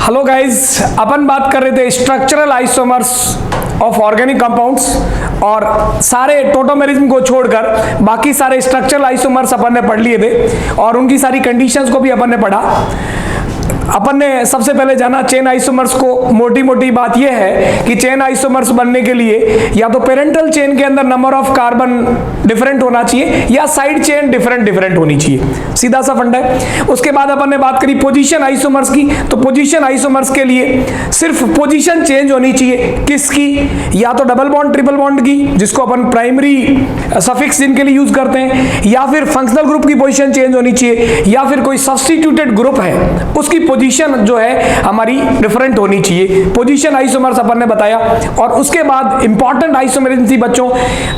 Hello guys, अपन बात कर रहे थे structural isomers of organic compounds और सारे टोटोमेरिज्म को छोड़कर बाकी सारे स्ट्रक्चरल आइसोमर्स अपन ने पढ़ लिए थे और उनकी सारी कंडीशंस को भी अपन ने पढ़ा। अपन ने सबसे पहले जाना चेन आइसोमर्स को। मोटी मोटी बात यह है कि चेन आइसोमर्स बनने के लिए या तो पेरेंटल चेन के अंदर नंबर ऑफ कार्बन डिफरेंट होना चाहिए या साइड चेन डिफरेंट होनी चाहिए, सीधा सा फंडा है। उसके बाद अपन ने बात करी पोजीशन आइसोमर्स की, तो पोजीशन आइसोमर्स के लिए सिर्फ पोजीशन चेंज होनी चाहिए। किसकी? या तो डबल बॉन्ड ट्रिपल बॉन्ड की, जिसको अपन प्राइमरी सफिक्स जिनके लिए यूज करते हैं, या फिर फंक्शनल ग्रुप की पोजीशन चेंज होनी चाहिए, या फिर कोई सब्स्टिट्यूटेड ग्रुप है उसकी पोजीशन जो है हमारी डिफरेंट होनी चाहिए। पोजीशन आइसोमर्स अपन ने बताया। और उसके बाद इंपॉर्टेंट आइसोमेरिज्म थी बच्चों,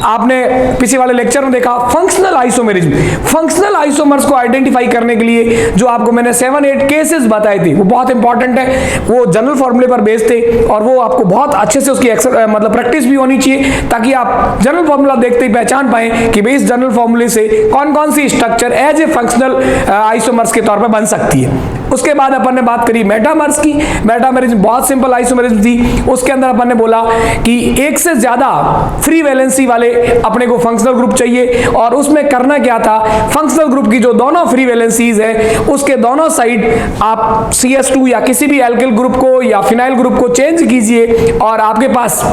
आपने पिछले वाले लेक्चर में देखा फंक्शनल आइसोमेरिज्म। फंक्शनल आइसोमर्स को आइडेंटिफाई करने के लिए जो आपको मैंने 7-8 केसेस बताए थे वो बहुत इंपॉर्टेंट है। वो जनरल फॉर्मूले पर बेस्ड थे और वो आपको बहुत अच्छे से उसकी मतलब प्रैक्टिस भी होनी चाहिए ताकि आप जनरल फॉर्मूला देखते ही पहचान पाए कि भाई इस जनरल फॉर्मूले से कौन कौन सी structure as a functional isomers के तौर पर बन सकती है। उसके बाद अपन ने बात करी मेटामर्स की। मेटामरिज्म बहुत सिंपल आइसोमेरिज्म थी। उसके अंदर अपन ने बोला कि एक से ज्यादा फ्री वैलेंसी वाले अपने को फंक्शनल ग्रुप चाहिए और उसमें करना क्या था, फंक्शनल ग्रुप की जो दोनों फ्री वैलेंसीज है उसके दोनों साइड आप CS2 या किसी भी एल्किल ग्रुप को या फिनाइल ग्रुप को चेंज कीजिए और आपके पास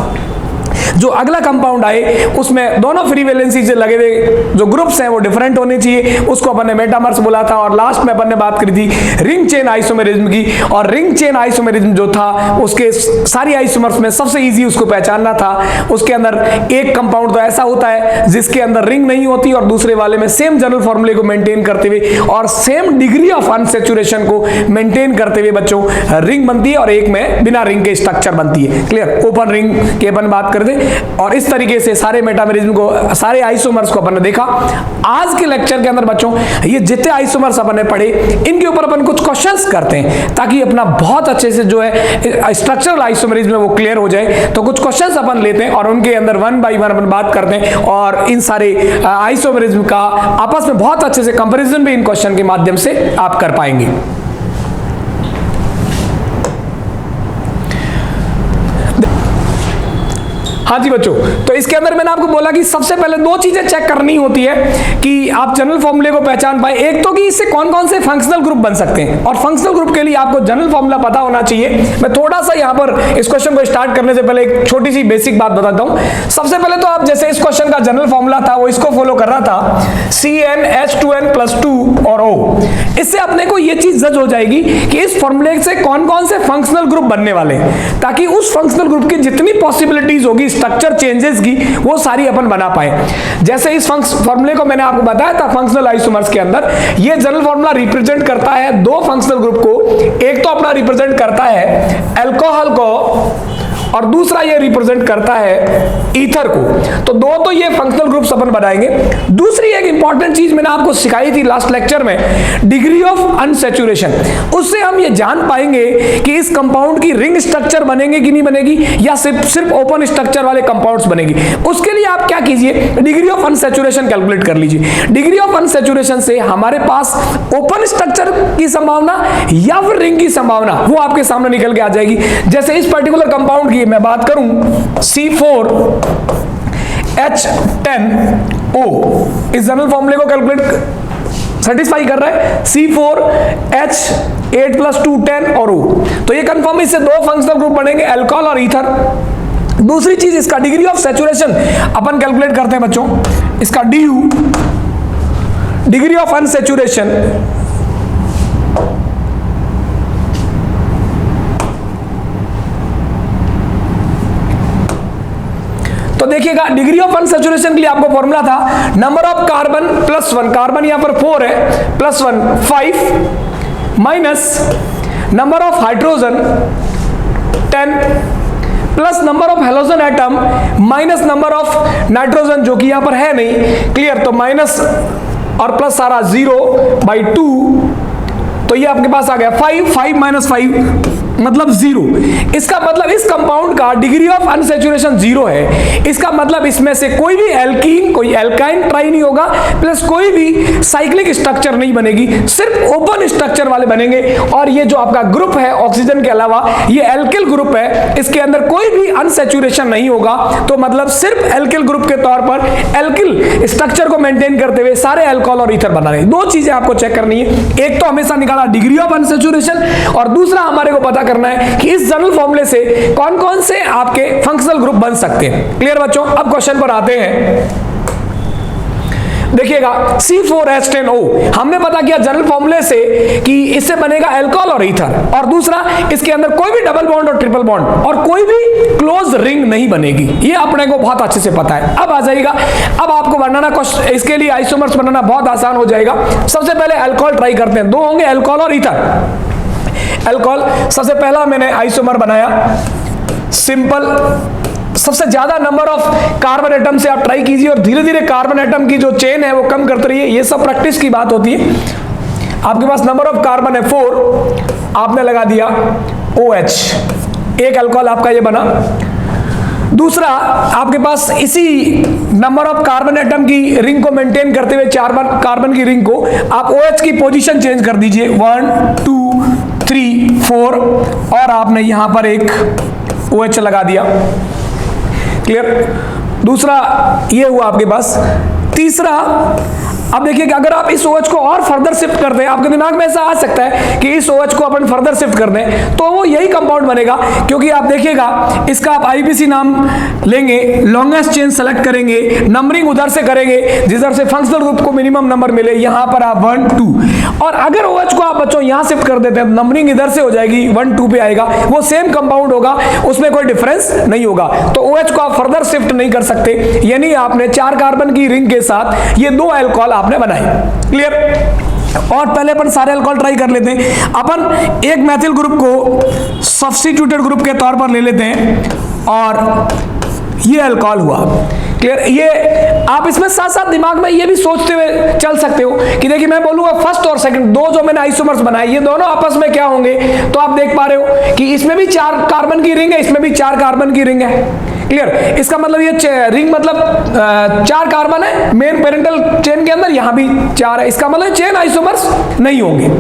जो अगला कंपाउंड आए उसमें दोनों फ्री वैलेंसी से लगे हुए जो ग्रुप्स हैं वो डिफरेंट होने चाहिए, उसको अपन ने मेटामर्स बोला था। और लास्ट में अपन ने बात करी थी रिंग चेन आइसोमेरिज्म की। और रिंग चेन आइसोमेरिज्म जो था उसके सारी आइसोमर्स में सबसे इजी उसको पहचानना था। उसके अंदर एक कंपाउंड तो ऐसा होता है जिसके अंदर रिंग नहीं होती और दूसरे वाले में सेम जनरल फॉर्मूले को मेंटेन करते हुए और सेम डिग्री ऑफ अनसैचुरेशन को मेंटेन करते हुए बच्चों रिंग बनती है और एक में बिना रिंग के स्ट्रक्चर बनती है। क्लियर? ओपन रिंग की अपन बात करते और इस तरीके से सारे मेटामेरिज्म को, सारे आइसोमर्स को अपन ने देखा। आज के लेक्चर के अंदर बच्चों ये जितने आइसोमर्स अपन ने पढ़े इनके ऊपर अपन कुछ क्वेश्चंस करते हैं ताकि अपना बहुत अच्छे से जो है स्ट्रक्चरल आइसोमरिज्म में वो क्लियर हो जाए। तो कुछ क्वेश्चंस अपन लेते हैं और उनके अंदर 1 by 1 अपन बात करते हैं और इन सारे आइसोमरिज्म का आपस में बहुत अच्छे से कंपैरिजन भी इन क्वेश्चन के माध्यम से आप कर पाएंगे। हाँ जी बच्चों, तो इसके अंदर मैंने आपको बोला कि सबसे पहले 2 चीजें चेक करनी होती है कि आप जनरल फॉर्मूले को पहचान पाए। एक तो कि इससे कौन कौन से फंक्शनल ग्रुप बन सकते हैं और फंक्शनल ग्रुप के लिए आपको जनरल फॉर्मूला पता होना चाहिए। मैं थोड़ा सा यहाँ पर इस क्वेश्चन को स्टार्ट करने से पहले एक छोटी सी बेसिक बात बताता हूँ। सबसे पहले तो आप जैसे इस क्वेश्चन का जनरल फॉर्मूला था वो इसको फॉलो कर रहा था CnH2n+2 और O। इससे अपने को ये चीज जज हो जाएगी कि इस फॉर्मूले से कौन कौन से फंक्शनल ग्रुप बनने वाले, ताकि उस फंक्शनल ग्रुप की जितनी पॉसिबिलिटीज होगी स्ट्रक्चर चेंजेस की वो सारी अपन बना पाए। जैसे इस फॉर्मूले को मैंने आपको बताया था फंक्शनल आइसोमर्स के अंदर ये जनरल फॉर्मूला रिप्रेजेंट करता है 2 फंक्शनल ग्रुप को। एक तो अपना रिप्रेजेंट करता है अल्कोहल को और दूसरा ये रिप्रेजेंट करता है ईथर को। तो 2 तो ये फंक्शनल ग्रुप्स अपन बनाएंगे। दूसरी एक इंपॉर्टेंट चीज मैंने आपको सिखाई थी लास्ट लेक्चर में, डिग्री ऑफ अनसैचुरेशन। उससे हम ये जान पाएंगे कि इस कंपाउंड की रिंग स्ट्रक्चर बनेंगे कि नहीं बनेगी या सिर्फ ओपन स्ट्रक्चर वाले कंपाउंड्स बनेगी। उसके लिए आप क्या कीजिए, डिग्री ऑफ अनसैचुरेशन कैलकुलेट कर लीजिए। डिग्री ऑफ अनसैचुरेशन से हमारे पास ओपन स्ट्रक्चर की संभावना या फिर रिंग की संभावना वो आपके सामने निकल के आ जाएगी। जैसे इस पर्टिकुलर कंपाउंड की मैं बात करूं C4H10O, इस जनरल फॉर्मूले को कैलकुलेट सेटिस्फाई कर रहा है C4H8+2 10 और O। तो ये कंफर्म, इससे 2 फंक्शनल ग्रुप बनेंगे अल्कोहल और ईथर। दूसरी चीज इसका degree of saturation upon calculate करते हैं बच्चों, इसका DU डिग्री ऑफ अनसैचुरेशन तो देखिएगा डिग्री ऑफ अनसैचुरेशन के लिए आपको फॉर्मूला था नंबर ऑफ कार्बन +1, कार्बन यहां पर 4 है, +1 5 minus number of hydrogen 10 plus number of halogen atom minus number of nitrogen जो कि यहां पर है नहीं। क्लियर? तो माइनस और प्लस सारा 0/2, तो ये आपके पास आ गया 5 5 - 5 मतलब जीरो। इसका मतलब इस कंपाउंड का डिग्री ऑफ अनसैचुरेशन जीरो है। इसका मतलब इसमें से कोई भी एल्कीन, कोई एल्काइन ट्राई नहीं होगा, प्लस कोई भी साइक्लिक स्ट्रक्चर नहीं बनेगी, सिर्फ ओपन स्ट्रक्चर वाले बनेंगे। और ये जो आपका ग्रुप है ऑक्सीजन के अलावा, ये एल्किल ग्रुप है, इसके अंदर कोई भी अनसैचुरेशन नहीं होगा। तो मतलब सिर्फ एल्किल ग्रुप के तौर पर एल्किल स्ट्रक्चर को मेंटेन करते हुए सारे अल्कोहल और ईथर बना रहे हैं। दो चीजें आपको चेक करनी है, एक तो हमेशा निकाला डिग्री ऑफ अनसैचुरेशन, और दूसरा हमारे को पता करना है कि इस जनरल फॉर्मूले से कौन कौन से आपके फंक्शनल ग्रुप बन सकते हैं। क्लियर बच्चों? अब क्वेश्चन पर आते हैं। देखिएगा C4H10O हमने पता किया जनरल फॉर्मूले से कि इससे बनेगा अल्कोहल और ईथर, और दूसरा इसके अंदर कोई भी डबल बॉन्ड और ट्रिपल बॉन्ड और कोई भी क्लोज रिंग नहीं बनेगी, ये अपने को बहुत अच्छे से पता है। अब आ जाएगा, अब आपको बनाना, इसके लिए आइसोमर्स बनाना बहुत आसान हो जाएगा। सबसे पहले अल्कोहल ट्राई करते हैं, दो होंगे अल्कोहल और ईथर। अल्कोहल सबसे पहला मैंने आइसोमर बनाया, सिंपल, सबसे ज्यादा नंबर ऑफ कार्बन एटम से आप ट्राई कीजिए और धीरे धीरे कार्बन एटम की जो चेन है वो कम करते रहिए। ये सब प्रैक्टिस की बात होती है। आपके पास नंबर ऑफ कार्बन है 4, आपने लगा दिया OH, एक अल्कोहल आपका ये बना। दूसरा आपके पास इसी नंबर ऑफ कार्बन एटम की रिंग को मेंटेन करते हुए कार्बन की रिंग को आप OH की पोजीशन चेंज कर दीजिए, 1 2 3 4, और आपने यहां पर एक OH लगा दिया। क्लियर? दूसरा ये हुआ आपके पास। तीसरा, अब देखिए कि अगर आप इस OH को और फर्दर शिफ्ट कर दें, आपके दिमाग में ऐसा आ सकता है कि इस OH को अपन फर्दर शिफ्ट कर दें तो वो यही कंपाउंड बनेगा, क्योंकि आप देखिएगा इसका आप IUPAC नाम लेंगे, लॉन्गेस्ट चेन सेलेक्ट करेंगे, नंबरिंग उधर से करेंगे जिधर से फंक्शनल ग्रुप को मिनिमम नंबर मिले, यहां पर आप 1 2, और अगर OH को आप बच्चों यहां शिफ्ट कर देते हैं, नंबरिंग इधर से हो जाएगी, 1 2 पे आएगा, वो सेम कंपाउंड होगा, उसमें कोई डिफरेंस नहीं होगा। तो OH को आप फर्दर शिफ्ट नहीं कर सकते, यानी आपने 4 कार्बन की रिंग के साथ ये 2 अल्कोहल आपने बनाए। क्लियर? और पहले अपन सारे अल्कोहल ट्राई कर लेते हैं। अपन एक मैथिल ग्रुप को सब्स्टिट्यूटेड ग्रुप के तौर पर ले लेते हैं और ये अल्कोहल हुआ। क्लियर? ये आप इसमें साथ साथ दिमाग में ये भी सोचते हुए चल सकते हो कि देखिए मैं बोलूंगा फर्स्ट और सेकंड दो जो मैंने आइसोमर्स बनाए ये दोनों आपस में क्या होंगे, तो आप देख पा रहे हो कि इसमें भी 4 कार्बन की रिंग है, इसमें भी 4 कार्बन की रिंग है। क्लियर? इसका मतलब ये रिंग मतलब 4 कार्बन है मेन पेरेंटल चेन के अंदर, यहां भी 4 है, इसका मतलब चेन आइसोमर्स नहीं होंगे।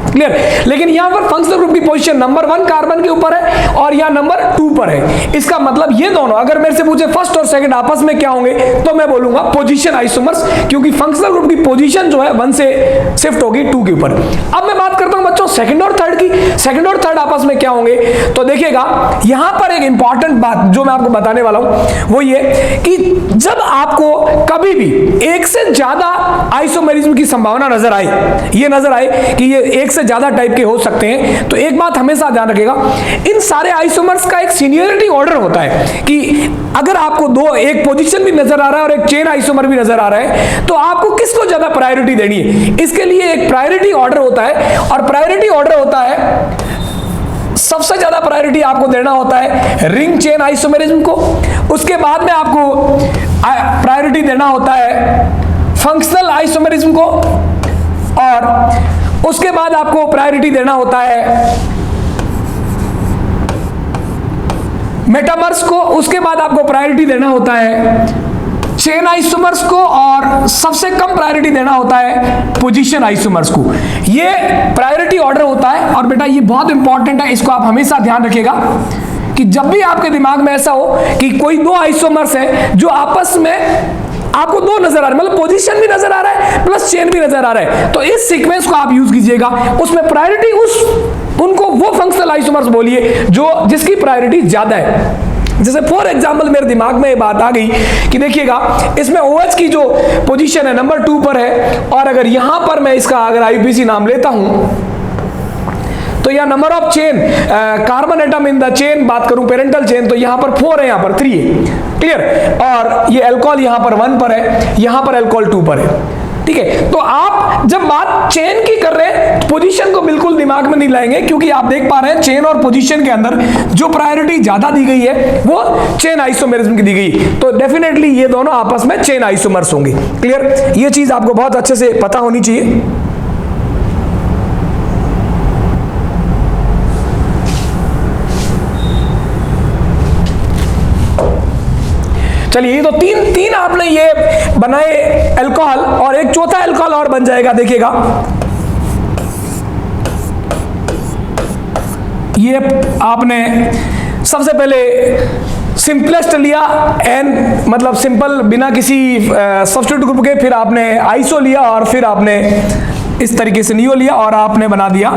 क्लियर? लेकिन यहां पर फंक्शनल ग्रुप की पोजीशन नंबर 1 कार्बन के ऊपर है और यहां नंबर 2 पर है। इसका मतलब ये दोनों अगर मेरे से पूछे फर्स्ट और सेकंड आपस में क्या होंगे, तो मैं बोलूंगा पोजीशन आइसोमर्स, क्योंकि फंक्शनल ग्रुप की पोजीशन जो है 1 से शिफ्ट होगी 2 के ऊपर। अब मैं बात करता हूं बच्चों सेकंड और थर्ड की। सेकंड और थर्ड आपस में क्या होंगे, तो देखिएगा यहां पर एक इंपॉर्टेंट बात जो मैं आपको बताने वाला हूं वो ये कि जब आपको कभी भी एक से ज्यादा आइसोमेरिज्म की संभावना नजर आए, ये नजर आए कि ये एक से ज्यादा टाइप के हो सकते हैं, तो एक बात हमेशा ध्यान रखिएगा, इन सारे आइसोमर्स का एक सीनियरिटी ऑर्डर होता है कि अगर आपको एक पोजीशन भी नजर आ रहा है और एक चेन आइसोमर भी नजर आ रहा है, तो आपको किसको ज्यादा प्रायोरिटी देनी है। इसके लिए एक प्रायोरिटी ऑर्डर होता है, और प्रायोरिटी ऑर्डर होता है सबसे ज्यादा प्रायोरिटी आपको देना होता है रिंग चेन आइसोमेरिज्म को, उसके बाद में आपको प्रायोरिटी देना होता है फंक्शनल आइसोमेरिज्म को, और उसके बाद आपको प्रायोरिटी देना होता है मेटामर्स को, उसके बाद आपको प्रायोरिटी देना होता है चेन आइसोमर्स को, और सबसे कम प्रायोरिटी देना होता है पोजीशन आइसोमर्स को। ये प्रायोरिटी ऑर्डर होता है, और बेटा ये बहुत इंपॉर्टेंट है, इसको आप हमेशा ध्यान रखिएगा कि जब भी आपके दिमाग में ऐसा हो कि कोई 2 आइसोमर्स है जो आपस में आपको 2 नजर आ रहे हैं, मतलब पोजीशन भी नजर आ रहा है प्लस चेन भी नजर आ रहा है, तो इस सीक्वेंस को आप यूज कीजिएगा। उसमें प्रायोरिटी उनको वो फंक्शनल आइसोमर्स बोलिए जो जिसकी प्रायोरिटी ज्यादा है। जैसे फॉर एग्जांपल मेरे दिमाग में ये बात आ गई कि देखिएगा इसमें OH की जो पोजीशन है नंबर 2 पर है, और अगर यहां पर मैं इसका अगर IUPAC नाम लेता हूं तो यह number of chain carbon atom in the chain बात करूं पेरेंटल चेन, तो यहां पर 4 है, यहां पर 3 है। क्लियर? और ये अल्कोहल यहां पर 1 पर है, यहां पर अल्कोहल 2 पर है। ठीक है? तो आप जब बात चेन की कर रहे हैं पोजीशन को बिल्कुल दिमाग में नहीं लाएंगे, क्योंकि आप देख पा रहे हैं चेन और पोजीशन के अंदर जो प्रायोरिटी ज्यादा दी गई है वो चेन आइसोमेरिज्म की दी गई, तो डेफिनेटली ये दोनों आपस में चेन आइसोमर्स होंगे। क्लियर? ये चीज आपको बहुत अच्छे से पता होनी चाहिए। चलिए, ये तो तीन आपने ये बनाए अल्कोहल, और एक चौथा अल्कोहल और बन जाएगा, देखिएगा। ये आपने सबसे पहले सिंपलेस्ट लिया, एन मतलब सिंपल, बिना किसी सब्स्टिट्यूट ग्रुप के, फिर आपने आइसो लिया, और फिर आपने इस तरीके से नियो लिया, और आपने बना दिया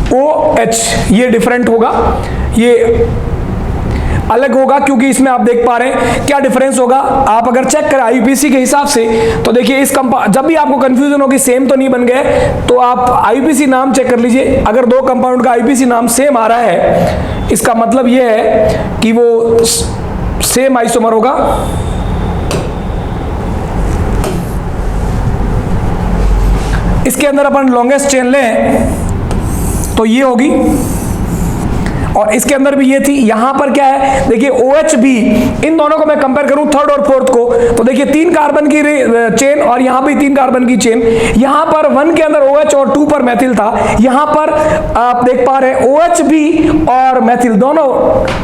OH। ये डिफरेंट होगा, ये अलग होगा, क्योंकि इसमें आप देख पा रहे हैं क्या डिफरेंस होगा। आप अगर चेक करें IUPAC के हिसाब से, तो देखिए इस जब भी आपको कंफ्यूजन होगी सेम तो नहीं बन गए, तो आप IUPAC नाम चेक कर लीजिए। अगर दो कंपाउंड का IUPAC नाम सेम आ रहा है, इसका मतलब यह है कि वो सेम आइसोमर होगा। इसके अंदर अपन लॉन्गेस्ट चेन लें तो ये होगी, और इसके अंदर भी ये थी। यहां पर क्या है, देखिए OH भी, इन दोनों को मैं कंपेयर करूं थर्ड और फोर्थ को, तो देखिए 3 कार्बन की चेन, और यहां भी 3 कार्बन की चेन। यहां पर 1 के अंदर OH और 2 पर मैथिल था, यहां पर आप देख पा रहे हैं OH भी और मैथिल दोनों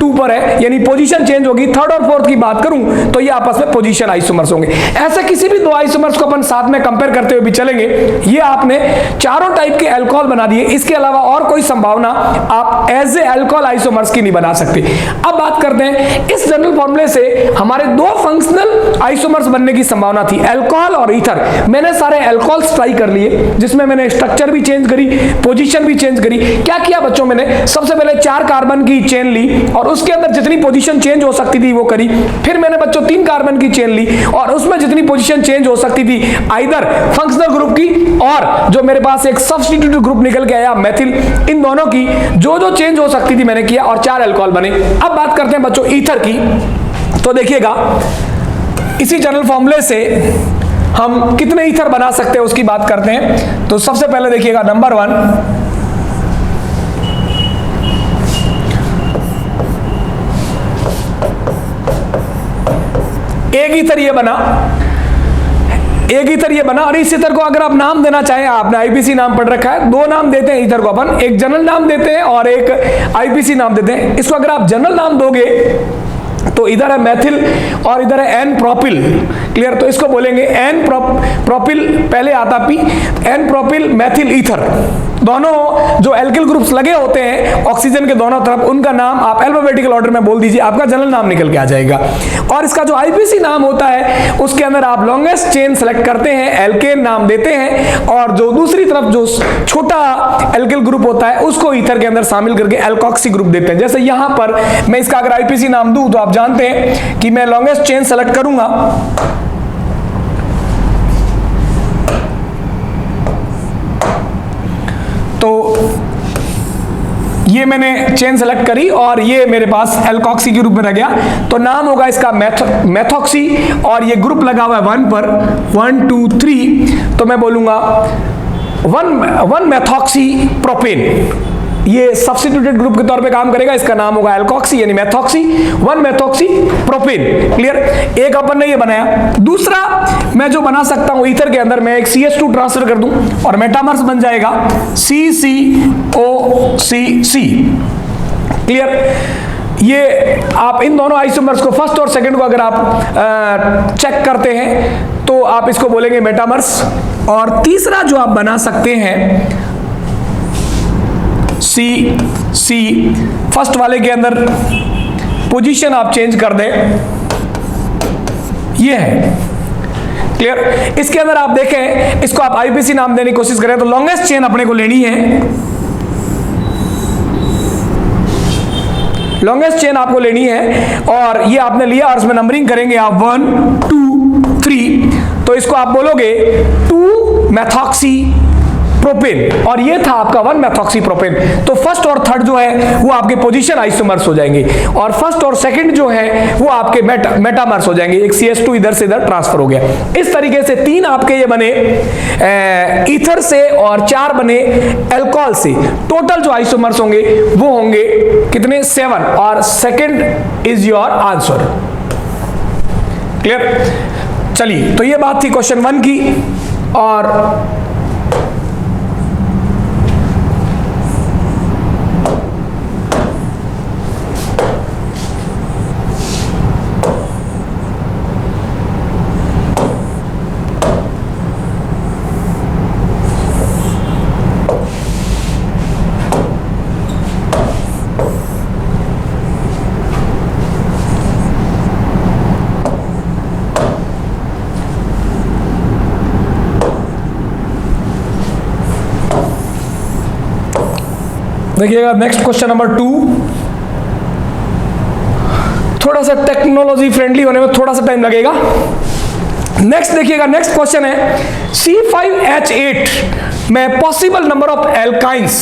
2 पर है, यानी पोजीशन चेंज होगी। थर्ड और फोर्थ की बात करूं तो ये आपस में पोजीशन आइसोमर्स होंगे। ऐसे किसी भी 2 आइसोमर्स को अपन साथ में कंपेयर करते हुए भी चलेंगे। ये आपने चारों टाइप के अल्कोहल बना दिए, इसके अलावा और कोई संभावना आप एज ए अल्कोहल आइसोमर्स की नहीं बना सकते। अब बात करते हैं इस जनरल फॉर्मूले से हमारे 2 फंक्शनल आइसोमर्स बनने की संभावना थी, अल्कोहल और ईथर। मैंने सारे अल्कोहल्स ट्राई कर लिए, जिसमें मैंने स्ट्रक्चर भी चेंज करी, पोजीशन भी चेंज करी। क्या किया बच्चों, मैंने सबसे पहले 4 कार्बन की चेन ली, और उसके अंदर जितनी पोजीशन चेंज हो सकती थी वो करी। फिर मैंने बच्चों 3 कार्बन की चेन ली, और उसमें जितनी पोजीशन चेंज हो सकती थी आइदर फंक्शनल ग्रुप की, और जो मेरे पास एक सब्स्टिट्यूट ग्रुप निकल के आया मैथिल, इन दोनों की जो जो चेंज हो सकती थी मैंने किया, और 4 अल्कोहल बने। अब बात करते हैं बच्चों ईथर की, तो देखिएगा इसी जनरल फॉर्मूले से हम कितने ईथर बना सकते हैं उसकी बात करते हैं। तो सबसे पहले देखिएगा नंबर 1, एक ईथर ये बना, एक ईथर ये बना। और इस ईथर को अगर आप नाम देना चाहें, आपने IUPAC नाम पढ़ रखा है, 2 नाम देते हैं ईथर को अपन, एक जनरल नाम देते हैं और एक IUPAC नाम देते हैं। इसको अगर आप जनरल नाम दोगे तो इधर है मैथिल और इधर है एन प्रोपिल, क्लियर। तो इसको बोलेंगे एन प्रोपिल, पहले आता P, n propyl methyl ether. दोनों जो एल्किल ग्रुप्स लगे होते हैं ऑक्सीजन के दोनों तरफ, उनका नाम आप अल्फाबेटिकल ऑर्डर में बोल दीजिए, आपका जनरल नाम निकल के आ जाएगा। और इसका जो IUPAC नाम होता है उसके अंदर आप लॉन्गेस्ट चेन सेलेक्ट करते हैं, एल्केन नाम देते हैं, और जो दूसरी तरफ जो छोटा एल्किल ग्रुप होता है उसको ईथर के अंदर शामिल करके एल्कोक्सी ग्रुप देते हैं। जैसे यहां पर मैं इसका अगर IUPAC नाम दूं तो आप जानते हैं कि मैं लॉन्गेस्ट चेन सेलेक्ट करूंगा, तो ये मैंने चेन सेलेक्ट करी और ये मेरे पास एल्कोक्सी के रूप में रह गया। तो नाम होगा इसका मेथोक्सी, और ये ग्रुप लगा हुआ है 1 पर, 1 2 3, तो मैं बोलूंगा 1 मेथोक्सी प्रोपेन। ये सब्स्टिट्यूटेड ग्रुप के तौर पे काम करेगा, इसका नाम होगा एल्कोक्सी यानी मेथोक्सी, 1 मेथोक्सी प्रोपेन, क्लियर। एक अपन ने ये बनाया। दूसरा मैं जो बना सकता हूं ईथर के अंदर, मैं एक CH2 ट्रांसफर कर दूं और मेटामर्स बन जाएगा CCOCC, क्लियर। ये आप इन दोनों आइसोमर्स को फर्स्ट और सेकंड को अगर आप चेक करते हैं तो आप इसको बोलेंगे मेटामर्स। और तीसरा जो आप बना सकते हैं C फर्स्ट वाले के अंदर पोजीशन आप चेंज कर दें, ये है, क्लियर। इसके अंदर आप देखें, इसको आप IUPAC नाम देने की कोशिश करें तो लॉन्गेस्ट चेन अपने को लेनी है, लॉन्गेस्ट चेन आपको लेनी है, और ये आपने लिया और इसमें नंबरिंग करेंगे आप 1 2 3, तो इसको आप बोलोगे 2 मेथोक्सी प्रोपेन, और ये था आपका 1 मेथोक्सी प्रोपेन। तो फर्स्ट और थर्ड जो है वो आपके पोजीशन आइसोमर्स हो जाएंगे, और फर्स्ट और सेकंड जो है वो आपके मेटामर्स हो जाएंगे। एक CH2 इधर से इधर ट्रांसफर हो गया। इस तरीके से 3 आपके ये बने ईथर से और 4 बने अल्कोहल से। टोटल जो आइसोमर्स होंगे वो होंगे कितने, 7, और second is your answer, clear. चलिए, तो ये बात थी क्वेश्चन 1 की। और देखिएगा नेक्स्ट क्वेश्चन नंबर 2, थोड़ा सा टेक्नोलॉजी फ्रेंडली होने में थोड़ा सा टाइम लगेगा। नेक्स्ट देखिएगा, नेक्स्ट क्वेश्चन है C5H8 में पॉसिबल नंबर ऑफ एल्काइंस,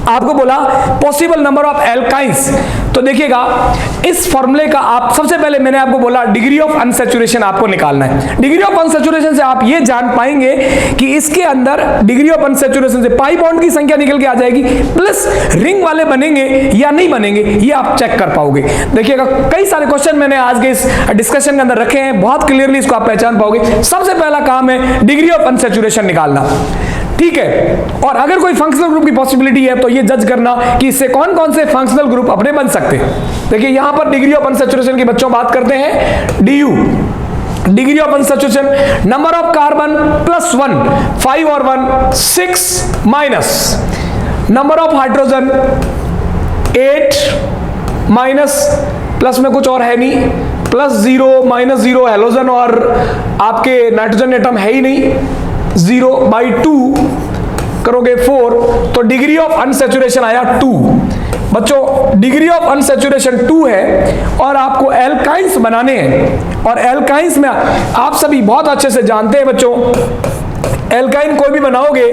आपको बोला पॉसिबल नंबर ऑफ एल्काइंस। तो देखिएगा इस फॉर्मूले का आप सबसे पहले मैंने आपको बोला डिग्री ऑफ अनसैचुरेशन आपको निकालना है। डिग्री ऑफ अनसैचुरेशन से आप ये जान पाएंगे कि इसके अंदर डिग्री ऑफ अनसैचुरेशन से पाई बॉन्ड की संख्या निकल के आ जाएगी, प्लस रिंग वाले बनेंगे या नहीं बनेंगे ये आप चेक कर पाओगे। देखिएगा कई सारे क्वेश्चन मैंने आज के इस डिस्कशन के अंदर रखे हैं, बहुत क्लियरली इसको आप पहचान पाओगे। सबसे पहला काम है डिग्री ऑफ अनसैचुरेशन निकालना, ठीक है। और अगर कोई फंक्शनल ग्रुप की पॉसिबिलिटी है तो ये जज करना कि इससे कौन कौन से फंक्शनल ग्रुप अपने बन सकते हैं। देखिए यहां पर डिग्री ऑफ अनसैचुरेशन की बच्चों बात करते हैं DU, degree of unsaturation, number of carbon +1, 5 और 1 6 minus number of hydrogen 8 minus plus में कुछ और है नहीं, +0 -0 हेलोजन और आपके नाइट्रोजन एटम है ही नहीं, 0/2 करोगे 4, तो डिग्री ऑफ अनसैचुरेशन आया 2। बच्चों डिग्री ऑफ अनसैचुरेशन 2 है और आपको एल्काइंस बनाने हैं, और एल्काइंस में आप सभी बहुत अच्छे से जानते हैं बच्चों, एल्काइन कोई भी बनाओगे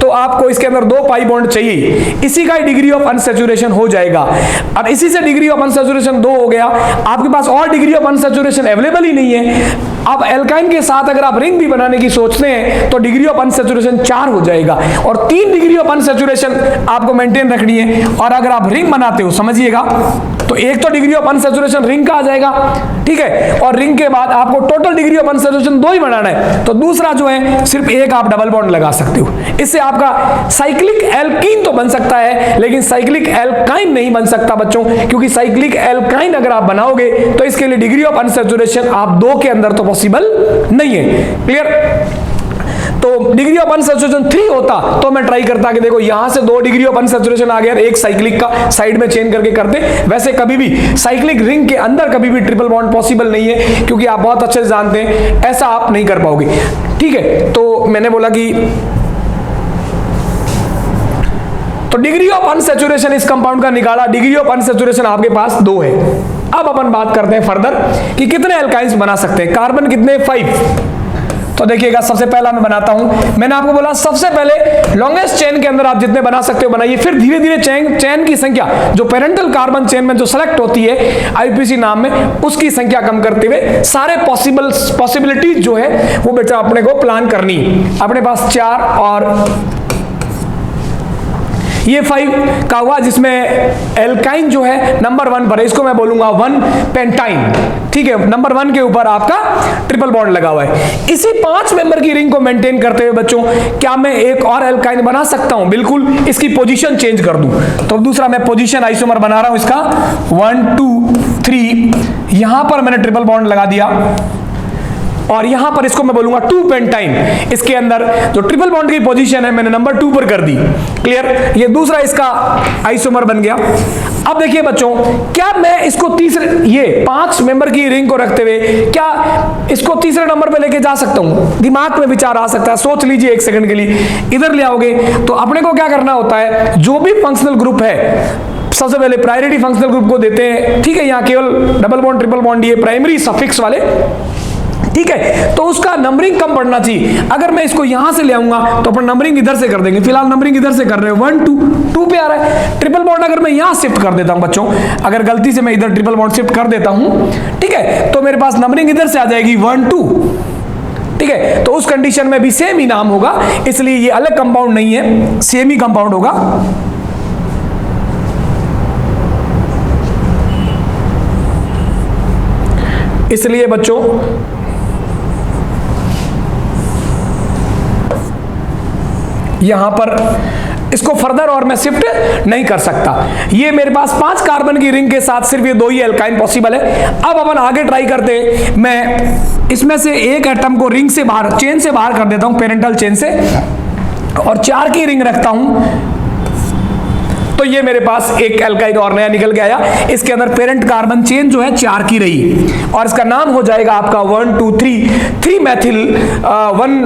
तो आपको इसके अंदर 2 पाई बॉन्ड चाहिए, इसी का ही डिग्री ऑफ अनसैचुरेशन हो जाएगा। अब इसी से डिग्री ऑफ अनसैचुरेशन 2 हो गया, आपके पास और डिग्री ऑफ अनसैचुरेशन अवेलेबल ही नहीं है। अब एल्काइन के साथ अगर आप रिंग भी बनाने की सोचते हैं तो डिग्री ऑफ अनसैचुरेशन 4 हो जाएगा, और 3 डिग्री ऑफ अनसैचुरेशन आपको मेंटेन रखनी है। और अगर आप रिंग बनाते हो समझिएगा तो एक तो डिग्री ऑफ अनसैचुरेशन रिंग का आ जाएगा, ठीक है, और रिंग के बाद आपको टोटल डिग्री ऑफ अनसैचुरेशन 2 ही बनाना है, तो दूसरा जो है सिर्फ एक आप डबल बॉन्ड लगा सकते हो। इससे आपका साइक्लिक एल्कीन तो बन सकता है लेकिन साइक्लिक एल्काइन नहीं बन सकता बच्चों, क्योंकि साइक्लिक एल्काइन अगर आप बनाओगे तो इसके लिए डिग्री ऑफ अनसैचुरेशन आप 2 के अंदर तो पॉसिबल नहीं है। क्लियर? तो डिग्री ऑफ अनसैचुरेशन 3 होता तो मैं ट्राई करता कि देखो यहां से 2 डिग्री ऑफ अनसैचुरेशन आ गया, एक साइक्लिक का साइड में चेंज करके करते। वैसे कभी भी साइक्लिक रिंग के अंदर कभी भी ट्रिपल बॉन्ड पॉसिबल नहीं है, क्योंकि आप बहुत अच्छे से जानते हैं ऐसा आप नहीं कर पाओगे, ठीक है। तो मैंने बोला कि तो डिग्री ऑफ अनसैचुरेशन इस कंपाउंड का निकाला, डिग्री ऑफ अनसैचुरेशन आपके पास 2 है। अब अपन बात करते हैं फर्दर कि कितने एल्काइंस बना सकते हैं। कार्बन कितने? 5। तो देखिएगा सबसे पहला मैं बनाता हूं, मैंने आपको बोला सबसे पहले लॉन्गेस्ट चेन के अंदर आप जितने बना सकते हो बनाइए, फिर धीरे धीरे चेन की संख्या जो पेरेंटल कार्बन चेन में जो सेलेक्ट होती है आईपीसी नाम में, उसकी संख्या कम करते हुए सारे पॉसिबिलिटीज जो है वो बेटा अपने को प्लान करनी। अपने पास 4 और ये 5 का हुआ, जिसमें एल्काइन जो है नंबर 1 पर है, इसको मैं बोलूंगा 1 पेंटाइन, ठीक है। नंबर 1 के ऊपर आपका ट्रिपल बॉन्ड लगा हुआ है। इसी 5 मेंबर की रिंग को मेंटेन करते हुए बच्चों क्या मैं एक और एल्काइन बना सकता हूं? बिल्कुल, इसकी पोजीशन चेंज कर दूं। तो दूसरा मैं पोजीशन आइसोमर बना रहा हूं इसका 1 2 3, यहां पर मैंने ट्रिपल बॉन्ड लगा दिया और यहां पर इसको मैं बोलूंगा 2 पेंटाइन। इसके अंदर जो ट्रिपल बॉन्ड की पोजीशन है मैंने नंबर 2 पर कर दी। क्लियर? ये दूसरा इसका आइसोमर बन गया। अब देखिए बच्चों, क्या मैं इसको तीसरे, ये 5 मेंबर की रिंग को रखते हुए क्या इसको तीसरे नंबर पे लेके जा सकता हूं? दिमाग में विचार आ सकता है, सोच लीजिए एक सेकंड के लिए। इधर ले आओगे तो अपने को क्या करना होता है, जो भी फंक्शनल ग्रुप है सबसे पहले प्रायोरिटी फंक्शनल ग्रुप को देते हैं, ठीक है। यहां केवल डबल बॉन्ड ट्रिपल बॉन्ड ये प्राइमरी सफिक्स वाले, ठीक है। तो उसका नंबरिंग कम पड़ना चाहिए। अगर मैं इसको यहां से ले आऊंगा तो अपन नंबरिंग इधर से कर देंगे। फिलहाल नंबरिंग इधर से कर रहे हैं, 1 2 पे आ रहा है। ट्रिपल बॉन्ड अगर मैं यहां शिफ्ट कर देता हूं बच्चों, अगर गलती से मैं इधर ट्रिपल बॉन्ड शिफ्ट कर देता हूं, ठीक है, तो मेरे पास नंबरिंग इधर से आ जाएगी 1 2, ठीक है। तो उस कंडीशन में भी सेम ही नाम होगा, इसलिए ये अलग कंपाउंड नहीं है, सेम ही कंपाउंड होगा। इसलिए बच्चों यहां पर इसको फर्दर और मैं शिफ्ट नहीं कर सकता। ये मेरे पास 5 कार्बन की रिंग के साथ सिर्फ ये 2 ही एल्काइन पॉसिबल है। अब अपन आगे ट्राई करते हैं, मैं इसमें से एक एटम को रिंग से बाहर, चेन से बाहर कर देता हूं, पेरेंटल चेन से, और 4 की रिंग रखता हूं। तो ये मेरे पास एक एल्काइन और नया निकल के आया। इसके अंदर पेरेंट कार्बन चेन जो है 4 की रही, और इसका नाम हो जाएगा आपका 1 2 3 3 मैथिल 1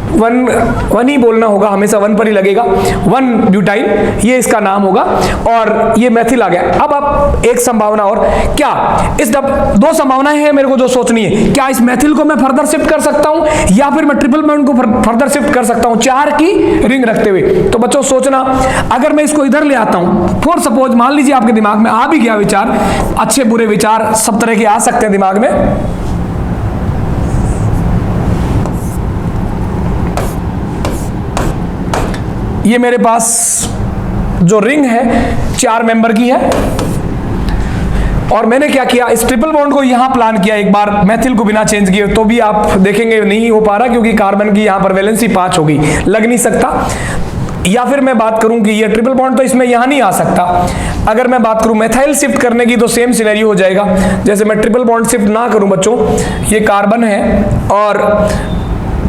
वन ही बोलना होगा, हमेशा वन पर ही लगेगा, 1 ब्यूटाइल, ये इसका नाम होगा, और ये मेथिल आ गया। अब आप एक संभावना और, क्या इस दो संभावनाएं हैं मेरे को जो सोचनी है, क्या इस मेथिल को मैं फर्दर शिफ्ट कर सकता हूं या फिर मैं ट्रिपल बॉन्ड को फर्दर शिफ्ट कर सकता हूं 4 की रिंग रखते हुए। तो बच्चों सोचना, अगर मैं इसको इधर ले आता हूं, फॉर सपोज मान लीजिए आपके दिमाग में आ भी गया विचार, अच्छे बुरे विचार सब तरह के आ सकते हैं दिमाग में। ये मेरे पास जो रिंग है 4 मेंबर की है, और मैंने क्या किया, इस ट्रिपल बॉन्ड को यहां प्लान किया एक बार मेथिल को बिना चेंज किए, तो भी आप देखेंगे नहीं हो पा रहा, क्योंकि कार्बन की यहां पर वैलेंसी 5 होगी, लग नहीं सकता। या फिर मैं बात करूं कि ये ट्रिपल बॉन्ड तो इसमें यहां नहीं आ सकता, अगर मैं बात करूं मेथाइल शिफ्ट करने की तो सेम सिनेरियो हो जाएगा। जैसे मैं ट्रिपल बॉन्ड शिफ्ट ना करूं बच्चों, ये कार्बन है और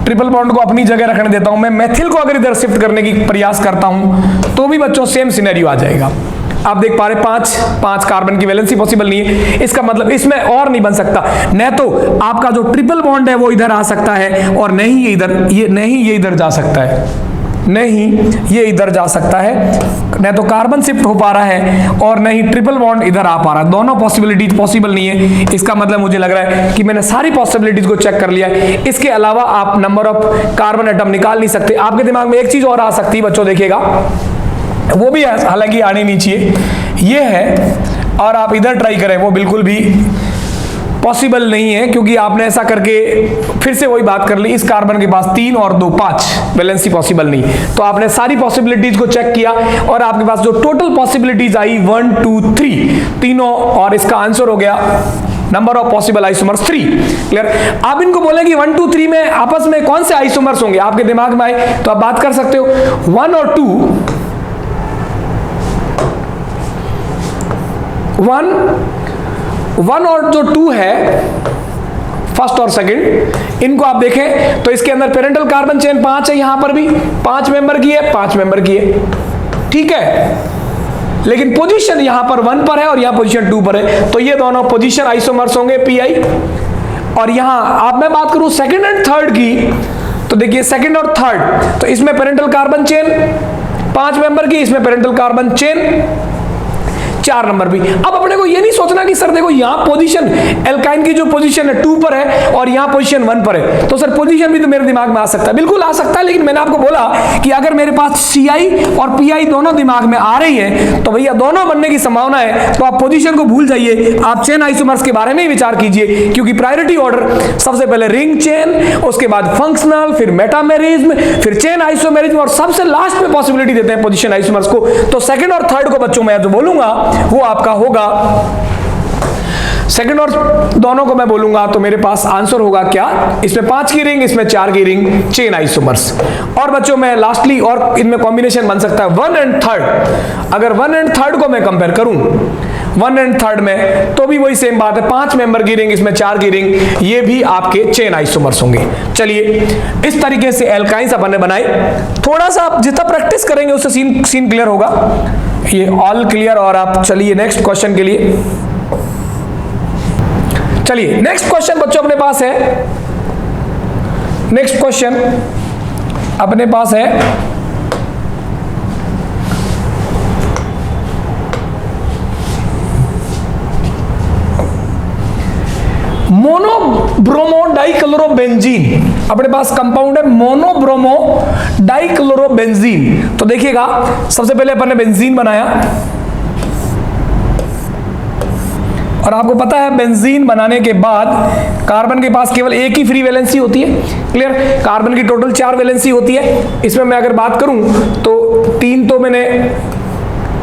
ट्रिपल बॉन्ड को अपनी जगह रखने देता हूं, मैं मेथिल को अगर इधर शिफ्ट करने की प्रयास करता हूं तो भी बच्चों सेम सिनेरियो आ जाएगा। आप देख पा रहे 5 कार्बन की वैलेंसी पॉसिबल नहीं है, इसका मतलब इसमें और नहीं बन सकता, न तो आपका जो ट्रिपल बॉन्ड है वो इधर आ सकता है, और नहीं ये इधर जा सकता है, नहीं ये इधर जा सकता है, न तो कार्बन शिफ्ट हो पा रहा है और नहीं ट्रिपल बॉन्ड इधर आ पा रहा है, दोनों पॉसिबिलिटीज पॉसिबल नहीं है। इसका मतलब मुझे लग रहा है कि मैंने सारी पॉसिबिलिटीज को चेक कर लिया है। इसके अलावा आप नंबर ऑफ कार्बन एटम निकाल नहीं सकते। आपके दिमाग में एक चीज और आ सकती है बच्चों, देखिएगा, वो भी हालांकि आनी नहीं चाहिए, ये है, और आप इधर ट्राई करें, वो बिल्कुल भी पॉसिबल नहीं है, क्योंकि आपने ऐसा करके फिर से वही बात कर ली, इस कार्बन के पास 3 और 2 5 वैलेंसी पॉसिबल नहीं। तो आपने सारी पॉसिबिलिटीज को चेक किया और आपके पास जो टोटल पॉसिबिलिटीज आई 1 2 3 तीनों, और इसका आंसर हो गया number of possible isomers 3। Clear? आप इनको बोलेंगे 1 2 3 में आपस में कौन से आइसोमर्स होंगे, आपके दिमाग में आए तो आप बात कर सकते हो। 1 और 2, 1 और जो 2 है, फर्स्ट और सेकंड, इनको आप देखें तो इसके अंदर पेरेंटल कार्बन चेन 5 है, यहां पर भी 5 मेंबर की है, 5 मेंबर की है, ठीक है, लेकिन पोजीशन यहां पर 1 पर है और यहां पोजीशन 2 पर है, तो ये दोनों पोजीशन आइसोमर्स होंगे पीआई। और यहां आप मैं बात करूं सेकंड एंड थर्ड की, तो देखिए सेकंड और थर्ड, तो इसमें पेरेंटल कार्बन चेन 5 मेंबर की, इसमें पेरेंटल कार्बन चेन 4 नंबर भी। अब अपने को ये नहीं सोचना कि सर देखो यहां पोजीशन एल्काइन की जो पोजीशन है 2 पर है और यहां पोजीशन 1 पर है, तो सर पोजीशन भी तो मेरे दिमाग में आ सकता है, बिल्कुल आ सकता है, लेकिन मैंने आपको बोला कि अगर मेरे पास CI और PI दोनों दिमाग में आ रही है तो भैया दोनों बनने की संभावना है, तो आप पोजीशन को भूल जाइए, आप चेन आइसोमर्स के बारे में ही विचार कीजिए, क्योंकि प्रायोरिटी ऑर्डर सबसे पहले रिंग चेन, उसके बाद फंक्शनल, फिर मेटामेरिज्म, फिर चेन आइसोमेरिज्म, और सबसे लास्ट में पॉसिबिलिटी देते हैं पोजीशन आइसोमर्स को। तो सेकंड और थर्ड को बच्चों मैं जो बोलूंगा वो आपका होगा, सेकंड और दोनों को मैं बोलूंगा तो मेरे पास आंसर होगा क्या, इसमें 5 की रिंग, इसमें 4 की रिंग, चेन आइसोमर्स। और बच्चों मैं लास्टली और इनमें कॉम्बिनेशन बन सकता है 1 एंड थर्ड। अगर 1 एंड थर्ड को मैं कंपेयर करूं 1 एंड थर्ड में, तो भी वही सेम बात है, 5 मेंबर की रिंग, इसमें 4 की रिंग, ये भी आपके चेन आइसोमर्स होंगे। चलिए इस तरीके से एल्काइंस अपन ने बनाए, थोड़ा सा आप जितना प्रैक्टिस करेंगे उससे सीन क्लियर होगा, ये ऑल क्लियर। और आप चलिए नेक्स्ट क्वेश्चन के लिए, चलिए नेक्स्ट क्वेश्चन बच्चों अपने पास है, नेक्स्ट क्वेश्चन अपने पास है मोनोब्रोमो डाइक्लोरोबेंजीन, अपने पास कंपाउंड है मोनोब्रोमो डाइक्लोरोबेंजीन। तो देखिएगा सबसे पहले अपन ने बेंजीन बनाया, और आपको पता है बेंजीन बनाने के बाद कार्बन के पास केवल एक ही फ्री वैलेंसी होती है, क्लियर, कार्बन की टोटल 4 वैलेंसी होती है, इसमें मैं अगर बात करूं तो 3 तो मैंने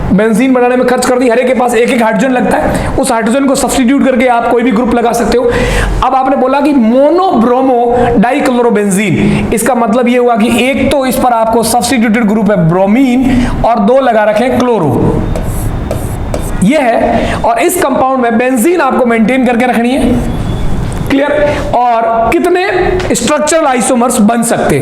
बेंजीन बनाने में खर्च कर दी, हर एक के पास एक हाइड्रोजन लगता है, उस हाइड्रोजन को सब्स्टिट्यूट करके आप कोई भी ग्रुप लगा सकते हो। अब आपने बोला कि मोनोब्रोमो डाइक्लोरोबेंजीन, इसका मतलब ये हुआ कि एक तो इस पर आपको सब्स्टिट्यूटेड ग्रुप है ब्रोमीन और 2 लगा रखे क्लोरो, ये है, और इस कंपाउंड में बेंजीन आपको मेंटेन करके रखनी है, क्लियर। और कितने स्ट्रक्चरल आइसोमर्स बन सकते,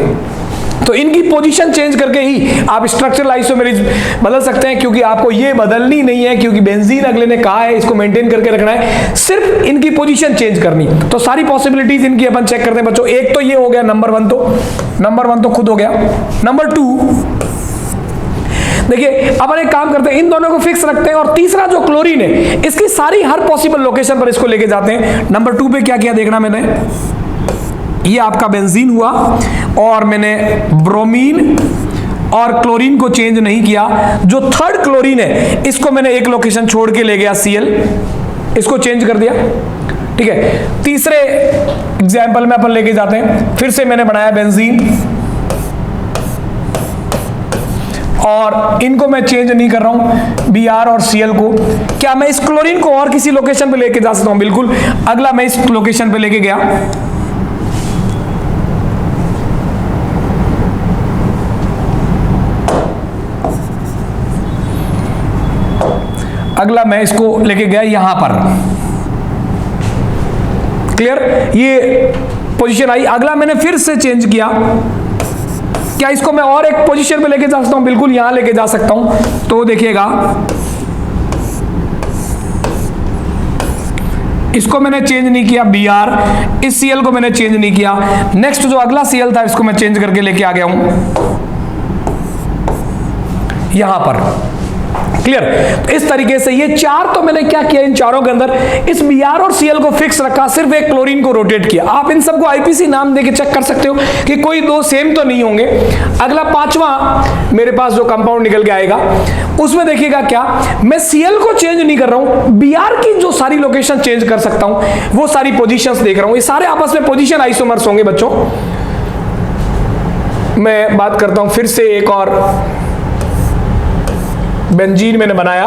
तो इनकी पोजीशन चेंज करके ही आप स्ट्रक्चरल आइसोमेरिज्म बदल सकते हैं, क्योंकि आपको ये बदलनी नहीं है, क्योंकि बेंजीन अगले ने कहा है इसको मेंटेन करके रखना है, सिर्फ इनकी पोजीशन चेंज करनी। तो सारी पॉसिबिलिटीज इनकी अपन चेक करते हैं बच्चों। एक तो ये हो गया नंबर वन तो खुद हो गया। नंबर टू देखिए, अपन एक काम करते हैं, इन दोनों को फिक्स रखते हैं, और तीसरा जो क्लोरीन है इसकी सारी हर पॉसिबल लोकेशन पर इसको लेके जाते हैं। नंबर टू पे क्या किया देखना मैंने, ये आपका बेंजीन हुआ और मैंने ब्रोमीन और क्लोरीन को चेंज नहीं किया। जो थर्ड क्लोरीन है इसको मैंने एक लोकेशन छोड़ के ले गया Cl, इसको चेंज कर दिया, ठीक है। तीसरे एग्जाम्पल में अपन लेके जाते हैं, फिर से मैंने बनाया बेंजीन और इनको मैं चेंज नहीं कर रहा हूं Br और Cl को। क्या मैं इस क्लोरीन को और किसी लोकेशन पे लेके जा सकता हूं? बिल्कुल। अगला मैं इस लोकेशन पे लेके गया, अगला मैं इसको लेके गया यहां पर, क्लियर, ये पोजीशन आई। अगला मैंने फिर से चेंज किया, क्या इसको मैं और एक पोजीशन पे लेके जा सकता हूं? बिल्कुल, यहां लेके जा सकता हूं। तो देखिएगा, इसको मैंने चेंज नहीं किया Br, इस Cl को मैंने चेंज नहीं किया। नेक्स्ट जो अगला Cl था इसको मैं चेंज करके लेके आ गया हूं यहां पर, क्लियर। इस तरीके से ये चार तो मैंने क्या किया, इन चारों के अंदर इस Br और Cl को फिक्स रखा, सिर्फ एक क्लोरीन को रोटेट किया। आप इन सबको आईपीसी नाम देके चेक कर सकते हो कि कोई दो सेम तो नहीं होंगे। अगला पांचवा मेरे पास जो कंपाउंड निकल के आएगा उसमें देखिएगा क्या, मैं Cl को चेंज नहीं कर रहा हूं, Br की जो सारी लोकेशन चेंज कर सकता हूं वो सारी पोजीशंस देख रहा हूं। ये सारे आपस में पोजीशन आइसोमर्स होंगे बच्चों। मैं बात करता हूं फिर से, एक और बेंजीन मैंने बनाया,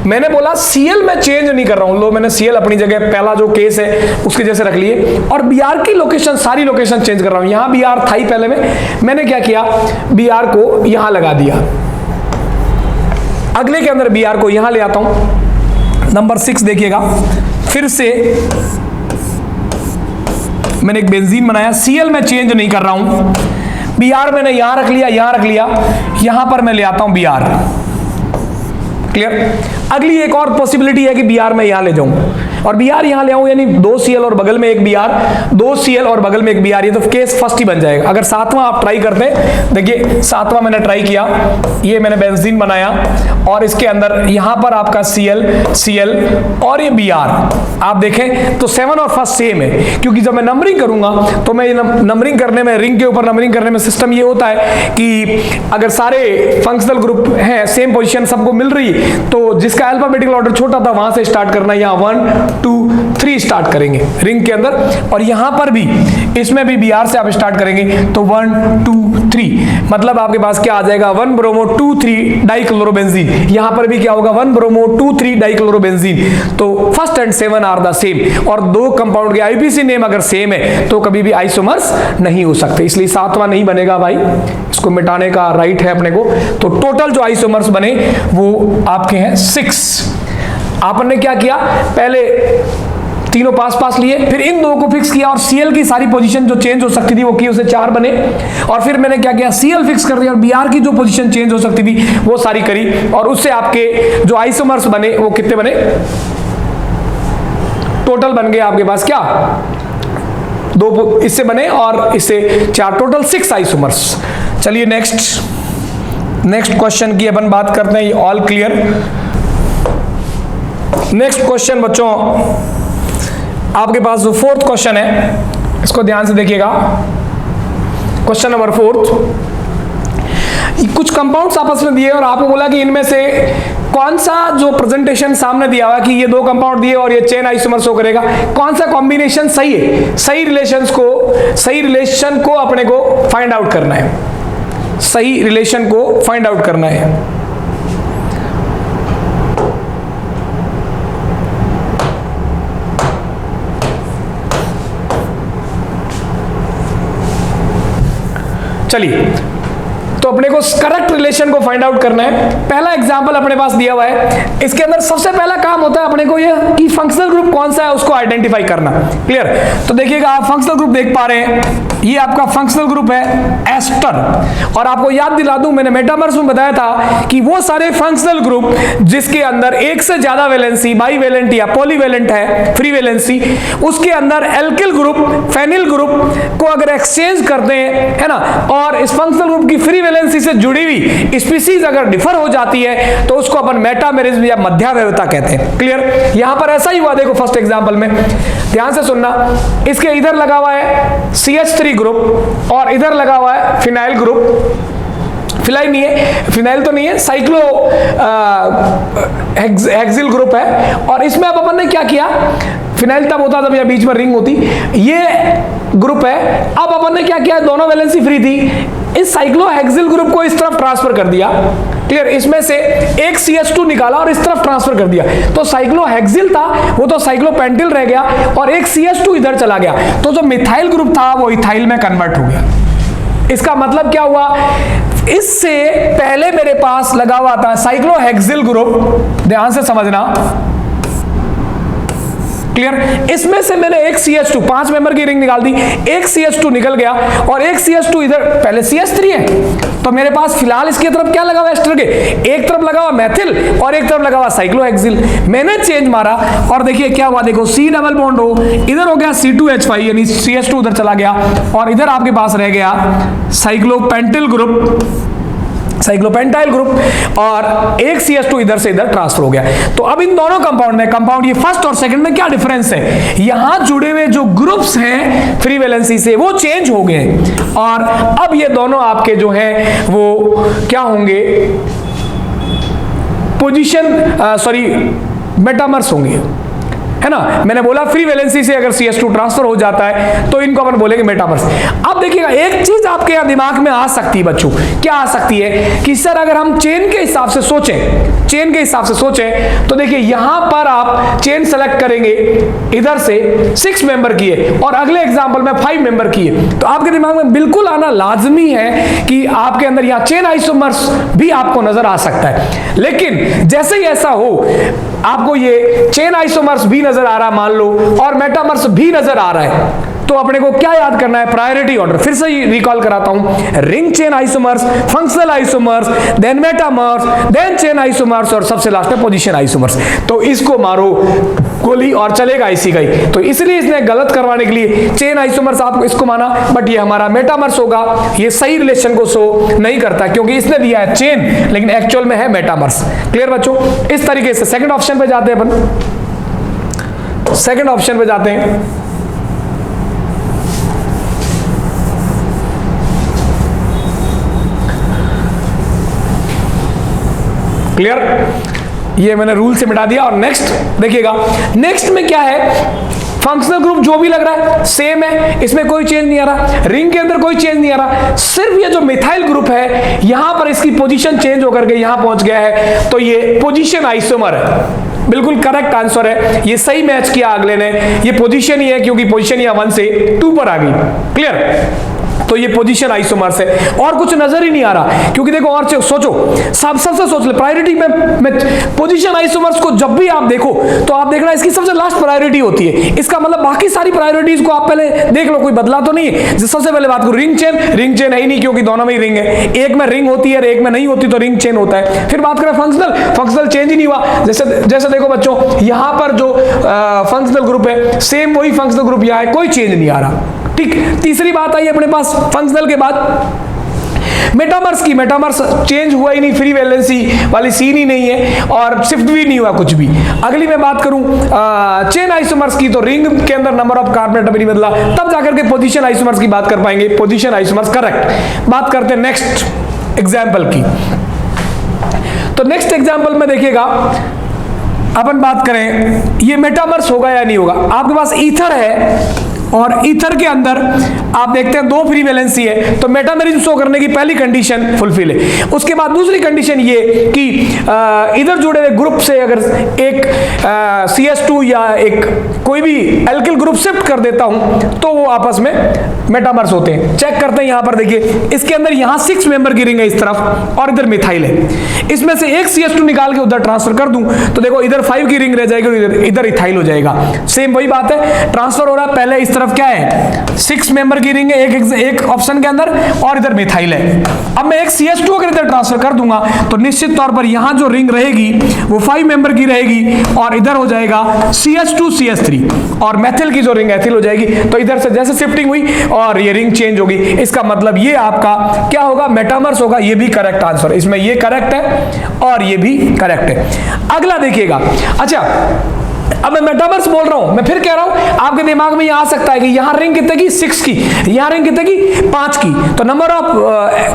मैंने बोला Cl मैं चेंज नहीं कर रहा हूं, लो मैंने Cl अपनी जगह, पहला जो केस है उसके जैसे रख लिए, और Br की लोकेशन, सारी लोकेशन चेंज कर रहा हूं। यहां Br था ही पहले में, मैंने क्या किया, Br को यहां लगा दिया, अगले के अंदर Br को यहां ले आता हूं। नंबर 6 देखिएगा, फिर से मैंने एक बेंजीन बनाया, Cl मैं चेंज नहीं कर रहा हूं, Br मैंने यहां रख लिया, यहां रख लिया, यहां पर मैं ले आता हूं Br, क्लियर। अगली एक और पॉसिबिलिटी है कि Br मैं यहां ले जाऊं और Br यहां ले आऊं, यानी 2 Cl और बगल में एक Br, 2 Cl और बगल में एक Br, ये तो केस फर्स्ट ही बन जाएगा। अगर सातवां आप ट्राई करते, देखिए सातवां मैंने ट्राई किया, ये मैंने बेंजीन बनाया और इसके अंदर यहां पर आपका Cl और ये Br, आप देखें तो 7 और फर्स्ट सेम है, क्योंकि जब मैं नंबरिंग करूंगा तो मैं नंबरिंग करने में, रिंग के ऊपर नंबरिंग करने में सिस्टम ये होता है कि अगर सारे फंक्शनल ग्रुप हैं, सेम पोजीशन सबको मिल रही है, तो जिसका अल्फाबेटिकल ऑर्डर छोटा था वहां से स्टार्ट करना, यहां 1 2 3 स्टार्ट करेंगे रिंग के अंदर, और यहां पर भी इसमें भी Br से आप स्टार्ट करेंगे तो 1 2 3, मतलब आपके पास क्या आ जाएगा, 1 ब्रोमो 2 3 डाइक्लोरोबेंजीन। यहां पर भी क्या होगा, 1 ब्रोमो 2 3 डाइक्लोरोबेंजीन। तो first and 7 are the same, और दो कंपाउंड के आईपीसी नेम अगर सेम है तो कभी भी आइसोमर्स नहीं हो सकते, इसलिए सातवां नहीं बनेगा भाई, इसको मिटाने का राइट है अपने को। तो टोटल जो आइसोमर्स बने वो आपके हैं 6। आपने क्या किया, पहले तीनों पास पास लिए, फिर इन दो को फिक्स किया और Cl की सारी पोजीशन जो चेंज हो सकती थी वो की, उसे 4 बने, और फिर मैंने क्या किया, Cl फिक्स कर दिया और Br की जो पोजीशन चेंज हो सकती थी वो सारी करी, और उससे आपके जो आइसोमर्स बने वो कितने बने, टोटल बन गए आपके पास क्या, 2 इससे बने और इससे 4, टोटल 6 आइसोमर्स। चलिए नेक्स्ट क्वेश्चन की अपन बात करते हैं, ऑल क्लियर। नेक्स्ट क्वेश्चन बच्चों आपके पास जो 4th क्वेश्चन है, इसको ध्यान से देखिएगा। क्वेश्चन नंबर 4, कुछ कंपाउंड्स आपस में दिए और आपको बोला कि इनमें से कौन सा जो प्रेजेंटेशन सामने दिया हुआ कि ये 2 कंपाउंड दिए और ये चेन आइसोमर शो करेगा, कौन सा कॉम्बिनेशन सही है, सही रिलेशन को अपने को फाइंड आउट करना है, सही रिलेशन को फाइंड आउट करना है। चलिए, तो अपने को करेक्ट रिलेशन को फाइंड आउट करना है। पहला एग्जांपल अपने पास दिया हुआ है, इसके अंदर सबसे पहला काम होता है अपने को ये कि फंक्शनल ग्रुप कौन सा है उसको आइडेंटिफाई करना, क्लियर। तो देखिएगा आप फंक्शनल ग्रुप देख पा रहे हैं, ये आपका फंक्शनल ग्रुप है एस्टर। और आपको याद दिला दूं, मैंने मेटामर्स में बताया था कि वो सारे फंक्शनल ग्रुप जिसके अंदर एक से ज्यादा वैलेंसी, बाईवैलेंट या पॉलीवैलेंट है, फ्री वैलेंसी, उसके अंदर एल्किल ग्रुप, फेनिल ग्रुप को अगर एक्सचेंज करते हैं, है ना, और इस फंक्शनल ग्रुप की फ्री वैलेंसी से जुड़ी हुई स्पीसीज अगर डिफर हो जाती है तो उसको अपन मेटामेरिज्म या मध्यावयवता कहते हैं। क्लियर? यहां पर ऐसा ही हुआ, देखो फर्स्ट एग्जांपल में ध्यान से सुनना, इसके इधर लगा हुआ है CH3 ग्रुप और इधर लगा हुआ है फिनाइल ग्रुप। फिनाइल नहीं है, फिनाइल तो नहीं है, साइक्लो हेक्सिल ग्रुप है। और इसमें अब अपन ने क्या किया, फिनाइल तब होता जब बीच में रिंग होती, ये ग्रुप है। अब अपन ने क्या किया, दोनों वैलेंसी फ्री थी, इस साइक्लो हेक्सिल ग्रुप को इस तरफ ट्रांसफर कर दिया। क्लियर? इसमें से एक CH2 निकाला और इस तरफ ट्रांसफर कर दिया, तो साइक्लो हेक्सिल था वो तो साइक्लो पेंटिल रह गया और एक CH2 इधर चला गया, तो जो मिथाइल ग्रुप था वो इथाइल में कन्वर्ट हो गया। इसका मतलब क्या हुआ, इससे पहले मेरे पास लगा हुआ था साइक्लो हेक्सिल ग्रुप, ध्यान से समझना। क्लियर? इसमें से मैंने एक CH2, 5 मेंबर की रिंग निकाल दी, एक CH2 निकल गया और एक CH2 इधर, पहले CH3 है तो मेरे पास फिलहाल इसकी तरफ क्या लगा हुआ, एस्टर के एक तरफ लगा हुआ मैथिल और एक तरफ लगा हुआ साइक्लोहेक्सिल। मैंने चेंज मारा और देखिए क्या हुआ, देखो C डबल बॉन्ड हो, इधर हो गया C2H5 यानी CH2 उधर चला गया और इधर आपके पास रह गया साइक्लोपेंटिल ग्रुप, साइक्लोपेंटाइल ग्रुप, और एक CH2 इधर से इधर ट्रांसफर हो गया। तो अब इन दोनों कंपाउंड में, कंपाउंड ये फर्स्ट और सेकंड में क्या डिफरेंस है, यहां जुड़े हुए जो ग्रुप्स हैं फ्री वैलेंसी से वो चेंज हो गए और अब ये दोनों आपके जो हैं वो क्या होंगे, पोजीशन सॉरी मेटामर्स होंगे, है ना। मैंने बोला फ्री वैलेंसी से अगर CH2 ट्रांसफर हो जाता है तो इनको अपन बोलेंगे मेटामर्स। अब देखिएगा एक चीज आपके यहां दिमाग में आ सकती है बच्चों, क्या आ सकती है कि सर अगर हम चेन के हिसाब से सोचें, चेन के हिसाब से सोचें तो देखिए यहां पर आप चेन सेलेक्ट करेंगे, इधर से 6 मेंबर की है और अगले एग्जांपल में 5 मेंबर की है, तो आपके दिमाग में बिल्कुल आना लाजमी है कि आपके अंदर यहां चेन आइसोमर्स भी आपको नजर आ सकता है। लेकिन जैसे ही ऐसा हो, आपको ये चेन आइसोमर्स भी नजर आ रहा मान लो और मेटामर्स भी नजर आ रहा है, तो अपने को क्या याद करना है, प्रायोरिटी ऑर्डर। फिर से रिकॉल कराता हूं, ring chain isomers, functional isomers, then metamers, then chain isomers और सबसे लास्ट में पोजीशन आइसोमर्स। तो इसको मारो गोली और चलेगा इसी का ही, तो इसलिए इसने गलत करवाने के लिए चेन आइसोमर्स आपको इसको माना, बट ये हमारा मेटामर्स होगा। ये सही रिलेशन को शो नहीं करता क्योंकि इसने दिया है चेन लेकिन एक्चुअल में है मेटामर्स। क्लियर बच्चों? इस तरीके से सेकंड ऑप्शन पे जाते हैं अपन, सेकंड ऑप्शन पे जाते हैं। क्लियर? ये मैंने रूल से मिटा दिया और नेक्स्ट देखिएगा, नेक्स्ट में क्या है, फंक्शनल ग्रुप जो भी लग रहा है सेम है, इसमें कोई चेंज नहीं आ रहा, रिंग के अंदर कोई चेंज नहीं आ रहा, सिर्फ ये जो मिथाइल ग्रुप है यहां पर इसकी पोजीशन चेंज होकर के यहां पहुंच गया है, तो ये पोजीशन आइसोमर है। बिल्कुल करेक्ट आंसर है, ये सही मैच किया अगले ने, ये पोजीशन ही है क्योंकि पोजीशन यहां 1 से 2 पर आ गई। क्लियर? तो ये पोजीशन आइसोमर्स है और कुछ नजर ही नहीं आ रहा, क्योंकि देखो और सोचो, सबसे सोच ले प्रायोरिटी में पोजीशन आइसोमर्स को जब भी आप देखो तो आप देखना इसकी सबसे लास्ट प्रायोरिटी होती है। इसका मतलब बाकी सारी प्रायोरिटीज को आप पहले देख लो, कोई बदला तो नहीं है। सबसे पहले बात करो रिंग चेन है ही नहीं क्योंकि दोनों में ही रिंग है, एक में रिंग होती है एक में नहीं होती तो रिंग चेन होता है। फिर बात करें फंक्शनल चेंज ही नहीं हुआ। जैसे देखो बच्चों, यहां पर जो फंक्शनल ग्रुप है सेम वही फंक्शनल ग्रुप यहां है, कोई चेंज नहीं आ रहा। ठीक, तीसरी बात आई अपने पास फंक्शनल के बाद मेटामर्स की, मेटामर्स चेंज हुआ ही नहीं, फ्री वैलेंसी वाली सीन ही नहीं है और शिफ्ट भी नहीं हुआ कुछ भी। अगली मैं बात करूं चेन आइसोमर्स की, तो रिंग के अंदर नंबर ऑफ कार्बन एटम नहीं बदला, तब जाकर के पोजीशन आइसोमर्स की बात कर पाएंगे। Position isomers correct. बात करते हैं नेक्स्ट एग्जाम्पल की, तो नेक्स्ट एग्जाम्पल में देखिएगा अपन बात करें ये मेटामर्स होगा या नहीं होगा। आपके पास ईथर है और ईथर के अंदर आप देखते हैं 2 फ्री वैलेंसी है, तो मेटामेरिज्म शो करने की पहली कंडीशन फुलफिल है। उसके बाद दूसरी कंडीशन ये कि इधर जुड़े हुए ग्रुप से अगर एक CH2 या एक कोई भी एल्किल ग्रुप शिफ्ट कर देता हूं तो वो आपस में मेटामर्स होते हैं। चेक करते हैं, यहां पर देखिए इसके अंदर यहां 6 मेंबर की रिंग है इस तरफ और इधर मिथाइल है, इसमें से एक CH2 निकाल के उधर ट्रांसफर कर दूं तो देखो इधर 5 की रिंग रह जाएगी, इधर इथाइल हो जाएगा। सेम वही बात है, ट्रांसफर हो रहा है, पहले इस तरफ क्या है 6 मेंबर की रिंग है एक ऑप्शन के अंदर, और इधर मिथाइल है। अब मैं एक CH2 अगर इधर ट्रांसफर कर दूंगा तो निश्चित तौर पर यहां जो रिंग रहेगी वो 5 मेंबर की रहेगी, और इधर हो जाएगा CH2 CH3, और मेथिल की जो रिंग एथिल हो जाएगी। तो इधर से जैसे शिफ्टिंग हुई और ये रिंग चेंज होगी, इसका मतलब ये आपका क्या होगा, मेटामर्स होगा। ये भी करेक्ट आंसर, इसमें ये करेक्ट है और ये भी करेक्ट है। अगला देखिएगा, अच्छा अब मैं मेटामर्स बोल रहा हूं, मैं फिर कह रहा हूं, आपके दिमाग में यह आ सकता है कि यहां रिंग कितने की 6 की, यहां रिंग कितने की 5 की, तो नंबर ऑफ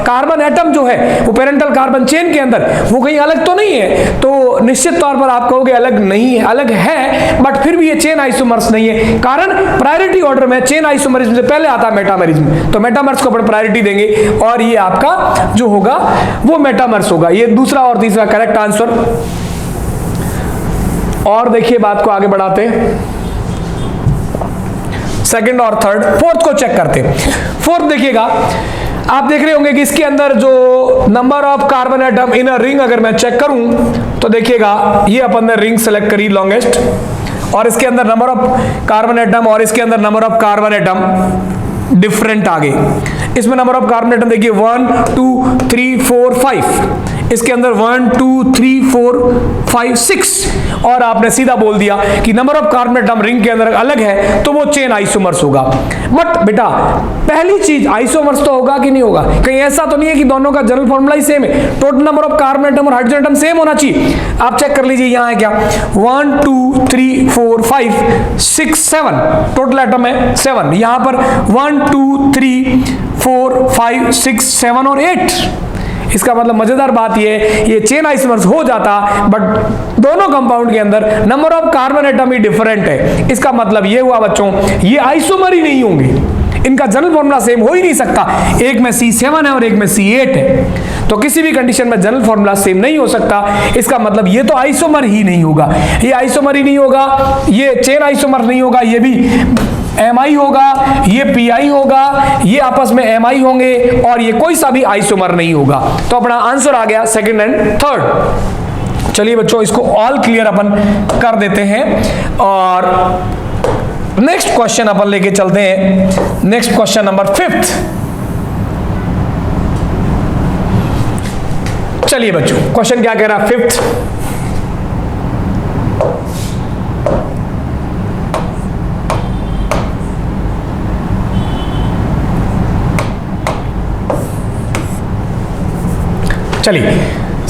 कार्बन एटम जो है वो पेरेंटल कार्बन चेन के अंदर वो कहीं अलग तो नहीं है। तो निश्चित तौर पर आप कहोगे अलग नहीं है, अलग है, बट फिर भी ये चेन आइसोमर्स नहीं है। कारण प्रायोरिटी ऑर्डर में चेन आइसोमरिज्म से पहले आता है मेटामरिज्म, तो मेटामर्स को अपन प्रायोरिटी देंगे और ये आपका जो होगा वो मेटामर्स होगा। ये दूसरा और तीसरा करेक्ट आंसर। और देखिए बात को आगे बढ़ाते, सेकंड और थर्ड, फोर्थ को चेक करते। फोर्थ देखिएगा, आप देख रहे होंगे कि इसके अंदर जो number of carbon atom in a ring अगर मैं चेक करूं तो देखिएगा ये अपन ने रिंग सेलेक्ट करी लॉन्गेस्ट, और इसके अंदर नंबर ऑफ कार्बन एटम और इसके अंदर number of carbon atom different आ गए। इसमें नंबर ऑफ कार्बन एटम देखिए 1 2 3 4 5, इसके अंदर 1 2 3 4 5 6, और आपने सीधा बोल दिया कि number of carbon atom ring के अंदर अलग है तो वो चेन आइसोमर्स होगा। बट बेटा पहली चीज आइसोमर्स तो होगा कि नहीं होगा, कहीं ऐसा तो नहीं है कि दोनों का जनरल फॉर्मूला ही सेम है, total number of carbon atom और हाइड्रोजन एटम सेम होना चाहिए। आप चेक कर लीजिए यहां है क्या 1 2 3 4 5 6 7, टोटल एटम है 7, यहां पर 1 2 3 4 5 6 7 और 8। इसका मतलब मजेदार बात ये चेन आइसोमर्स हो जाता, बट दोनों कंपाउंड के अंदर number of carbon atom he different है। इसका मतलब ये हुआ बच्चों ये आइसोमर ही नहीं होंगे, इनका जनरल फॉर्मूला सेम हो ही नहीं सकता। एक में C7 है और एक में C8 है, तो किसी भी कंडीशन में जनरल फॉर्मूला सेम नहीं हो सकता। इसका मतलब ये तो आइसोमर ही नहीं होगा, ये आइसोमर ही नहीं होगा, ये चेन आइसोमर नहीं होगा, ये भी Mi होगा, ये Pi होगा, ये आपस में Mi होंगे, और ये कोई सा भी आइसोमर नहीं होगा। तो अपना आंसर आ गया सेकंड एंड थर्ड। चलिए बच्चों इसको ऑल क्लियर अपन कर देते हैं, और नेक्स्ट क्वेश्चन अपन लेके चलते हैं। Next question number 5। चलिए बच्चों क्वेश्चन क्या कह रहा है 5th, चलिए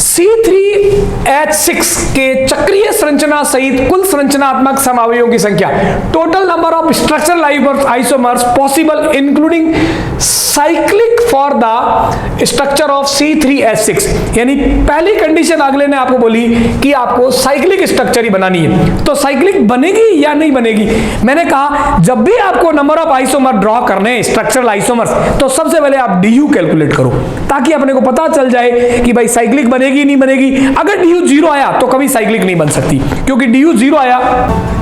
C3H6 के चक्रीय संरचना सहित कुल संरचनात्मक समअवयवों की संख्या, total number of structural isomers possible including cyclic for the structure of C3H6। यानी पहली कंडीशन अगले ने आपको बोली कि आपको साइक्लिक स्ट्रक्चर ही बनानी है, तो साइक्लिक बनेगी या नहीं बनेगी। मैंने कहा जब भी आपको नंबर ऑफ आइसोमर ड्रॉ करने हैं स्ट्रक्चरल आइसोमर्स, तो सबसे पहले आप DU कैलकुलेट करो, ताकि अपने को पता चल जाए कि भाई साइक्लिक बनेगी नहीं बनेगी। अगर DU 0 आया तो कभी साइक्लिक नहीं बन सकती, क्योंकि DU 0 आया,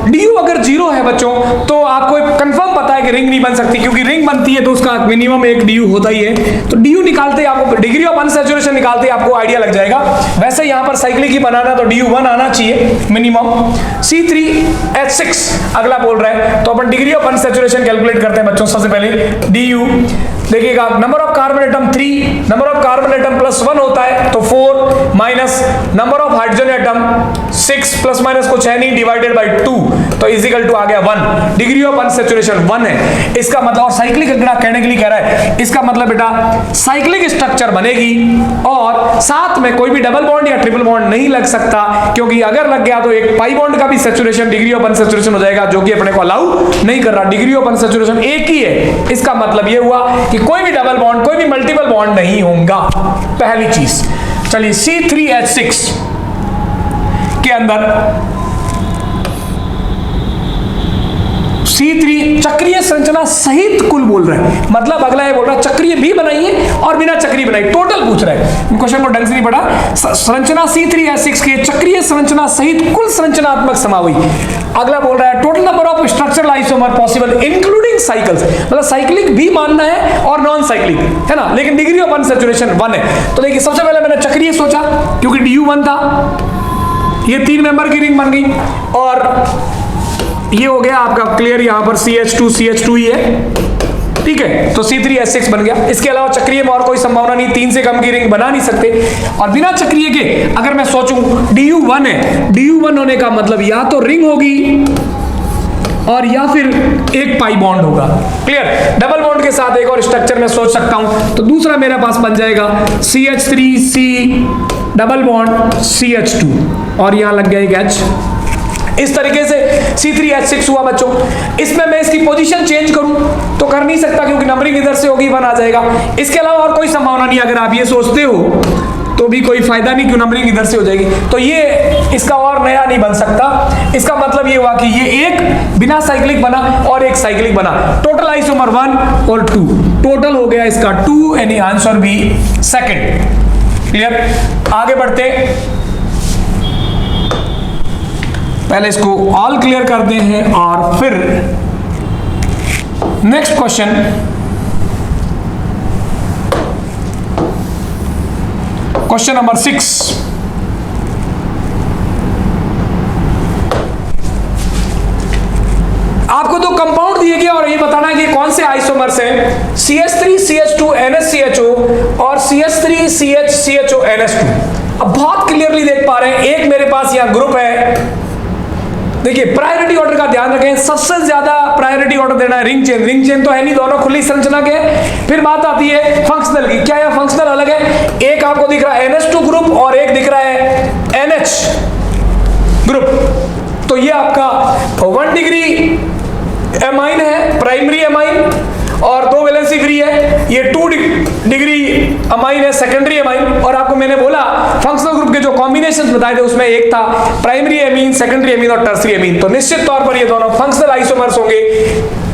DU अगर 0 है बच्चों तो आपको कंफर्म पता है कि रिंग नहीं बन सकती, क्योंकि रिंग बनती है तो उसका मिनिमम एक DU होता ही है। तो DU निकालते आपको डिग्री ऑफ अनसैचुरेशन निकालते आपको आइडिया लग जाएगा। वैसे यहां पर साइक्लिक ही बनाना तो DU 1 आना चाहिए मिनिमम। C3H6 अगला बोल रहा है, तो अपन डिग्री ऑफ अनसैचुरेशन कैलकुलेट करते हैं बच्चों। सबसे पहले DU देखिएगा, number of carbon atom 3, number of carbon atom +1 होता है तो 4 minus number of hydrogen atom 6 plus minus कुछ है नहीं डिवाइडेड बाय 2, तो इजिकल टू आ गया 1। डिग्री ऑफ अनसैचुरेशन 1 है, इसका मतलब, और साइक्लिक बेटा कहने के लिए कह रहा है, इसका मतलब बेटा साइक्लिक स्ट्रक्चर बनेगी और साथ में कोई भी डबल बॉन्ड या ट्रिपल बॉन्ड नहीं लग सकता, क्योंकि अगर लग गया तो एक पाई बॉन्ड का भी सैचुरेशन डिग्री ऑफ अनसैचुरेशन हो जाएगा, जो कि अपने को अलाउ नहीं कर रहा। डिग्री ऑफ अनसैचुरेशन एक ही है, इसका मतलब यह हुआ कि कोई भी डबल बॉन्ड कोई भी मल्टीपल बॉन्ड नहीं होगा, पहली चीज। चलिए C3H6 के अंदर C3 चक्रीय संरचना सहित कुल बोल रहा है, मतलब अगला ये बोल रहा है चक्रीय भी बनाइए और बिना चक्रीय बनाइए, टोटल पूछ रहा है। क्वेश्चन को ढंग से नहीं पढ़ा। संरचना C3H6 के चक्रीय संरचना सहित कुल संरचनात्मक समावयव। अगला बोल रहा है total number of structural isomer possible including cycles, मतलब साइक्लिक भी मानना है और नॉन साइक्लिक है ना, लेकिन डिग्री ऑफ अनसैचुरेशन 1 है। तो देखिए सबसे पहले मैंने चक्रीय सोचा, क्योंकि DU 1 था, ये 3 मेंबर की रिंग बन गई, और ये हो गया आपका क्लियर, यहां पर CH2 ही है, ठीक है, तो C3H6 बन गया। इसके अलावा चक्रीय में और कोई संभावना नहीं, 3 से कम की रिंग बना नहीं सकते। और बिना चक्रीय के अगर मैं सोचूं DU1 है, DU1 होने का मतलब या तो रिंग होगी और या फिर एक पाई बॉन्ड होगा, क्लियर। डबल बॉन्ड के साथ एक और स्ट्रक्चर में सोच सकता हूं, तो दूसरा मेरे पास बन जाएगा CH3C डबल बॉन्ड CH2 और यहां लग गया एक H। इस तरीके से C3H6 हुआ बच्चों। इसमें मैं इसकी पोजीशन चेंज करूं तो कर नहीं सकता क्योंकि नंबरिंग इधर से होगी, 1 आ जाएगा। इसके अलावा और कोई संभावना नहीं, अगर आप ये सोचते हो तो भी कोई फायदा नहीं, क्यों नंबरिंग इधर से हो जाएगी। तो ये इसका और नया नहीं बन सकता। इसका मतलब ये हुआ कि ये एक बिना साइक्लिक बना और एक साइक्लिक बना। टोटल आइसोमर 1 और 2, टोटल हो गया इसका 2, यानी आंसर बी सेकंड। क्लियर, आगे बढ़ते, पहले इसको ऑल क्लियर करते हैं और फिर नेक्स्ट क्वेश्चन। क्वेश्चन नंबर 6, आपको तो कंपाउंड दिए गए और ये बताना है कि कौन से आइसोमर्स हैं, CH3 CH2 NH और CH3 CH CHO NH2। अब बहुत क्लियरली देख पा रहे हैं, एक मेरे पास यहां ग्रुप है। देखिए प्रायोरिटी ऑर्डर का ध्यान रखें, सबसे ज्यादा प्रायोरिटी ऑर्डर देना है रिंग चेन। रिंग चेन तो है नहीं, दोनों खुली संरचना के। फिर बात आती है फंक्शनल की, क्या यह फंक्शनल अलग है? एक आपको दिख रहा है NH2 ग्रुप और एक दिख रहा है NH ग्रुप। तो ये आपका 1 डिग्री एमाइन है, प्राइमरी एमाइन, और 2 वैलेंसी फ्री है। ये 2 डिग्री अमाइन है, सेकेंडरी अमाइन। और आपको मैंने बोला फंक्शनल ग्रुप के जो कॉम्बिनेशंस बताए थे उसमें एक था प्राइमरी एमीन, सेकेंडरी एमीन और टर्सरी एमीन। तो निश्चित तौर पर ये दोनों फंक्शनल आइसोमर्स होंगे।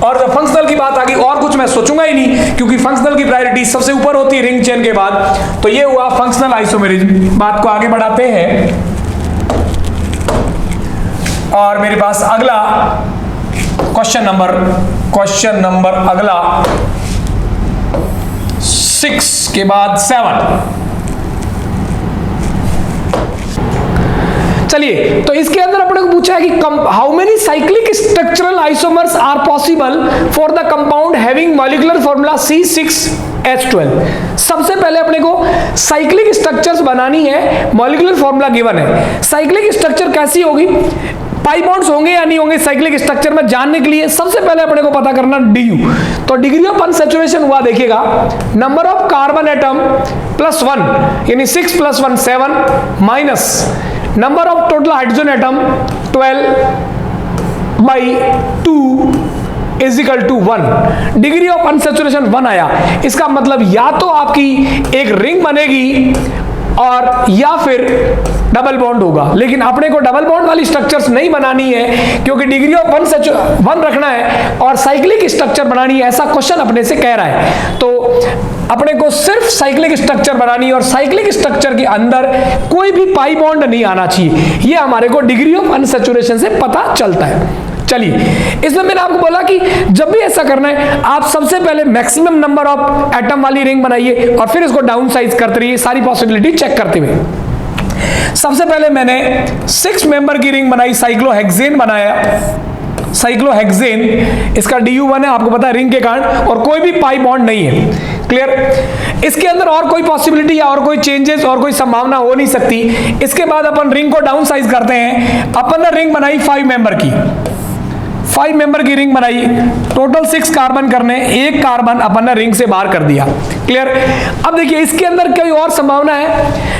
और जब फंक्शनल की बात आ गई और कुछ मैं सोचूंगा ही नहीं, क्योंकि फंक्शनल की प्रायोरिटी सबसे ऊपर होती है रिंग चेन के बाद। तो ये हुआ फंक्शनल आइसोमेरिज्म। बात को आगे बढ़ाते हैं और मेरे पास अगला क्वेश्चन नंबर अगला 6 के बाद 7। चलिए, तो इसके अंदर अपने को पूछा है कि how many cyclic structural isomers are possible for the compound having molecular formula C6H12। सबसे पहले अपने को साइक्लिक स्ट्रक्चर्स बनानी है, मॉलिक्यूलर फॉर्मूला गिवन है। साइक्लिक स्ट्रक्चर कैसी होगी, पाई बॉन्ड्स होंगे या नहीं होंगे साइक्लिक स्ट्रक्चर में जानने के लिए सबसे पहले अपने को पता करना DU। तो डिग्री ऑफ अनसैचुरेशन हुआ, देखिएगा, नंबर ऑफ कार्बन एटम +1 यानी 6 + 1 7 minus number of total hydrogen atom 12/2 is equal to 1। Degree of unsaturation 1 आया। इसका मतलब या तो आपकी एक रिंग बनेगी और या फिर डबल बॉन्ड होगा। लेकिन अपने को डबल बॉन्ड वाली स्ट्रक्चर्स नहीं बनानी है, क्योंकि डिग्री ऑफ 1 रखना है और साइक्लिक स्ट्रक्चर बनानी है, ऐसा क्वेश्चन अपने से कह रहा है। तो अपने को सिर्फ साइक्लिक स्ट्रक्चर बनानी है और साइक्लिक स्ट्रक्चर के अंदर कोई भी पाई बॉन्ड नहीं आना चाहिए। ये हमारे को डिग्री ऑफ अनसैचुरेशन से पता चलता है। चलिए, इसमें मैंने आपको बोला कि जब भी ऐसा करना है, आप सबसे पहले मैक्सिमम नंबर ऑफ एटम वाली रिंग बनाइए और फिर इसको डाउन साइज करते रहिए, सारी पॉसिबिलिटी चेक करते हुए। सबसे पहले मैंने 6 मेंबर की रिंग बनाई, साइक्लोहेक्सेन बनाया। साइक्लोहेक्सेन, इसका DU1 है, आपको पता है रिंग के कारण, और कोई भी पाई बॉन्ड नहीं है। क्लियर। इसके अंदर और कोई पॉसिबिलिटी या और कोई चेंजेस और कोई संभावना हो नहीं सकती। इसके बाद अपन रिंग को डाउन साइज करते हैं। अपन ने रिंग बनाई 5 मेंबर की, 5 मेंबर की रिंग बनाई, टोटल 6 कार्बन करने, एक कार्बन अपन ने रिंग से बाहर कर दिया। क्लियर। अब देखिए इसके अंदर कोई और संभावना है,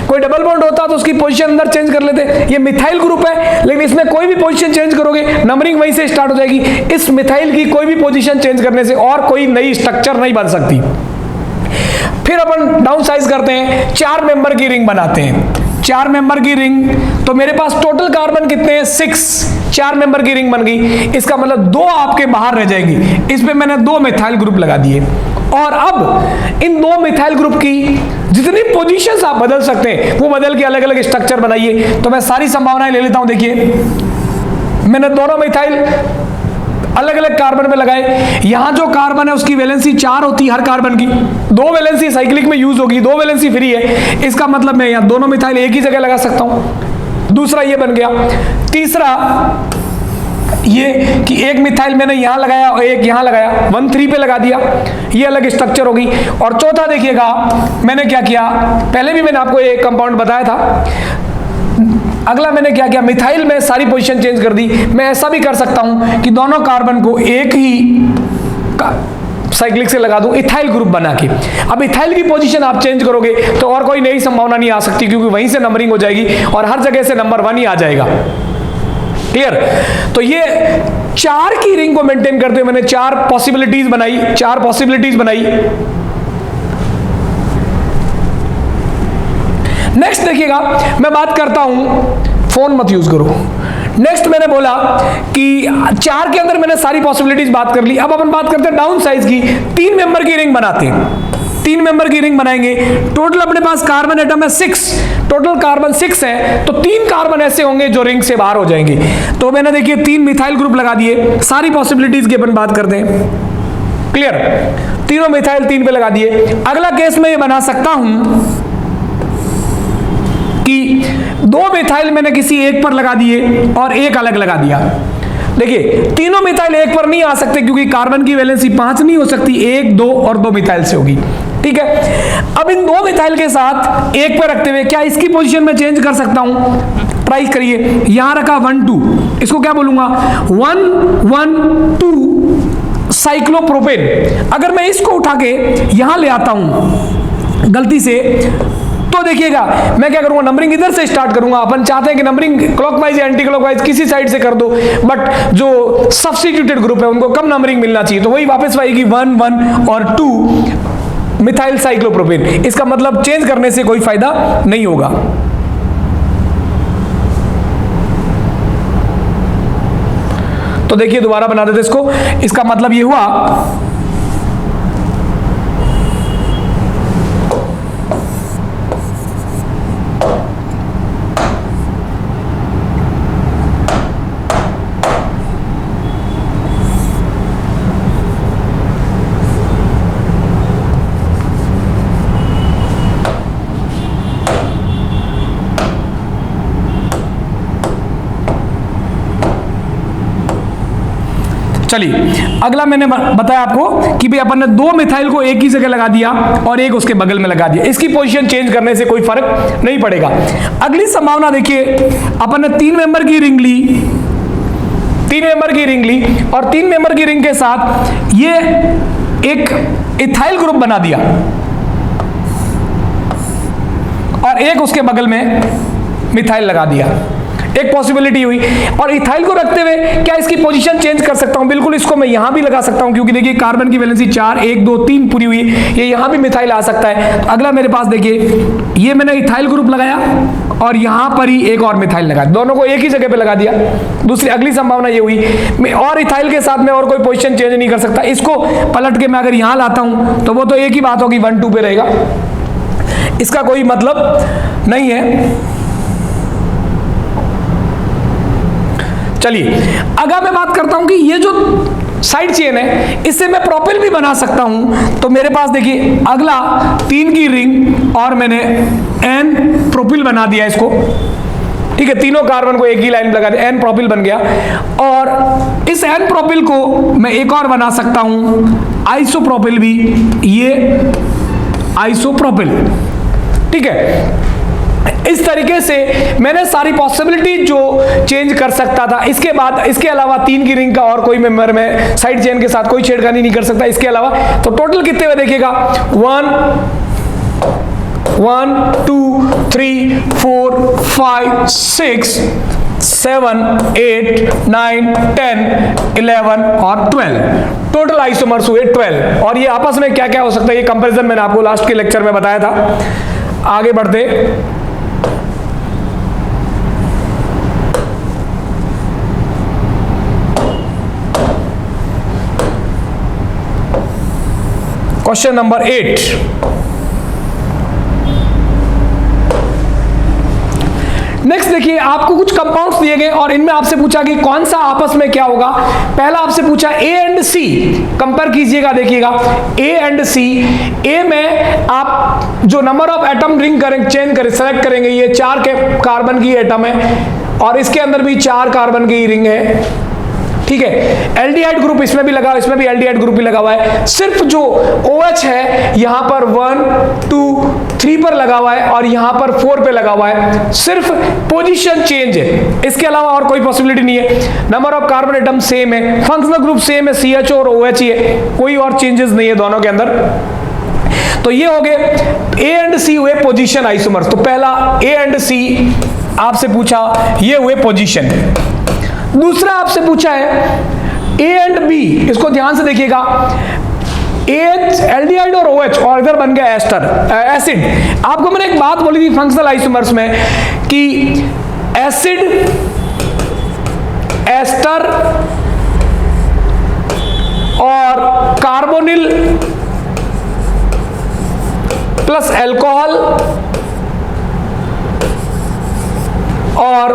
कोई डबल बॉन्ड होता तो उसकी पोजीशन अंदर चेंज कर लेते। ये मिथाइल ग्रुप है, लेकिन इसमें कोई भी पोजीशन चेंज करोगे नंबरिंग वहीं से स्टार्ट हो जाएगी। इस मिथाइल की कोई भी पोजीशन चेंज करने से और कोई नई स्ट्रक्चर नहीं बन सकती। फिर अपन डाउन साइज करते हैं, 4 मेंबर की रिंग बनाते हैं। 4 मेंबर की रिंग, तो मेरे पास टोटल कार्बन कितने हैं 6, 4 मेंबर की रिंग बन गई। इसका मतलब 2 आपके बाहर रह जाएंगी। इसमें मैंने 2 मिथाइल ग्रुप लगा दिए और अब इन 2 मिथाइल ग्रुप की जितनी पोजीशंस आप बदल सकते हैं वो बदल के अलग अलग स्ट्रक्चर बनाइए। तो मैं सारी संभावनाएं ले लेता हूं। देखिए मैंने दोनों मिथाइल अलग अलग कार्बन पे लगाए। यहां जो कार्बन है उसकी वैलेंसी 4 होती है हर कार्बन की, 2 वैलेंसी साइक्लिक में यूज होगी, 2 वैलेंसी फ्री है। इसका मतलब मैं यहां दोनों मिथाइल एक ही जगह लगा सकता हूं। दूसरा ये बन गया। तीसरा ये कि एक मिथाइल मैंने यहां लगाया और एक यहां लगाया, 1,3 पे लगा दिया, ये अलग स्ट्रक्चर होगी। और चौथा देखिएगा मैंने क्या किया, पहले भी मैंने आपको एक कंपाउंड बताया था, अगला मैंने क्या किया, मिथाइल में सारी पोजीशन चेंज कर दी। मैं ऐसा भी कर सकता हूं कि दोनों कार्बन को एक ही साइक्लिक से लगा दूं इथाइल ग्रुप बना के। अब इथाइल की पोजीशन आप चेंज करोगे तो और कोई नई संभावना नहीं आ सकती, क्योंकि वहीं से नंबरिंग हो जाएगी और हर जगह से नंबर 1 ही आ जाएगा। क्लियर? तो ये 4 की रिंग को मेंटेन करते हुए मैंने 4 पॉसिबिलिटीज बनाई। नेक्स्ट देखिएगा, मैं बात करता हूं, फोन मत यूज करो। नेक्स्ट मैंने बोला कि 4 के अंदर मैंने सारी पॉसिबिलिटीज बात कर ली। अब अपन बात करते हैं डाउन साइज की। 3 मेंबर की रिंग बनाते हैं, 3 मेंबर की रिंग बनाएंगे। टोटल अपने पास कार्बन एटम है 6, टोटल कार्बन 6 है, तो 3 कार्बन ऐसे होंगे जो रिंग से बाहर हो जाएंगे। तो मैंने देखिए 3 मिथाइल ग्रुप लगा दिए। सारी पॉसिबिलिटीज की अपन बात करते हैं। क्लियर? तीनों मिथाइल 3 पे लगा दिए। अगला केस में ये बना सकता हूं कि 2 मिथाइल मैंने किसी एक पर लगा दिए और एक अलग लगा दिया। देखिए तीनों मिथाइल एक पर नहीं आ सकते, क्योंकि कार्बन की वैलेंसी 5 नहीं हो सकती, 1, 2 और 2 मिथाइल से होगी। ठीक है, अब इन 2 मिथाइल के साथ एक पर रखते हुए क्या इसकी पोजीशन में चेंज कर सकता हूं? ट्राई करिए। यहां रखा 1, 2, इसको क्या बोलूंगा? 1, 1, 2 साइक्लोप्रोपेन। अगर मैं इसको उठा के यहां ले आता हूं गलती से, तो देखिएगा मैं क्या करूंगा, नंबरिंग इधर से स्टार्ट करूंगा। अपन चाहते हैं कि नंबरिंग क्लॉकवाइज या एंटी क्लॉकवाइज किसी साइड से कर दो, बट जो सब्स्टिट्यूटेड ग्रुप है उनको कम नंबरिंग मिलना चाहिए, तो वही वापस आएगी 1, 1 और 2 मिथाइल साइक्लोप्रोपेन। इसका मतलब चेंज करने से कोई फायदा नहीं होगा। तो देखिए दोबारा बना देते इसको। इसका मतलब ये हुआ चलिए अगला मैंने बताया आपको कि भाई अपन ने 2 मिथाइल को एक ही जगह लगा दिया और एक उसके बगल में लगा दिया। इसकी पोजीशन चेंज करने से कोई फर्क नहीं पड़ेगा। अगली संभावना देखिए, अपन ने 3 मेंबर की रिंग ली, 3 मेंबर की रिंग ली और 3 मेंबर की रिंग के साथ ये एक इथाइल ग्रुप बना दिया और एक उसके बगल में मिथाइल लगा दिया। एक पॉसिबिलिटी हुई। और इथाइल को रखते हुए क्या इसकी पोजीशन चेंज कर सकता हूं? बिल्कुल, इसको मैं यहां भी लगा सकता हूं, क्योंकि देखिए कार्बन की वैलेंसी 4, 1, 2, 3 पूरी हुई, ये यहां भी मिथाइल आ सकता है। तो अगला मेरे पास देखिए, ये मैंने इथाइल ग्रुप लगाया और यहां पर ही एक और मिथाइल लगाया, दोनों को एक ही जगह पे लगा दिया। दूसरी अगली संभावना ये हुई, और इथाइल के साथ में और कोई पोजीशन चेंज नहीं कर सकता। इसको पलट के मैं अगर यहां लाता हूं तो वो तो एक ही बात होगी, 1, 2 पे रहेगा, इसका कोई मतलब नहीं है। चलिए अगर मैं बात करता हूं कि ये जो साइड चेन है इससे मैं प्रोपिल भी बना सकता हूं, तो मेरे पास देखिए अगला 3 की रिंग और मैंने एन प्रोपिल बना दिया इसको। ठीक है, तीनों कार्बन को एक ही लाइन लगा दिया, एन प्रोपिल बन गया। और इस एन प्रोपिल को मैं एक और बना सकता हूं, आइसोप्रोपिल भी, ये आइसोप्रोपिल। ठीक है, इस तरीके से मैंने सारी पॉसिबिलिटी जो चेंज कर सकता था। इसके बाद इसके अलावा 3 की रिंग का और कोई मेंबर में साइड चेन के साथ कोई छेड़खानी नहीं कर सकता इसके अलावा। तो टोटल कितने हुए देखिएगा, 1, 2, 3, 4, 5, 6, 7, 8, 9, 10, 11 और 12। टोटल आइसोमर्स हुए 12। और ये आपस में क्या क्या हो सकता है, ये कंपैरिजन मैंने आपको लास्ट के लेक्चर में बताया था। आगे बढ़ते, क्वेश्चन नंबर 8। नेक्स्ट देखिए, आपको कुछ कंपाउंड्स दिए गए और इनमें आपसे पूछा कि कौन सा आपस में क्या होगा। पहला आपसे पूछा ए एंड सी, कंपेयर कीजिएगा। देखिएगा ए एंड सी, ए में आप जो नंबर ऑफ एटम रिंग करेंगे, चेंज करें, सेलेक्ट करेंगे, ये 4 के कार्बन की एटम है और इसके अंदर भी 4 कार्बन की रिंग है। ठीक है। एल्डिहाइड ग्रुप इसमें भी लगा हुआ है, इसमें भी एल्डिहाइड ग्रुप भी लगा हुआ है। सिर्फ जो OH है यहां पर 1 2 3 पर लगा हुआ है और यहां पर 4 पे लगा हुआ है, सिर्फ पोजीशन चेंज है, इसके अलावा और कोई पॉसिबिलिटी नहीं है। Number of carbon atom same है, फंक्शनल ग्रुप सेम है, CH और OH ही है, कोई और चेंजेस नहीं है दोनों के अंदर। तो ये हो गए A एंड C हुए पोजीशन आइसोमर्स। तो पहला A एंड C आपसे पूछा, ये हुए पोजीशन। दूसरा आपसे पूछा है A एंड B, इसको ध्यान से देखिएगा, AH एल्डिहाइड और OH और इधर बन गया एस्टर एसिड। आपको मैंने एक बात बोली थी फंक्शनल आइसोमर्स में कि एसिड, एस्टर और कार्बोनिल प्लस अल्कोहल और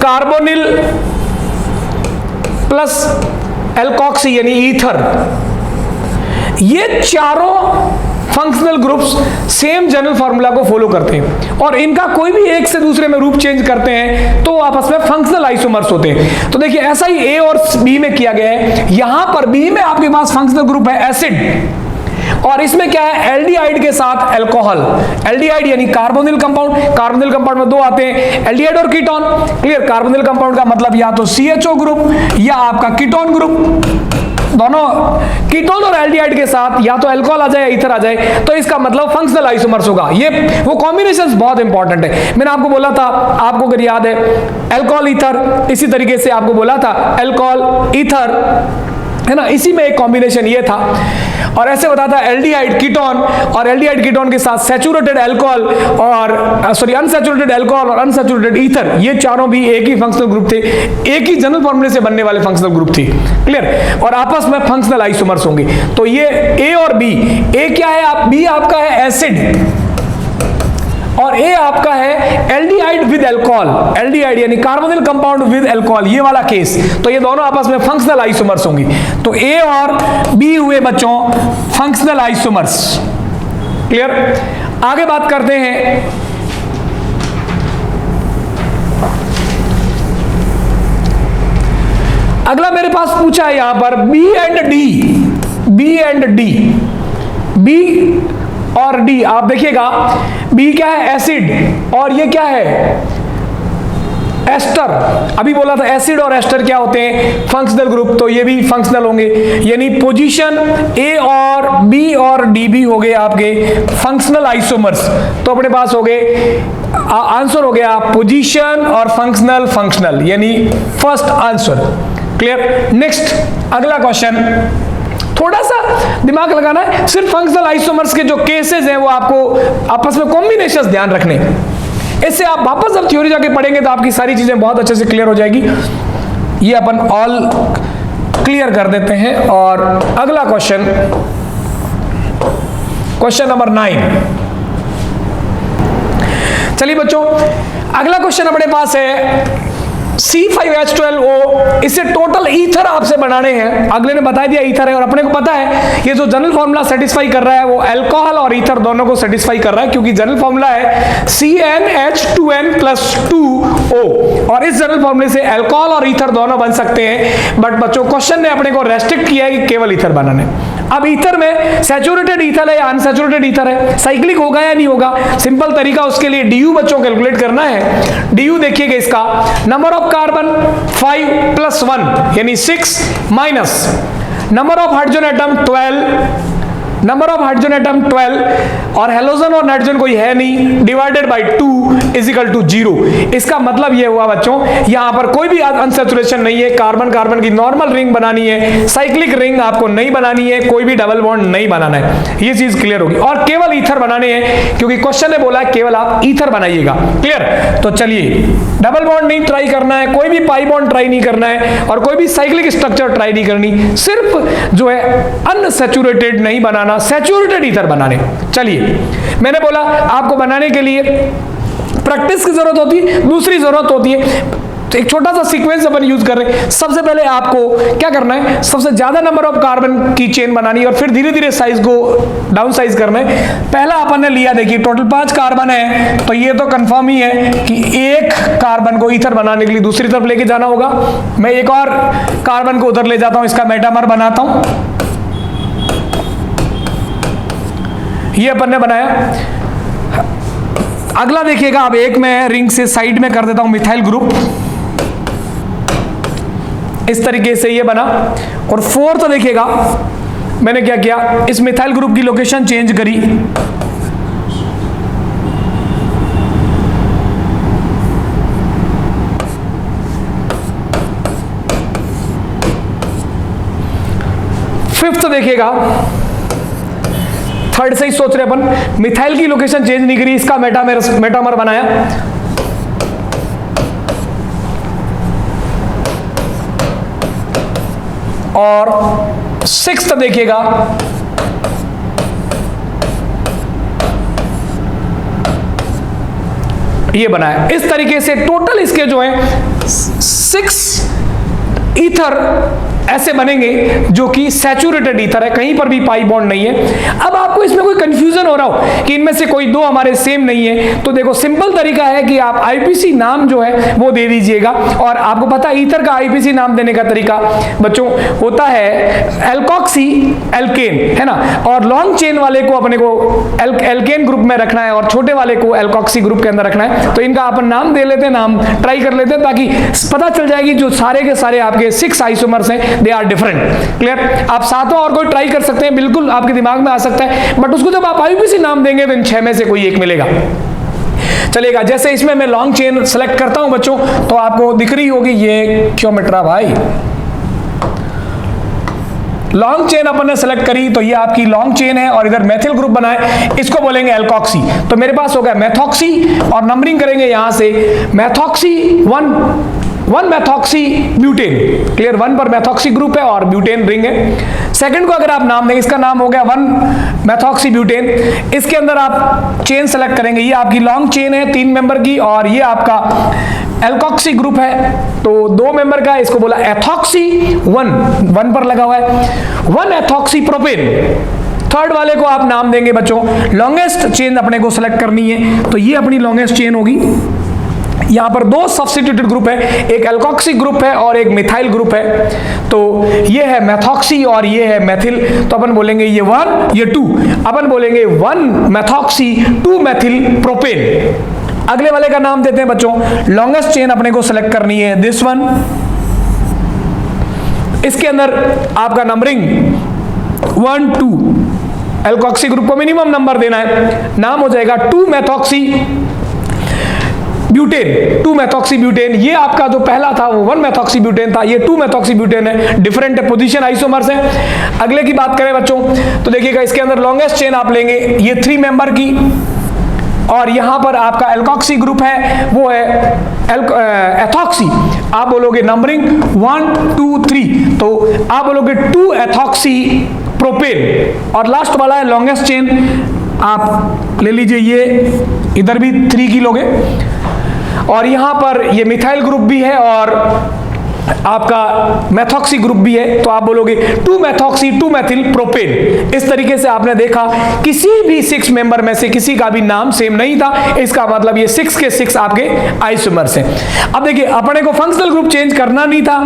कार्बोनिल प्लस एल्कोक्सी यानी ईथर, ये चारों functional groups same general formula को फॉलो करते हैं और इनका कोई भी एक से दूसरे में रूप चेंज करते हैं तो आपस में फंक्शनल आइसोमर्स होते हैं। तो देखिए ऐसा ही A और B में किया गया है। यहां पर B में आपके पास फंक्शनल ग्रुप है एसिड और इसमें क्या है, एल्डिहाइड के साथ अल्कोहल। एल्डिहाइड यानी कार्बोनिल कंपाउंड, कार्बोनिल कंपाउंड में दो आते हैं, एल्डिहाइड और कीटोन। क्लियर, कार्बोनिल कंपाउंड का मतलब या तो CHO ग्रुप या आपका कीटोन ग्रुप, दोनों कीटोन और एल्डिहाइड के साथ या तो अल्कोहल आ जाए या ईथर आ जाए, तो इसका मतलब फंक्शनल आइसोमर्स होगा। ये वो कॉम्बिनेशंस बहुत इंपॉर्टेंट है। मैंने आपको बोला था, आपको अगर याद है, अल्कोहल ईथर, इसी तरीके से आपको बोला था अल्कोहल ईथर, है ना, इसी में एक कॉम्बिनेशन ये था। और ऐसे बताता एल्डिहाइड कीटोन और एल्डिहाइड कीटोन के साथ सैचुरेटेड अल्कोहल और अनसैचुरेटेड अल्कोहल और अनसैचुरेटेड ईथर, ये चारों भी एक ही फंक्शनल ग्रुप थे, एक ही जनरल फॉर्मूले से बनने वाले फंक्शनल ग्रुप थे। क्लियर, और आपस में फंक्शनल आइसोमर्स होंगे। तो ये A और B, A क्या है, B आपका है एसिड और A आपका है एल्डिहाइड विद अल्कोहल, एल्डिहाइड यानी कार्बोनिल कंपाउंड विद अल्कोहल, ये वाला केस। तो ये दोनों आपस में फंक्शनल आइसोमर्स होंगे। तो A और B हुए बच्चों फंक्शनल आइसोमर्स। क्लियर, आगे बात करते हैं अगला मेरे पास पूछा है यहां पर B and D, B and D, B और D। आप देखिएगा B क्या है, एसिड, और ये क्या है, एस्टर। अभी बोला था एसिड और एस्टर क्या होते हैं, फंक्शनल ग्रुप, तो ये भी फंक्शनल होंगे। यानी पोजीशन A और B और D भी हो गए आपके फंक्शनल आइसोमर्स। तो अपने पास हो गए, आंसर हो गया पोजीशन और फंक्शनल, फंक्शनल यानी फर्स्ट आंसर। क्लियर, नेक्स्ट अगला क्वेश्चन, थोड़ा सा दिमाग लगाना है, सिर्फ फंक्शनल आइसोमर्स के जो केसेस हैं वो आपको आपस में कॉम्बिनेशंस ध्यान रखने, इससे आप वापस जब थ्योरी जाके पढ़ेंगे तो आपकी सारी चीजें बहुत अच्छे से क्लियर हो जाएगी। ये अपन ऑल क्लियर कर देते हैं और अगला क्वेश्चन, क्वेश्चन नंबर 9। चलिए बच्चों, अगला क्वेश्चन अपने पास है C5H12O, इससे टोटल ईथर आपसे बनाने हैं। अगले ने बता दिया ईथर है और अपने को पता है ये जो जनरल फॉर्मूला सेटिस्फाई कर रहा है वो अल्कोहल और ईथर दोनों को सेटिस्फाई कर रहा है, क्योंकि जनरल फॉर्मूला है CnH2n+2O और इस जनरल फॉर्मूले से अल्कोहल और ईथर दोनों बन सकते हैं। बट बच्चों क्वेश्चन ने अपने को रेस्ट्रिक्ट किया है कि केवल ईथर बनाने। अब ईथर में सैचुरेटेड ईथर है या अनसैचुरेटेड ईथर है, साइक्लिक होगा या नहीं होगा, सिंपल तरीका उसके लिए DU बच्चों कैलकुलेट करना है। DU देखिएगा इसका, नंबर ऑफ कार्बन 5 + 1 यानी 6 minus number of hydrogen atom 12, number of hydrogen atom 12 और हेलोजन और नाइट्रोजन कोई है नहीं, डिवाइडेड बाय 2 = 0। इसका मतलब ये हुआ बच्चों यहां पर कोई भी अनसैचुरेशन नहीं है, कार्बन कार्बन की नॉर्मल रिंग बनानी है, साइक्लिक रिंग आपको नहीं बनानी है, कोई भी डबल बॉन्ड नहीं बनाना है, ये चीज क्लियर होगी। और केवल ईथर बनाने हैं क्योंकि क्वेश्चन ने बोला है केवल आप ईथर बनाइएगा। क्लियर, तो चलिए डबल बॉन्ड नहीं ट्राई करना है, कोई भी पाई बॉन्ड ट्राई नहीं करना है और कोई भी साइक्लिक स्ट्रक्चर ट्राई नहीं करनी, सिर्फ जो है अनसैचुरेटेड नहीं बनाना, सैचुरेटेड ईथर बनाने। चलिए, मैंने बोला आपको बनाने के लिए प्रैक्टिस की जरूरत होती है, दूसरी जरूरत होती है तो एक छोटा सा सीक्वेंस अपन यूज कर रहे हैं। सबसे पहले आपको क्या करना है, सबसे ज्यादा नंबर ऑफ कार्बन की चेन बनानी है और फिर धीरे धीरे साइज को डाउन साइज करना है। पहला अपन ने लिया, देखिए टोटल 5 कार्बन है, तो ये तो कंफर्म ही है कि एक कार्बन को ईथर बनाने के लिए दूसरी तरफ लेके जाना होगा। मैं एक और कार्बन को उधर ले जाता हूं, इसका मेटामर बनाता हूं। ये अपन ने बनाया। अगला देखिएगा, अब एक मैं रिंग से साइड में कर देता हूं मिथाइल ग्रुप, इस तरीके से ये बना। और फोर्थ देखिएगा मैंने क्या किया, इस मिथाइल ग्रुप की लोकेशन चेंज करी। फिफ्थ देखिएगा, थर्ड से ही सोच रहे अपन, मिथाइल की लोकेशन चेंज नहीं करी, इसका मेटामर बनाया। और सिक्स्थ देखिएगा, ये बनाया। इस तरीके से टोटल इसके जो है 6 ईथर ऐसे बनेंगे जो कि सैचुरेटेड ईथर है, कहीं पर भी पाई बॉन्ड नहीं है। अब आपको इसमें कोई कंफ्यूजन हो रहा हो कि इनमें से कोई दो हमारे सेम नहीं है, तो देखो सिंपल तरीका है कि आप आईपीसी नाम जो है वो दे दीजिएगा। और आपको पता है ईथर का आईपीसी नाम देने का तरीका बच्चों होता है एल्कोक्सी एल्केन, है ना। और लॉन्ग चेन वाले को अपने को एल्केन ग्रुप में रखना है और छोटे वाले को एल्कोक्सी ग्रुप के अंदर रखना है। तो इनका अपन नाम दे लेते हैं, नाम ट्राई कर लेते हैं, ताकि पता चल जाएगी जो सारे के सारे आपके 6 आइसोमर्स हैं दे आर डिफरेंट। क्लियर? आप सातों और कोई ट्राई कर सकते हैं, बिल्कुल आपके दिमाग में आ सकता है, बट उसको जब आप आईपीसी नाम देंगे तो इन 6 में से कोई एक मिलेगा। चलेगा। जैसे इसमें मैं लॉन्ग चेन सेलेक्ट करता हूं बच्चों, तो आपको दिख रही होगी ये क्यों मिट रहा भाई। लॉन्ग चेन अपन ने सेलेक्ट करी, तो ये आपकी लॉन्ग चेन है और इधर मेथिल ग्रुप बना है, इसको बोलेंगे एल्कोक्सी। तो मेरे पास हो गया मेथॉक्सी और नंबरिंग करेंगे यहां से मेथॉक्सी 1 मेथॉक्सी ब्यूटेन। क्लियर? 1 पर मेथॉक्सी ग्रुप है और ब्यूटेन रिंग है। सेकंड को अगर आप नाम देंगे, इसका नाम हो गया 1 मेथॉक्सी ब्यूटेन। इसके अंदर आप चेन सेलेक्ट करेंगे, ये आपकी लॉन्ग चेन है 3 मेंबर की और ये आपका एल्कोक्सी ग्रुप है तो 2 मेंबर का, इसको बोला एथॉक्सी 1 पर लगा हुआ है 1 एथॉक्सी प्रोपेन। थर्ड वाले को आप नाम देंगे बच्चों, लॉन्गेस्ट चेन अपने को सेलेक्ट करनी है, तो ये अपनी लॉन्गेस्ट चेन होगी। यहां पर 2 सब्स्टिट्यूटेड ग्रुप है, एक एल्कोक्सी ग्रुप है और एक मिथाइल ग्रुप है। तो ये है मेथॉक्सी और ये है मेथिल, तो अपन बोलेंगे ये 1 ये 2, अपन बोलेंगे 1 मेथॉक्सी 2 मेथिल प्रोपेन। अगले वाले का नाम देते हैं बच्चों, लॉन्गेस्ट चेन अपने को सेलेक्ट करनी है दिस वन। इसके अंदर आपका नंबरिंग 1 2, एल्कोक्सी ग्रुप को मिनिमम नंबर देना है, नाम हो जाएगा 2 मेथॉक्सी ब्यूटेन। 2 मेथॉक्सी ब्यूटेन, ये आपका जो पहला था वो 1 मेथॉक्सी ब्यूटेन था, ये 2 मेथॉक्सी ब्यूटेन है, डिफरेंट पोजीशन आइसोमर्स हैं। अगले की बात करें बच्चों, तो देखिएगा इसके अंदर लॉन्गेस्ट चेन आप लेंगे ये 3 मेंबर की, और यहां पर आपका एल्कोक्सी ग्रुप है वो है एथॉक्सी। आप बोलोगे नंबरिंग 1 2 3, तो आप बोलोगे 2 एथॉक्सी प्रोपेन। और लास्ट वाला है लॉन्गेस्ट चेन, आप ले लीजिए ये इधर भी 3 की लोगे, और यहां पर ये मिथाइल ग्रुप भी है और आपका मेथॉक्सी ग्रुप भी है, तो आप बोलोगे 2 मेथॉक्सी 2 मेथिल प्रोपेन। इस तरीके से आपने देखा किसी भी 6 मेंबर में से किसी का भी नाम सेम नहीं था, इसका मतलब ये 6 के 6 आपके आइसोमर्स हैं। अब देखिए अपने को फंक्शनल ग्रुप चेंज करना नहीं था,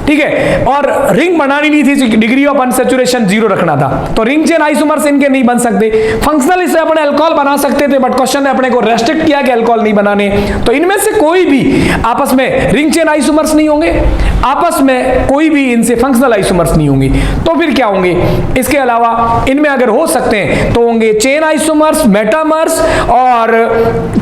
ठीक है, और रिंग बनानी नहीं थी, डिग्री ऑफ अनसैचुरेशन 0 रखना था, तो रिंग चेन आइसोमर्स इनके नहीं बन सकते। फंक्शनल से अपने अल्कोहल बना सकते थे, बट क्वेश्चन ने अपने को रेस्ट्रिक्ट किया कि अल्कोहल नहीं बनाने, तो इनमें से कोई भी आपस में रिंग चेन आइसोमर्स नहीं होंगे, आपस में कोई भी इनसे फंक्शनल आइसोमर्स नहीं होंगे। तो फिर क्या होंगे, इसके अलावा इनमें अगर हो सकते हैं तो होंगे चेन आइसोमर्स, मेटामर्स और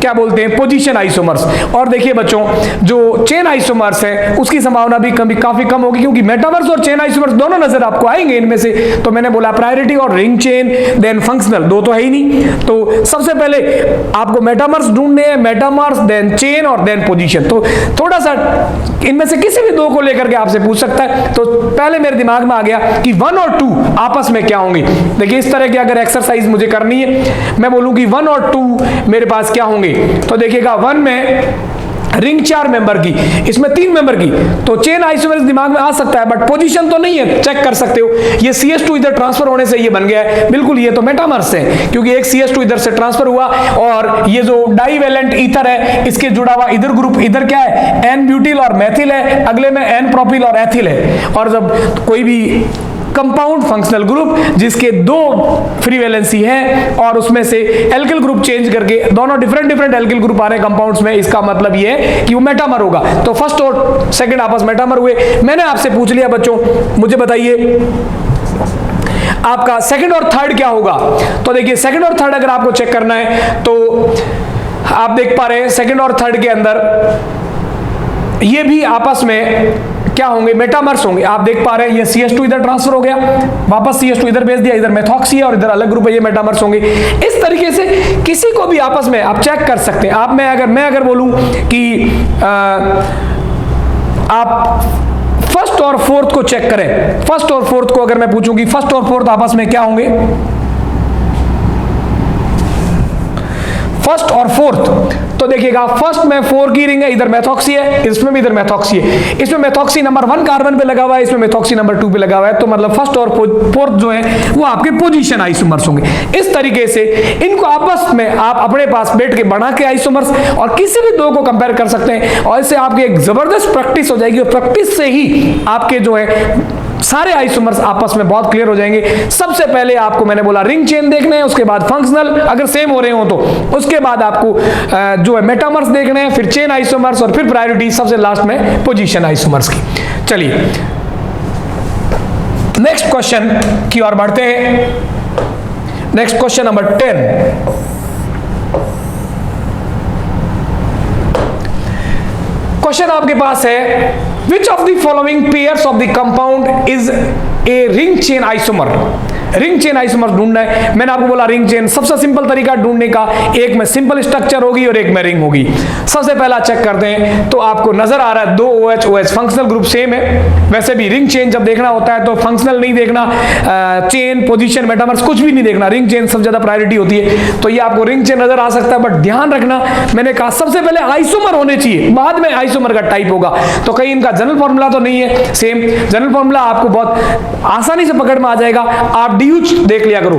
क्या बोलते हैं पोजीशन आइसोमर्स। और देखिए बच्चों जो चेन आइसोमर्स है उसकी संभावना भी काफी कम होगी, क्योंकि मेटामर्स और चेन आइसोमर्स दोनों नजर आपको आएंगे इनमें से। तो मैंने बोला प्रायोरिटी और रिंग चेन, देन फंक्शनल, 2 तो है ही नहीं। तो सबसे पहले आपको मेटामर्स ढूंढने हैं, मेटामर्स देन चेन और देन पोजीशन। तो थोड़ा सा इनमें से किसी भी 2 को लेकर के आपसे पूछ सकता है। तो पहले मेरे दिमाग में आ गया कि 1 और 2 आपस में क्या होंगे। देखिए इस तरह की अगर एक्सरसाइज मुझे करनी है, मैं बोलूं कि 1 और 2 मेरे पास क्या होंगे, तो देखिएगा 1 में रिंग 4 मेंबर की, इसमें 3 मेंबर की, तो चेन आइसोमर्स दिमाग में आ सकता है, बट पोजीशन तो नहीं है, चेक कर सकते हो। ये CS2 इधर ट्रांसफर होने से ये बन गया है, बिल्कुल ये तो मेटामर्स है, क्योंकि एक CS2 इधर से ट्रांसफर हुआ और ये जो डाइवेलेंट ईथर है इसके जुड़ा हुआ इधर ग्रुप, इधर क्या है, N ब्यूटिल और मेथिल है, अगले में N प्रोपिल और एथिल है। और जब कोई भी कंपाउंड फंक्शनल ग्रुप जिसके 2 फ्री वैलेंसी है और उसमें से एल्किल ग्रुप चेंज करके दोनों डिफरेंट एल्किल ग्रुप आ रहे हैं कंपाउंड्स में, इसका मतलब ये है कि वो मेटामर होगा। तो फर्स्ट और सेकंड आपस मेटामर हुए। मैंने आपसे पूछ लिया बच्चों, मुझे बताइए आपका सेकंड और थर्ड क्या होगा। तो देखिए सेकंड और थर्ड अगर आपको चेक करना है तो आप देख पा रहे हैं सेकंड और थर्ड के अंदर ये भी आपस में क्या होंगे, मेटामर्स होंगे। आप देख पा रहे हैं ये CS2 इधर ट्रांसफर हो गया, वापस CS2 इधर भेज दिया, इधर मेथॉक्सी है और इधर अलग ग्रुप है, ये मेटामर्स होंगे। इस तरीके से किसी को भी आपस में आप चेक कर सकते हैं। आप मैं अगर बोलूं कि आप फर्स्ट और फोर्थ को चेक करें, फर्स्ट और फोर्थ को अगर मैं पूछूं कि फर्स्ट और फोर्थ आपस में क्या होंगे, फर्स्ट और फोर्थ, तो देखिएगा फर्स्ट में 4 की रिंग है, इधर मेथॉक्सी है, इसमें भी इधर मेथॉक्सी है, इसमें मेथॉक्सी नंबर 1 कार्बन पे लगा हुआ है, इसमें मेथॉक्सी नंबर 2 पे लगा हुआ है, तो मतलब फर्स्ट और फोर्थ जो है वो आपके पोजीशन आइसोमर्स होंगे। इस तरीके से इनको आपस में आप अपने पास बैठ के बना के आइसोमर्स और किसी भी 2 को कंपेयर कर सकते हैं और इससे आपकी एक जबरदस्त प्रैक्टिस हो जाएगी और प्रैक्टिस से ही आपके जो है सारे आइसोमर्स आपस में बहुत क्लियर हो जाएंगे। सबसे पहले आपको मैंने बोला रिंग चेन देखने हैं, उसके बाद फंक्शनल अगर सेम हो रहे हो तो, उसके बाद आपको जो है मेटामर्स देखने हैं, फिर चेन आइसोमर्स और फिर प्रायोरिटी सबसे लास्ट में पोजीशन आइसोमर्स की। चलिए नेक्स्ट क्वेश्चन की ओर बढ़ते हैं। Next question number 10। क्वेश्चन आपके पास है which of the following pairs of the compound is a ring chain isomer। Ring chain isomer ढूंढना है। मैंने आपको बोला रिंग चेन सबसे सिंपल तरीका ढूंढने का, एक में सिंपल स्ट्रक्चर होगी और एक में रिंग होगी। सबसे पहला चेक करते हैं, तो आपको नजर आ रहा है 2 OH फंक्शनल ग्रुप सेम है। वैसे भी रिंग चेन जब देखना होता है तो फंक्शनल नहीं देखना, चेन पोजीशन मेटामर्स कुछ भी नहीं देखना, रिंग चेन सबसे ज्यादा प्रायोरिटी होती है। तो ये आपको रिंग चेन नजर आ सकता है, बट ध्यान रखना मैंने कहा सबसे पहले आइसोमर होने चाहिए, बाद में आइसोमर का टाइप होगा। तो कहीं इनका जनरल फॉर्मूला तो नहीं है सेम, जनरल फॉर्मूला आपको बहुत आसानी से पकड़ में आ जाएगा। आप DU देख लिया करो,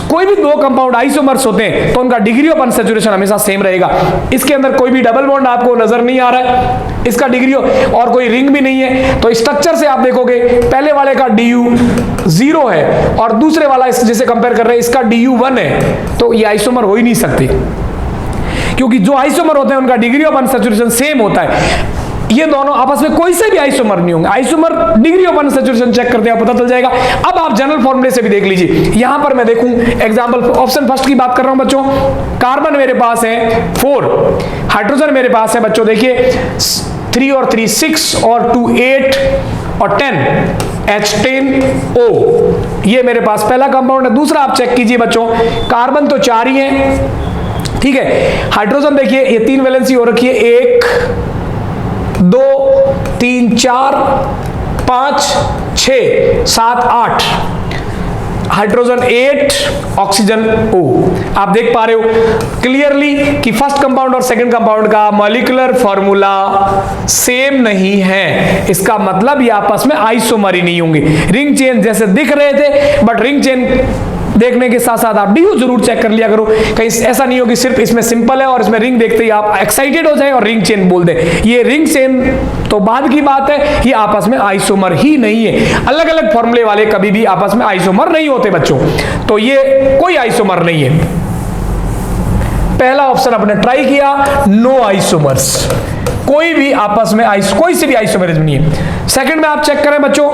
कोई भी 2 कंपाउंड आइसोमर्स होते हैं तो उनका डिग्री ऑफ अनसैचुरेशन हमेशा सेम रहेगा। इसके अंदर कोई भी डबल बॉन्ड आपको नजर नहीं आ रहा है, इसका डिग्री और कोई रिंग भी नहीं है। तो स्ट्रक्चर से आप देखोगे पहले वाले का DU 0 है और दूसरे वाला जिसे कंपेयर कर रहे हैं इसका DU 1 है, तो ये आइसोमर हो ही नहीं सकते, क्योंकि जो आइसोमर होते हैं उनका डिग्री ऑफ अनसैचुरेशन सेम होता है। ये दोनों आपस में कोई से भी आइसोमर नहीं होंगे। Isomer degree of unsaturation check करते हैं, पता चल जाएगा। अब आप जनरल फॉर्मूले से भी देख लीजिए। यहां पर मैं देखूं एग्जांपल, ऑप्शन फर्स्ट की बात कर रहा हूं बच्चों। कार्बन मेरे पास है 4, हाइड्रोजन मेरे पास है बच्चों देखिए 3 और 3 6 और 2 8 और 10 H10O, ये मेरे पास पहला कंपाउंड है। दूसरा आप चेक कीजिए बच्चों, कार्बन तो 4 ही है, ठीक है। हाइड्रोजन देखिए ये 3 वैलेंसी हो रखी है, 1 2 3 4 5 6 7 8, हाइड्रोजन 8, ऑक्सीजन O। आप देख पा रहे हो क्लियरली कि फर्स्ट कंपाउंड और सेकंड कंपाउंड का मॉलिक्यूलर फॉर्मूला सेम नहीं है। इसका मतलब ये आपस में आइसोमर ही नहीं होंगे। रिंग चेन जैसे दिख रहे थे, बट रिंग चेन देखने के साथ साथ आप DU जरूर चेक कर लिया करो, कहीं ऐसा नहीं हो कि सिर्फ इसमें सिंपल है और इसमें रिंग देखते ही आप एक्साइटेड हो जाए और रिंग चेन बोल दें। ये रिंग चेन तो बाद की बात है, ये आपस में आइसोमर ही नहीं है। अलग अलग फॉर्मूले वाले कभी भी आपस में आइसोमर नहीं होते बच्चों, तो ये कोई आइसोमर नहीं है। पहला ऑप्शन आपने ट्राई किया, नो आइसोमर्स, कोई भी आपस में कोई से भी आइसोमरिज्म नहीं है। सेकंड में आप चेक करें बच्चों,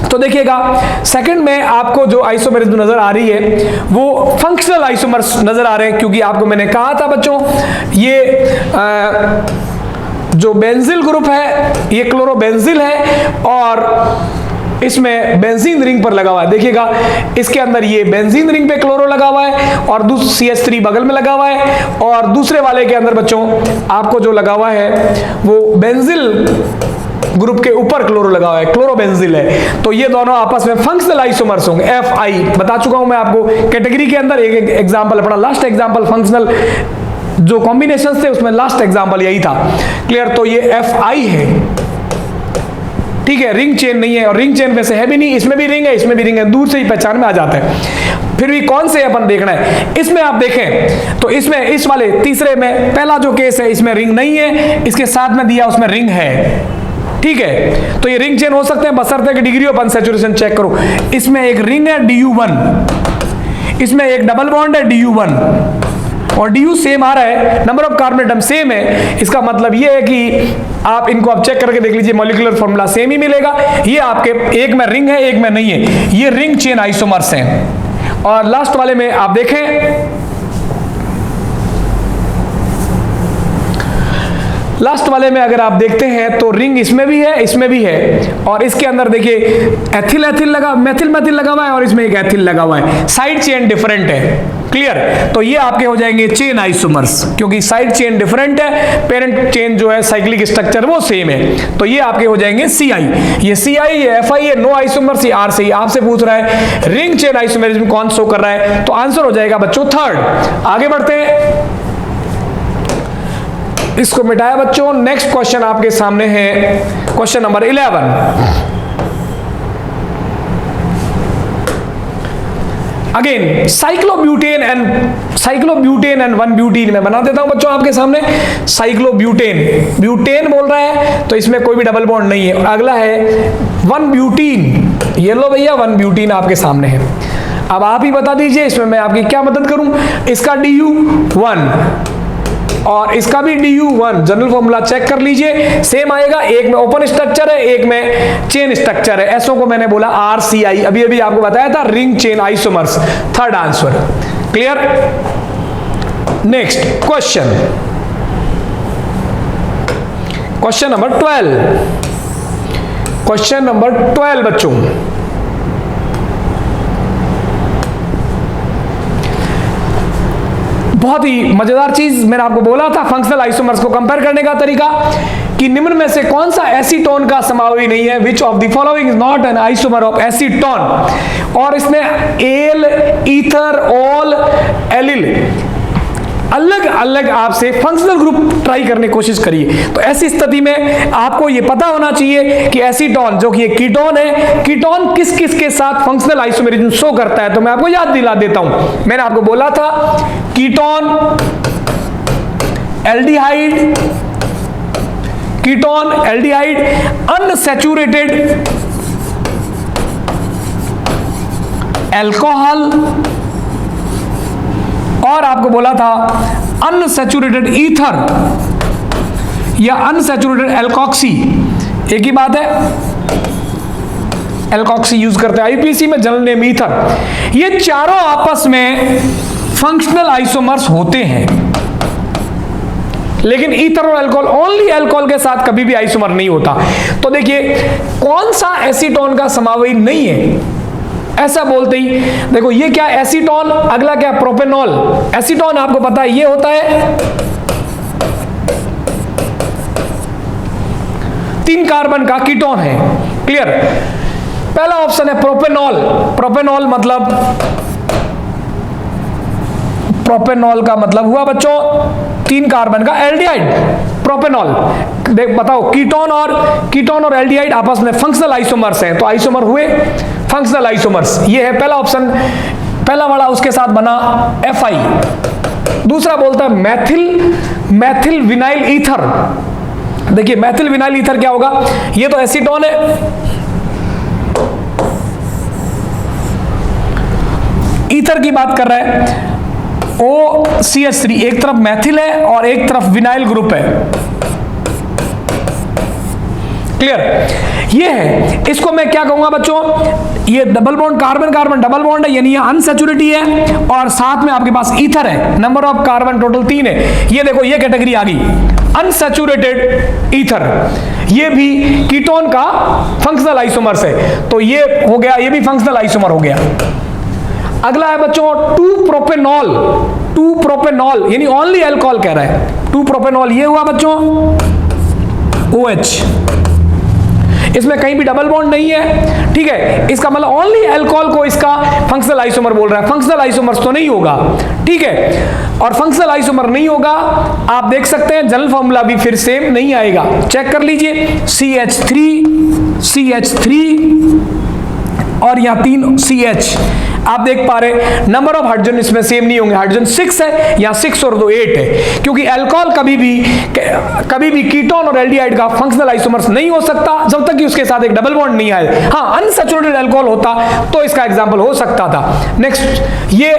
तो देखिएगा सेकंड में आपको जो आइसोमरिज्म नजर आ रही है वो फंक्शनल आइसोमर्स नजर आ रहे हैं, क्योंकि आपको मैंने कहा था बच्चों ये जो बेंजिल ग्रुप है ये क्लोरोबेंजिल है और इसमें बेंजीन रिंग पर लगा हुआ है। देखिएगा इसके अंदर ये बेंजीन रिंग पे क्लोरो लगा हुआ है और CH3 बगल में लगा हुआ है, और दूसरे वाले के अंदर बच्चों आपको जो लगा हुआ है वो बेंजिल ग्रुप के ऊपर क्लोरो लगा हुआ है, क्लोरोबेंजिल है। तो ये दोनों आपस में फंक्शनल आइसोमर्स होंगे। FI बता चुका हूं मैं आपको कैटेगरी के अंदर। एक एग्जांपल अपना लास्ट एग्जांपल फंक्शनल जो कॉम्बिनेशन थे उसमें लास्ट एग्जांपल यही था। क्लियर? तो ये Fi है, ठीक है, रिंग चेन नहीं है, और रिंग चेन वैसे है भी नहीं, इसमें भी रिंग है, इसमें भी रिंग है, दूर से ही पहचान में आ जाता है। फिर भी कौन से अपन देखना है, इसमें आप देखें तो इसमें इस वाले तीसरे में पहला जो केस है इसमें रिंग नहीं है, इसके साथ में दिया उसमें रिंग है, ठीक है। तो ये रिंग चेन हो सकते हैं बशर्ते कि डिग्री ऑफ अनसैचुरेशन चेक करो। इसमें एक रिंग है Du1, इसमें एक डबल बॉन्ड है Du1 और Du सेम आ रहा है, number of carbon atom same है। इसका मतलब ये है कि आप इनको अब चेक करके देख लीजिए, मॉलिक्यूलर फॉर्मूला सेम ही मिलेगा। ये आपके एक में रिंग है, एक में नहीं है, ये रिंग चेन आइसोमर्स हैं। और लास्ट वाले में आप देखें, लास्ट वाले में अगर आप देखते हैं तो रिंग इसमें भी है, इसमें भी है, और इसके अंदर देखिए एथिल एथिल लगा, मेथिल मेथिल लगा हुआ है, और इसमें एक एथिल लगा हुआ है, साइड चेन डिफरेंट है। क्लियर? तो ये आपके हो जाएंगे चेन आइसोमर्स, क्योंकि साइड चेन डिफरेंट है, पेरेंट चेन जो है साइक्लिक स्ट्रक्चर वो सेम है। तो ये आपके हो जाएंगे Ci, ये Ci, ये Fi है, नो आइसोमर्स, ये R से। आपसे पूछ रहा है रिंग चेन आइसोमरिज्म कौन शो कर रहा है, तो आंसर हो जाएगा बच्चों थर्ड। आगे बढ़ते हैं, इसको मिटाया बच्चों। नेक्स्ट क्वेश्चन आपके सामने है, question number 11। Again cyclobutane and 1-ब्यूटीन में बना देता हूं बच्चों आपके सामने। साइक्लोब्यूटेन, ब्यूटेन बोल रहा है तो इसमें कोई भी डबल बॉन्ड नहीं है। अगला है 1-ब्यूटीन, ये लो भैया 1-ब्यूटीन आपके सामने है। अब आप ही बता दीजिए इसमें मैं आपकी क्या मदद करूं। इसका Du1 और इसका भी Du1, जनरल फॉर्मूला चेक कर लीजिए, सेम आएगा। एक में ओपन स्ट्रक्चर है, एक में चेन स्ट्रक्चर है। ऐसो को मैंने बोला RCI, अभी अभी आपको बताया था, ring chain isomers. Third answer. Clear? Next question, question number 12। Question number 12 बच्चों, बहुत ही मजेदार चीज मैंने आपको बोला था, फंक्शनल आइसोमर्स को कंपेयर करने का तरीका, कि निम्न में से कौन सा एसीटोन का समावेशी नहीं है, विच of the following is not an isomer of acetone. और इसने एल, ईथर, ऑल, एलिल अलग अलग आपसे फंक्शनल ग्रुप ट्राई करने की कोशिश करिए। तो ऐसी स्थिति में आपको यह पता होना चाहिए कि एसीटोन जो कि कीटोन है, कीटोन किस किस के साथ फंक्शनल आइसोमेरिज्म शो करता है। तो मैं आपको याद दिला देता हूं, मैंने आपको बोला था ketone, aldehyde, ketone, aldehyde, unsaturated alcohol, और आपको बोला था अनसैचुरेटेड ईथर या अनसैचुरेटेड एल्कोक्सी। एक ही बात है, एल्कोक्सी यूज करते हैं आईपीसी में, जनरल नेम ईथर। ये चारों आपस में फंक्शनल आइसोमर्स होते हैं, लेकिन ईथर और अल्कोहल, ओनली अल्कोहल के साथ कभी भी आइसोमर नहीं होता। तो देखिए कौन सा एसीटोन का समावेश नहीं है, ऐसा बोलते ही देखो ये क्या एसीटोन, अगला क्या प्रोपेनॉल। एसीटोन आपको पता है ये होता है 3 कार्बन का कीटोन है। क्लियर? पहला ऑप्शन है प्रोपेनॉल। प्रोपेनॉल मतलब, प्रोपेनॉल का मतलब हुआ बच्चों 3 कार्बन का एल्डिहाइड, प्रोपेनॉल। देख बताओ, कीटोन और एल्डिहाइड आपस में फंक्शनल आइसोमर्स हैं, तो आइसोमर हुए फंक्शनल आइसोमर्स। ये है पहला ऑप्शन, पहला वाला उसके साथ बना Fi। दूसरा बोलता है मैथिल विनाइल ईथर। देखिए मैथिल विनाइल ईथर क्या होगा, ये तो एसीटोन है, ईथर की बात कर रहा है, OCH3, एक तरफ मैथिल है और एक तरफ विनाइल ग्रुप है। क्लियर? ये है, इसको मैं क्या कहूंगा बच्चों, ये double bond carbon carbon double bond है, यानी ये अनसैचुरेटी है, और साथ में आपके पास ईथर है, नंबर ऑफ कार्बन टोटल 3 है। ये देखो ये कैटेगरी आ गई अनसैचुरेटेड ईथर, ये भी कीटोन का फंक्शनल आइसोमर्स है, तो ये हो गया, ये भी फंक्शनल आइसोमर हो गया। अगला है बच्चों 2-प्रोपेनॉल, यानी ओनली अल्कोहल कह रहा है। 2-प्रोपेनॉल ये हुआ बच्चों OH, इसमें कहीं भी डबल बॉन्ड नहीं है, ठीक है। इसका मतलब ओनली अल्कोहल को इसका फंक्शनल आइसोमर बोल रहा है, फंक्शनल आइसोमर्स तो नहीं होगा, ठीक है। और फंक्शनल आइसोमर नहीं होगा, आप देख सकते हैं जनरल फॉर्मूला भी फिर सेम नहीं आएगा। चेक कर लीजिए, CH3 और यहाँ 3 CH आप देख पा रहे, नंबर ऑफ हाइड्रोजन इसमें सेम नहीं होंगे। हाइड्रोजन 6 है, या 6 और 2 8 है, क्योंकि अल्कोहल कभी भी कीटोन और एल्डिहाइड का फंक्शनल आइसोमर्स नहीं हो सकता जब तक कि उसके साथ एक डबल बॉन्ड नहीं आए। हाँ, अनसैचुरेटेड अल्कोहल होता तो इसका एग्जांपल हो सकता था। नेक्स्ट, ये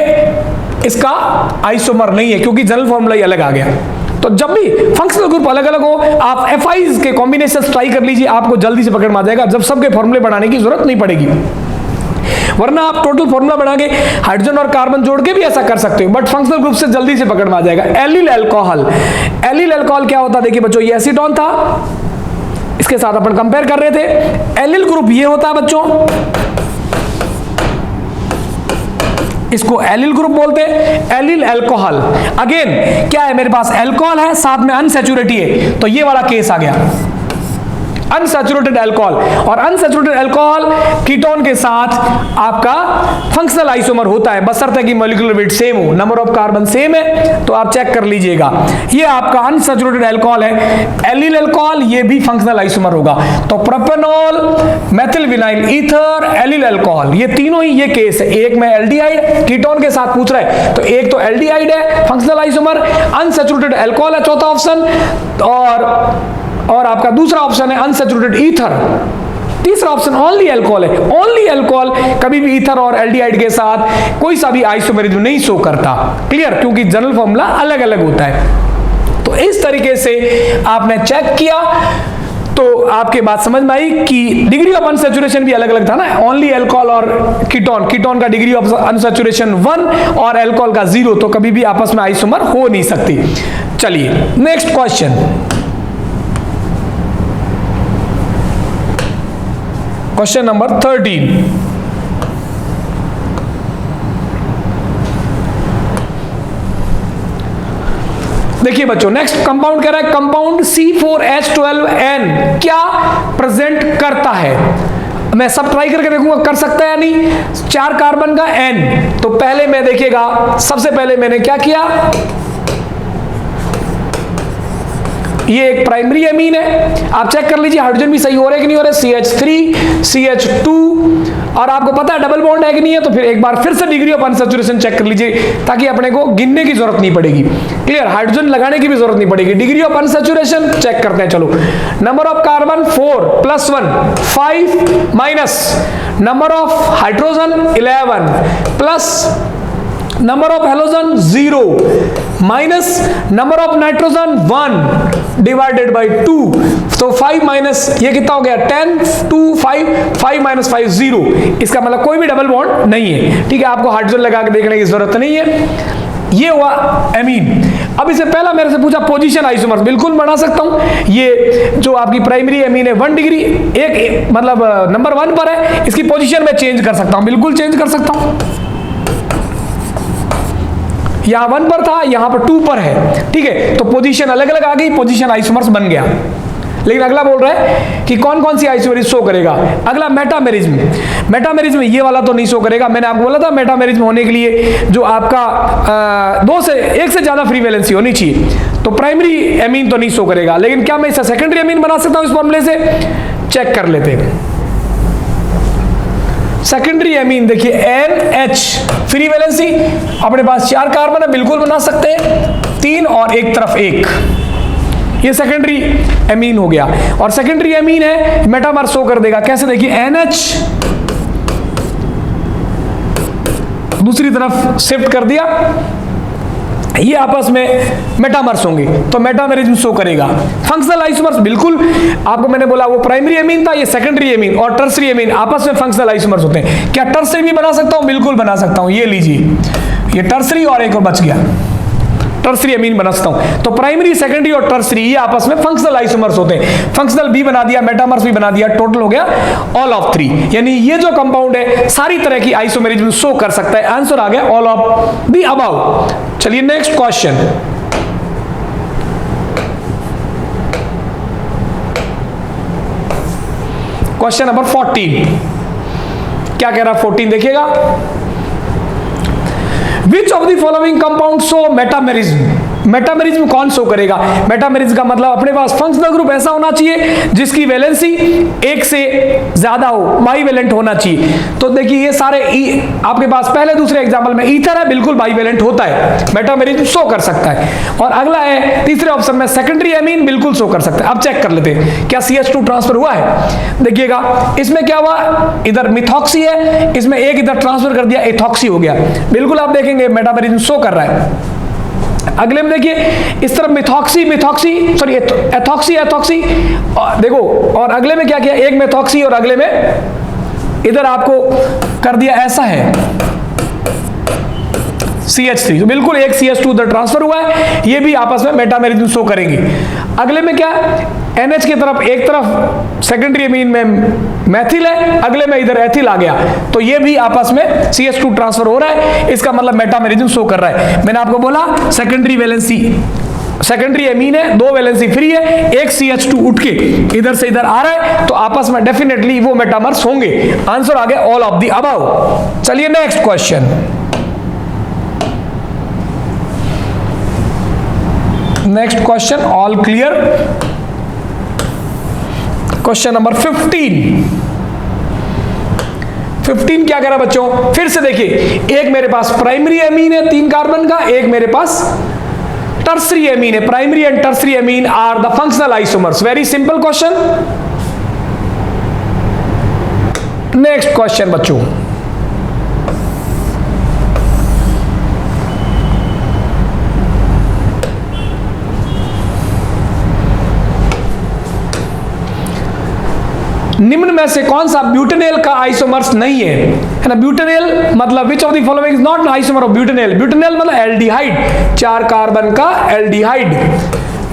इसका आइसोमर नहीं है क्योंकि जनरल फॉर्मूला ही अलग आ गया। तो जब भी फंक्शनल ग्रुप अलग अलग हो, आप एफआईज के कॉम्बिनेशन ट्राई कर लीजिए, आपको जल्दी से पकड़ में आ जाएगा, जब सबके फॉर्मूले बनाने की जरूरत नहीं पड़ेगी। वरना आप टोटल फॉर्मूला बना के हाइड्रोजन और कार्बन जोड़ के भी ऐसा कर सकते हो, बट फंक्शनल ग्रुप से जल्दी से पकड़ में आ जाएगा। एलिल अल्कोहल, एलिल अल्कोहल क्या होता है? देखिए बच्चों, ये एसीटोन था, इसके साथ अपन कंपेयर कर रहे थे। एलिल ग्रुप ये होता है बच्चों, इसको एलिल ग्रुप बोलते हैं। एलिल अल्कोहल अगेन क्या है, मेरे पास अल्कोहल है साथ में अनसैचुरेटेड है, तो ये वाला केस आ गया अनसैचुरेटेड अल्कोहल। और अनसैचुरेटेड अल्कोहल कीटोन के साथ आपका फंक्शनल आइसोमर होता है, बशर्ते कि मॉलिक्यूलर वेट सेम हो, नंबर ऑफ कार्बन सेम है, तो आप चेक कर लीजिएगा। ये आपका अनसैचुरेटेड अल्कोहल है। एलिल अल्कोहल ये भी फंक्शनल आइसोमर होगा। तो propanol, methyl vinyl ether, allyl alcohol, ये तीनों ही ये केस है। एक में एल्डिहाइड कीटोन के साथ पूछ रहा है, तो एक तो एल्डिहाइड है फंक्शनल आइसोमर, अनसैचुरेटेड अल्कोहल है चौथा ऑप्शन, और आपका दूसरा ऑप्शन है अनसैचुरेटेड ईथर, तीसरा ऑप्शन ओनली अल्कोहल है। ओनली अल्कोहल कभी भी ईथर और एल्डिहाइड के साथ कोई सा भी आइसोमेरिज्म नहीं शो करता, क्लियर, क्योंकि जनरल फॉर्मूला अलग अलग होता है। तो इस तरीके से आपने चेक किया तो आपके बात समझ में आई कि डिग्री ऑफ अनसैचुरेशन भी अलग अलग था ना, ओनली अल्कोहल और कीटोन, कीटोन का डिग्री ऑफ अनसैचुरेशन 1 और अल्कोहल का 0, तो कभी भी आपस में आइसोमर हो नहीं सकती। चलिए नेक्स्ट क्वेश्चन, क्वेश्चन नंबर 13। देखिए बच्चों, नेक्स्ट कंपाउंड कह रहा है कंपाउंड C4H12N क्या प्रेजेंट करता है। मैं सब ट्राई करके देखूंगा कर सकता है या नहीं। 4 कार्बन का N, तो पहले मैं देखिएगा, सबसे पहले मैंने क्या किया, ये एक प्राइमरी एमीन है, आप चेक कर लीजिए हाइड्रोजन भी सही हो रहे कि नहीं हो रहे, CH3 CH2, और आपको पता है डबल बॉन्ड है कि नहीं है, तो फिर एक बार फिर से डिग्री ऑफ अनसैचुरेशन चेक कर लीजिए ताकि अपने को गिनने की जरूरत नहीं पड़ेगी, क्लियर, हाइड्रोजन लगाने की भी जरूरत नहीं पड़ेगी। डिग्री ऑफ अनसैचुरेशन चेक करते हैं, चलो। Number of carbon 4 + 1 5 minus number of hydrogen 11 plus number of halogen 0 minus number of nitrogen 1 divided by 2, तो 5 माइनस ये कितना हो गया 10 2 5 5 माइनस 5 0, इसका मतलब कोई भी डबल बॉन्ड नहीं है, ठीक है। आपको हाइड्रोजन लगा के देखने की जरूरत नहीं है। ये हुआ एमीन। अब इसे पहला मेरे से पूछा पोजीशन आइसोमर्स, बिल्कुल बना सकता हूं। ये जो आपकी प्राइमरी एमीन है 1 डिग्री एक मतलब नंबर 1 पर है, इसकी पोजीशन में चेंज कर सकता हूं, बिल्कुल चेंज कर सकता हूं। यहां 1 पर था, यहां पर 2 पर है, ठीक है, तो पोजीशन अलग अलग आ गई, पोजीशन आइसोमर्स बन गया। लेकिन अगला बोल रहा है कि कौन कौन सी आइसोमेरिज्म शो करेगा। अगला मेटामेरिज्म, मेटामेरिज्म ये वाला तो नहीं शो करेगा, मैंने आपको बोला था मेटामेरिज्म होने के लिए जो आपका 1 से ज्यादा फ्री वैलेंसी होनी चाहिए, तो प्राइमरी एमीन तो नहीं शो करेगा। लेकिन क्या मैं इसे सेकेंडरी एमीन बना सकता हूं इस फॉर्मूले से, चेक कर लेते हैं। सेकेंडरी एमीन देखिए NH फ्री वैलेंसी, अपने पास 4 कार्बन है, बिल्कुल बना सकते हैं, 3 और एक तरफ 1, ये सेकेंडरी एमीन हो गया। और सेकेंडरी एमीन है, मेटामर शो कर देगा, कैसे देखिए NH दूसरी तरफ शिफ्ट कर दिया, ये आपस में मेटामर्स होंगे, तो मेटामेरिज्म शो करेगा। फंक्शनल आइसोमर्स बिल्कुल आपको मैंने बोला वो प्राइमरी एमीन था, ये सेकेंडरी एमीन और टर्सरी एमीन आपस में फंक्शनल आइसोमर्स होते हैं। क्या टर्सरी भी बना सकता हूं, बिल्कुल बना सकता हूं, ये लीजिए, ये टर्सरी और एक और बच गया, टर्सरी एमीन बना सकता हूं। तो प्राइमरी सेकेंडरी और टर्सरी ये आपस में फंक्शनल आइसोमर्स होते हैं। फंक्शनल भी बना दिया, मेटामर्स भी बना दिया, टोटल हो गया ऑल ऑफ 3, यानी ये जो कंपाउंड है सारी तरह की आइसोमेरिज्म शो कर सकता है। आंसर आ गया ऑल ऑफ द अबव। चलिए नेक्स्ट क्वेश्चन, क्वेश्चन नंबर 14 क्या कह रहा है? 14 देखिएगा, विच of the following compound show metamerism? Metamerism कौन शो करेगा? मेटामेरिज्म का मतलब अपने पास फंक्शनल ग्रुप ऐसा होना चाहिए जिसकी वैलेंसी एक से ज्यादा हो, बाईवेलेंट होना चाहिए। तो देखिए ये सारे आपके पास पहले दूसरे एग्जांपल में ईथर है, बिल्कुल बाईवेलेंट होता है, मेटामेरिज्म शो कर सकता है। और अगला है तीसरे ऑप्शन में सेकेंडरी एमीन, बिल्कुल शो कर सकता है। अब चेक कर लेते हैं क्या CH2 ट्रांसफर हुआ है। देखिएगा इसमें क्या हुआ, इधर मिथॉक्सी है, इसमें एक इधर ट्रांसफर कर दिया, एथॉक्सी हो गया। बिल्कुल आप देखेंगे मेटामेरिज्म शो कर रहा है। अगले में देखिए इस तरफ मिथॉक्सी सॉरी एथॉक्सी देखो, और अगले में क्या किया, एक मिथॉक्सी और अगले में इधर आपको कर दिया ऐसा है CH3। तो बिल्कुल एक CH2 उधर ट्रांसफर हुआ है, ये भी आपस में मेटामेरिज्म शो करेंगे। अगले में क्या, NH की तरफ एक तरफ सेकेंडरी एमीन में मैथिल है, अगले में इधर एथिल आ गया, तो ये भी आपस में CH2 ट्रांसफर हो रहा है, इसका मतलब मेटामेरिज्म शो कर रहा है। मैंने आपको बोला सेकेंडरी वैलेंसी, सेकेंडरी एमीन है, दो वैलेंसी फ्री है, एक CH2 उठ के इधर से इधर आ रहा है, तो आपस में डेफिनेटली वो मेटामर्स होंगे। आंसर आ गया ऑल ऑफ द अबव। चलिए next question, next question all clear. Question number 15 क्या कह रहा है बच्चों? फिर से देखिए, एक मेरे पास प्राइमरी एमीन है 3 कार्बन का, एक मेरे पास टर्सरी एमीन है। Primary and tertiary amine are the functional isomers. Very simple question. Next question बच्चों, निम्न में से कौन सा ब्यूटेनेल का आइसोमर्स नहीं है ना? ब्यूटेनेल मतलब which of the following is not isomer of butanal. Butanal मतलब एल्डिहाइड, 4 कार्बन का एल्डिहाइड।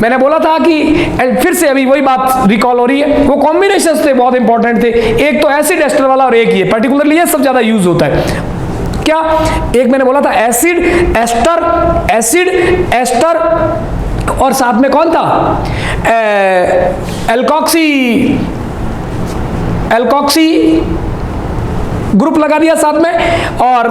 मैंने बोला था कि फिर से अभी वही बात रिकॉल हो रही है, वो कॉम्बिनेशंस थे बहुत इंपॉर्टेंट थे। एक तो एसिड एस्टर वाला और एक ये, पर्टिकुलरली ये सब ज्यादा यूज होता है। क्या, एक मैंने बोला था एसिड एस्टर और साथ में कौन था, एल्कॉक्सी ग्रुप लगा दिया साथ में, और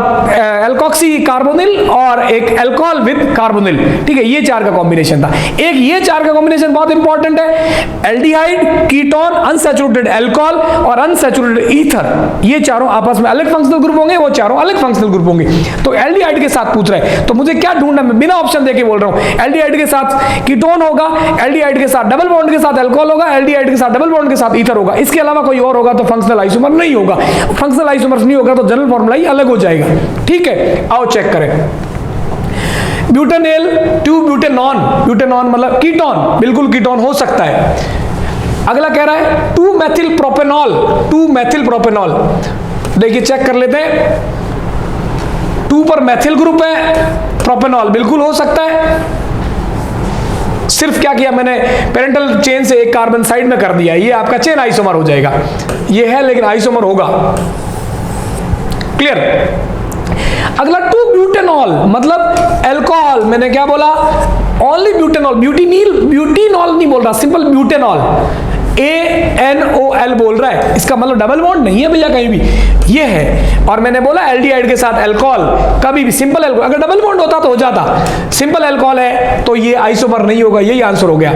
एल्कॉक्सी कार्बोनिल और एक अल्कोहल विद कार्बोनिल। ठीक है, ये 4 का कॉम्बिनेशन था। एक ये 4 का कॉम्बिनेशन बहुत इंपॉर्टेंट है, एल्डिहाइड, कीटोन, अनसैचुरेटेड अल्कोहल और अनसैचुरेटेड ईथर। ये चारों आपस में अलग फंक्शनल ग्रुप होंगे, वो चारों अलग फंक्शनल ग्रुप होंगे। तो एल्डिहाइड के साथ पूछ रहे हैं, तो मुझे क्या ढूंढना, मैं बिना ऑप्शन देके बोल रहा हूं। एल्डिहाइड के साथ कीटोन होगा, एल्डिहाइड के साथ डबल बॉन्ड के साथ अल्कोहल होगा, एल्डिहाइड के साथ डबल बॉन्ड के साथ ईथर होगा। इसके अलावा कोई और होगा तो फंक्शनल आइसोमर नहीं होगा। फंक्शनल आइसोमर नहीं होगा तो जनरल फॉर्मूला ही अलग हो जाएगा। ठीक है, आओ चेक करें। ब्यूटेनेल टू ब्यूटेनॉन, ब्यूटेनॉन मतलब कीटोन, बिल्कुल कीटोन हो सकता है। अगला कह रहा है 2 मेथिल प्रोपेनॉल, 2 मेथिल प्रोपेनॉल। देखिए चेक कर लेते हैं, 2 पर मेथिल ग्रुप है, प्रोपेनॉल बिल्कुल हो सकता है। सिर्फ क्या किया मैंने, पेरेंटल चेन से एक कार्बन साइड में कर दिया, ये आपका चेन आइसोमर हो जाएगा। ये है लेकिन आइसोमर होगा। क्लियर। अगला 2 ब्यूटेनॉल मतलब अल्कोहल, मैंने क्या बोला, ओनली ब्यूटेनॉल, ब्यूटीनॉल नहीं बोल रहा, सिंपल ब्यूटेनॉल, ANOL बोल रहा है। इसका मतलब डबल बॉन्ड नहीं है भैया कहीं भी, ये है। और मैंने बोला एल्डिहाइड के साथ अल्कोहल, कभी भी सिंपल अल्कोहल, अगर डबल बॉन्ड होता तो हो जाता, सिंपल अल्कोहल है तो ये आइसोमर नहीं होगा, यही आंसर हो गया।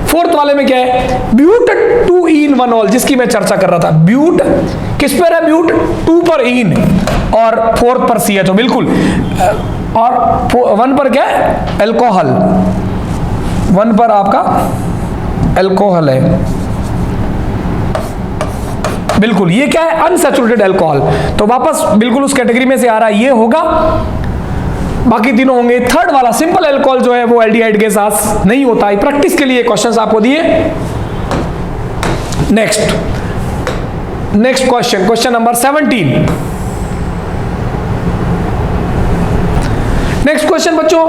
4th वाले में क्या है, ब्यूट 2 इन 1 ऑल, जिसकी मैं चर्चा कर रहा था। ब्यूट किस पर है, ब्यूट 2 पर इन और 4th पर CH, बिल्कुल। और 1 पर क्या है, अल्कोहल, 1 पर आपका अल्कोहल है, बिल्कुल। ये क्या है, अनसैचुरेटेड अल्कोहल, तो वापस बिल्कुल उस कैटेगरी में से आ रहा है, ये होगा। बाकी तीनों होंगे। 3rd वाला सिंपल अल्कोहल जो है वो एल्डिहाइड के साथ नहीं होता है। प्रैक्टिस के लिए क्वेश्चंस आपको दिए। Next question number 17। Next question बच्चों,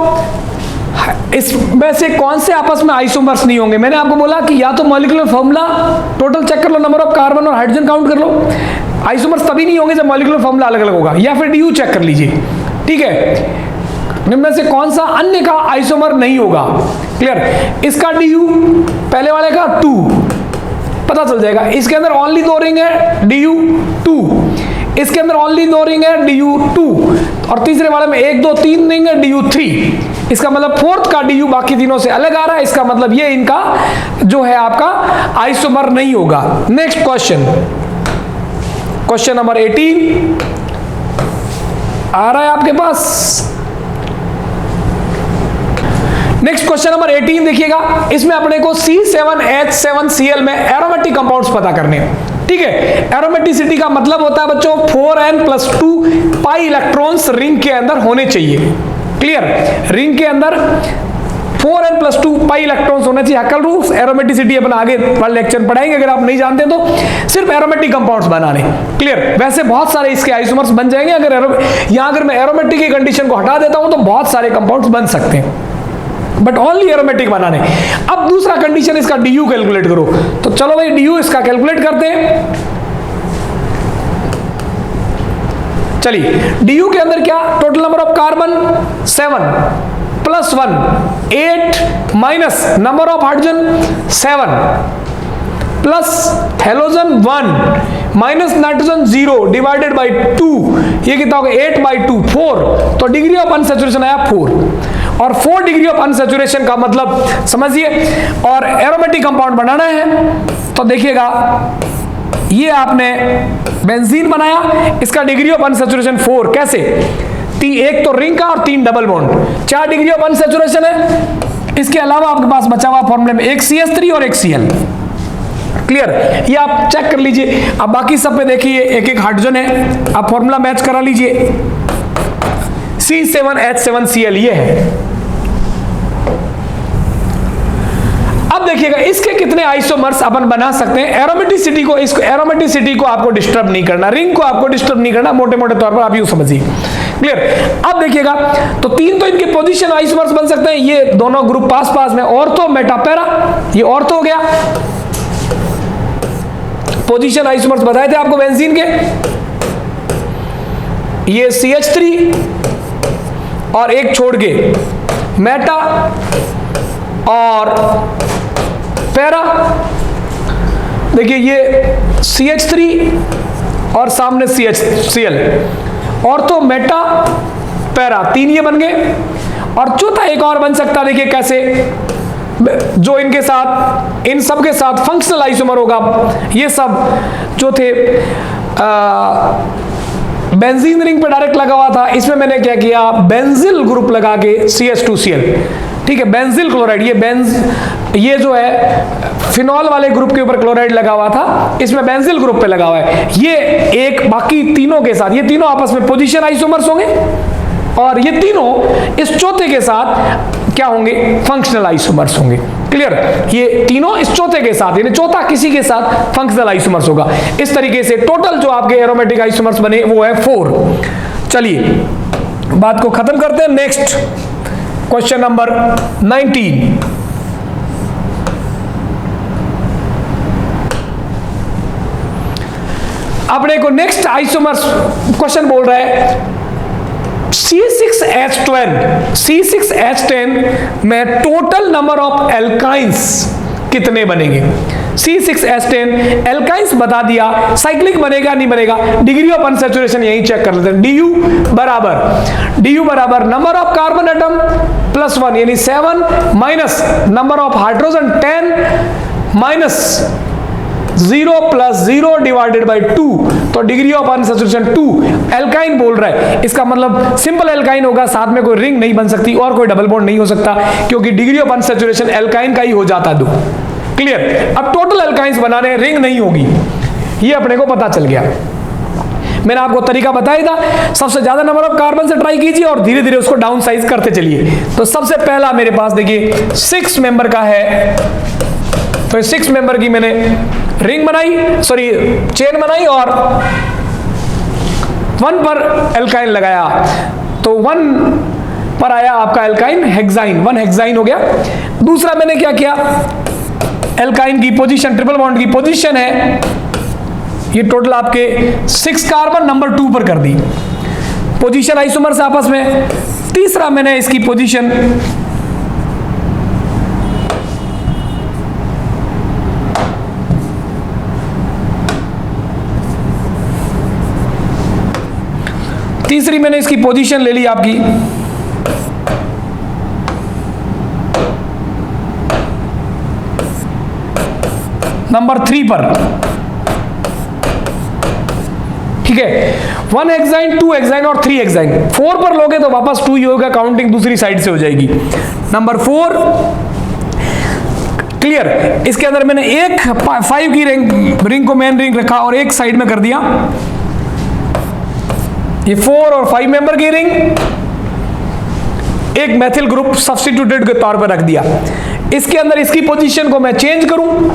इसमें से कौन से आपस में आइसोमर्स नहीं होंगे? मैंने आपको बोला कि या तो मॉलिक्यूलर फॉर्मूला टोटल चेक कर लो, नंबर ऑफ कार्बन और हाइड्रोजन काउंट कर लो। आइसोमर्स तभी नहीं होंगे जब मॉलिक्यूलर फॉर्मूला अलग अलग होगा, या फिर DU चेक कर लीजिए। ठीक है, इनमें से कौन सा अन्य का आइसोमर नहीं होगा? क्लियर। इसका DU पहले वाले का 2, पता चल जाएगा। इसके अंदर ओनली 2 रिंग है Du2, इसके अंदर ओनली 2 रिंग है Du2, और तीसरे वाले में 1 2 3 रिंग है Du3। इसका मतलब फोर्थ का Du बाकी तीनों से अलग आ रहा है। इसका मतलब ये इनका जो है आपका आइसोमर नहीं होगा। नेक्स्ट क्वेश्चन, क्वेश्चन नंबर 18 आ रहा है आपके पास। नेक्स्ट क्वेश्चन नंबर 18 देखिएगा, इसमें अपने को C7H7Cl में एरोमेटिक कंपाउंड्स पता करने हैं। ठीक है, एरोमेटिसिटी का मतलब होता है बच्चों 4n+2 पाई इलेक्ट्रॉन्स रिंग के अंदर होने चाहिए। क्लियर, रिंग के अंदर 4n+2 पाई इलेक्ट्रॉन्स होने चाहिए। हकल रूल्स, एरोमेटिसिटी अपन आगे वाले लेक्चर में पढ़ाएंगे, अगर आप नहीं जानते तो सिर्फ एरोमेटिक कंपाउंड्स बनाने। क्लियर, वैसे बहुत सारे इसके आइसोमर्स बन जाएंगे। अगर मैं एरोमेटिक की कंडीशन को हटा देता हूं तो बहुत सारे कंपाउंड्स बन सकते हैं, बट ओनली एरोमेटिक बनाने। अब दूसरा कंडीशन इसका Du कैलकुलेट करो, तो चलो भाई Du इसका कैलकुलेट करते हैं। चलिए, Du के अंदर क्या, total number of carbon 7 + 1 8 minus number of hydrogen 7 plus halogen 1 minus nitrogen 0 divided by 2, ये कितना होगा 8/2 4। तो डिग्री ऑफ अनसैचुरेशन आया 4, और 4 डिग्री ऑफ अनसैचुरेशन का मतलब समझिए। और एरोमेटिक कंपाउंड बनाना है तो देखिएगा, ये आपने बेंजीन बनाया, इसका डिग्री ऑफ अनसैचुरेशन 4। कैसे, एक तो रिंग का और 3 double bond, 4 degree of unsaturation है। इसके अलावा आपके पास बचा हुआ फॉर्मूले में एक CH3 और एक Cl। क्लियर, ये आप चेक कर लीजिए। अब बाकी सब पे देखिए एक एक हाइड्रोजन है, आप फॉर्मूला मैच करा लीजिए। C7H7Cl ये है। अब देखिएगा इसके कितने आइसोमर्स अपन बना सकते हैं। एरोमेटिसिटी को आपको डिस्टर्ब नहीं करना, रिंग को आपको डिस्टर्ब नहीं करना, मोटे मोटे तौर पर आप यूं समझिए। क्लियर, अब देखिएगा तो 3 तो इनके पोजीशन आइसोमर्स बन सकते हैं। ये दोनों ग्रुप पास पास में, ऑर्थो मेटा पैरा, ये ऑर्थो हो गया। पोजीशन आइसोमर्स बताए थे आपको बेंजीन के, ये CH3 और एक छोड़ के मेटा और पैरा। देखिए ये CH3 और सामने CL, ऑर्थो मेटा पैरा, 3 ये बन गए। और चौथा एक और बन सकता, देखिए कैसे, जो इनके साथ, इन सब के साथ फंक्शनल आइसोमर होगा। ये सब जो थे बेंजीन रिंग पे डायरेक्ट लगा हुआ था, इसमें मैंने क्या किया, बेंजिल ग्रुप लगा के CH2Cl। ठीक है, बेंजिल क्लोराइड, ये जो है फिनॉल वाले ग्रुप के ऊपर क्लोराइड लगा हुआ था, इसमें बेंजिल ग्रुप पे लगा हुआ है। ये एक बाकी तीनों के साथ, ये तीनों आपस में पोजीशन आइसोमर्स होंगे, और ये तीनों इस चौथे के साथ क्या होंगे, फंक्शनल आइसोमर्स होंगे। क्लियर, ये तीनों इस चौथे के साथ, यानी चौथा किसी के साथ फंक्शनल आइसोमर्स होगा। इस तरीके से टोटल जो आपके एरोमेटिक आइसोमर्स बने वो है 4। चलिए बात को खत्म करते हैं। नेक्स्ट क्वेश्चन नंबर 19, अपने को नेक्स्ट आइसोमर्स क्वेश्चन बोल रहा है C6H10 में टोटल नंबर ऑफ एल्काइंस कितने बनेंगे। C6H10 एल्काइंस बता दिया, साइक्लिक बनेगा नहीं बनेगा, डिग्री ऑफ अनसैचुरेशन यही चेक कर लेते हैं। Du बराबर नंबर ऑफ कार्बन एटम +1 यानी 7 minus number of hydrogen 10 minus 0 + 0 divided by 2, तो डिग्री ऑफ अनसैचुरेशन 2। एल्काइन बोल रहा है, इसका मतलब सिंपल एल्काइन होगा, साथ में कोई रिंग नहीं बन सकती और कोई डबल बॉन्ड नहीं हो सकता, क्योंकि डिग्री ऑफ अनसैचुरेशन एल्काइन का ही हो जाता है 2। क्लियर, अब टोटल एल्काइंस बनाने, रिंग नहीं होगी, ये अपने को पता चल गया। मैंने आपको तरीका बताया था, सबसे ज्यादा नंबर ऑफ कार्बन से ट्राई कीजिए और धीरे धीरे उसको डाउन साइज करते चलिए। तो सबसे पहला मेरे पास देखिए 6 मेंबर का है, तो 6 मेंबर की मैंने रिंग बनाई, सॉरी चेन बनाई, और 1 पर एल्काइन लगाया, तो 1 पर आया आपका एल्काइन हेक्साइन, 1 हेक्साइन हो गया। दूसरा मैंने क्या किया, एल्काइन की पोजीशन, ट्रिपल बॉन्ड की पोजीशन है, ये टोटल आपके 6 कार्बन नंबर 2 पर कर दी, पोजीशन आइसोमर्स आपस में। तीसरा मैंने इसकी पोजीशन तीसरी मैंने इसकी पोजीशन ले ली आपकी नंबर 3 पर, ठीक है। 1 हेक्साइन, 2 हेक्साइन और 3 हेक्साइन। 4 पर लोगे तो वापस 2 ही होगा, काउंटिंग दूसरी साइड से हो जाएगी। Number 4 clear. इसके अंदर मैंने एक 5 की रिंग को मेन रिंग रखा और एक साइड में कर दिया ये 4 और 5 मेंबर की रिंग, एक मैथिल ग्रुप सब्स्टिट्यूटेड के तौर पर रख दिया। इसके अंदर इसकी पोजीशन को मैं चेंज करूं,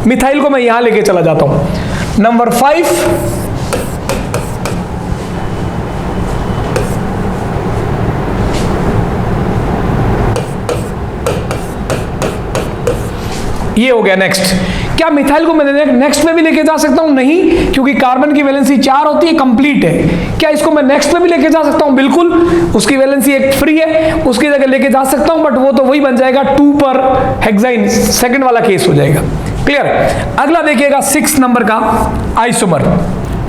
मिथाइल को मैं यहां लेके चला जाता हूं। नंबर 5 ये हो गया नेक्स्ट। क्या मिथाइल को मैं नेक्स्ट में भी लेके जा सकता हूं? नहीं, क्योंकि कार्बन की वैलेंसी 4 होती है, कंप्लीट है। क्या इसको मैं नेक्स्ट में भी लेके जा सकता हूं? बिल्कुल, उसकी वैलेंसी एक फ्री है, उसकी जगह लेके जा सकता हूं, बट वो तो वही बन जाएगा 2 पर हेक्साइन, सेकंड वाला केस हो जाएगा। क्लियर। अगला देखिएगा 6 नंबर का आइसोमर।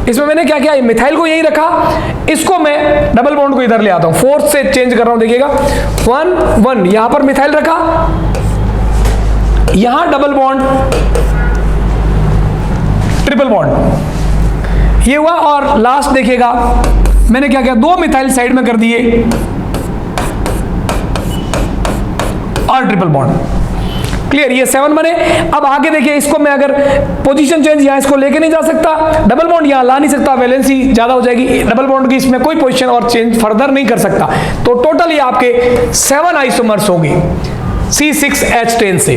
इसमें मैंने क्या किया, मिथाइल को यही रखा, इसको मैं डबल बॉन्ड को इधर ले आता हूं, 4 से चेंज कर रहा हूं। देखिएगा 1 1, यहां पर मिथाइल रखा, यहां डबल बॉन्ड, ट्रिपल बॉन्ड, ये हुआ। और लास्ट देखिएगा मैंने क्या किया, 2 मिथाइल साइड में कर दिए और ट्रिपल बॉन्ड। क्लियर, ये 7 बने। अब आगे देखिए, इसको मैं अगर पोजीशन चेंज यहां इसको लेके नहीं जा सकता, डबल बॉन्ड यहां ला नहीं सकता, वैलेंसी ज्यादा हो जाएगी, डबल बॉन्ड की इसमें कोई पोजीशन और चेंज फर्दर नहीं कर सकता। तो टोटल ये आपके 7 आइसोमर्स होंगे C6H10 से।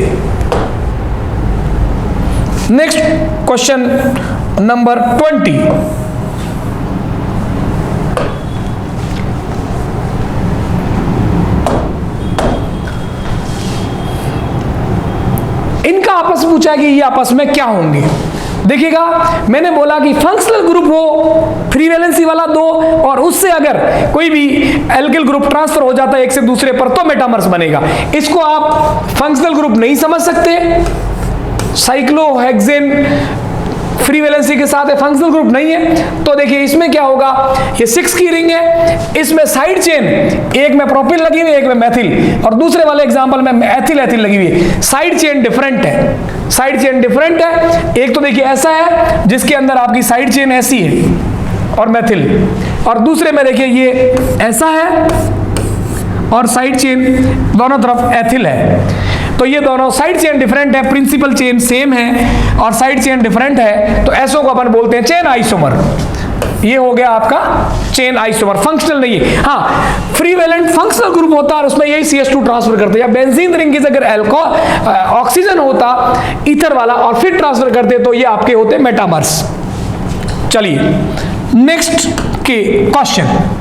Next question number 20। इनका आपस में पूछा है कि ये आपस में क्या होंगे। देखिएगा, मैंने बोला कि फंक्शनल ग्रुप हो फ्री वैलेंसी वाला 2, और उससे अगर कोई भी एल्किल ग्रुप ट्रांसफर हो जाता है एक से दूसरे पर तो मेटामर्स बनेगा। इसको आप फंक्शनल ग्रुप नहीं समझ सकते, साइक्लोहेक्सेन फ्री वैलेंसी के साथ है, फंक्शनल ग्रुप नहीं है। तो देखिए इसमें क्या होगा, ये 6 की रिंग है, इसमें साइड चेन एक में प्रोपिल लगी हुई है, एक में मैथिल, और दूसरे वाले एग्जांपल में एथिल एथिल लगी हुई है। साइड चेन डिफरेंट है, साइड चेन डिफरेंट है। एक तो देखिए ऐसा है जिसके अंदर आपकी साइड चेन ऐसी है और मैथिल, और दूसरे में देखिए ये ऐसा है और साइड चेन दोनों तरफ एथिल है। तो ये दोनों साइड चेन डिफरेंट है, प्रिंसिपल चेन सेम है और साइड चेन डिफरेंट है, तो ऐसो को अपन बोलते हैं चेन आइसोमर। ये हो गया आपका चेन आइसोमर, फंक्शनल नहीं है। हाँ, फ्री वैलेंट फंक्शनल ग्रुप होता है और उसमें यही CH2 ट्रांसफर करते हैं, या बेंजीन रिंग की जगह अल्कोहल ऑक्सीजन होता ईथर वाला और फिर ट्रांसफर करते, तो ये आपके होते मेटामर्स। चलिए नेक्स्ट के क्वेश्चन।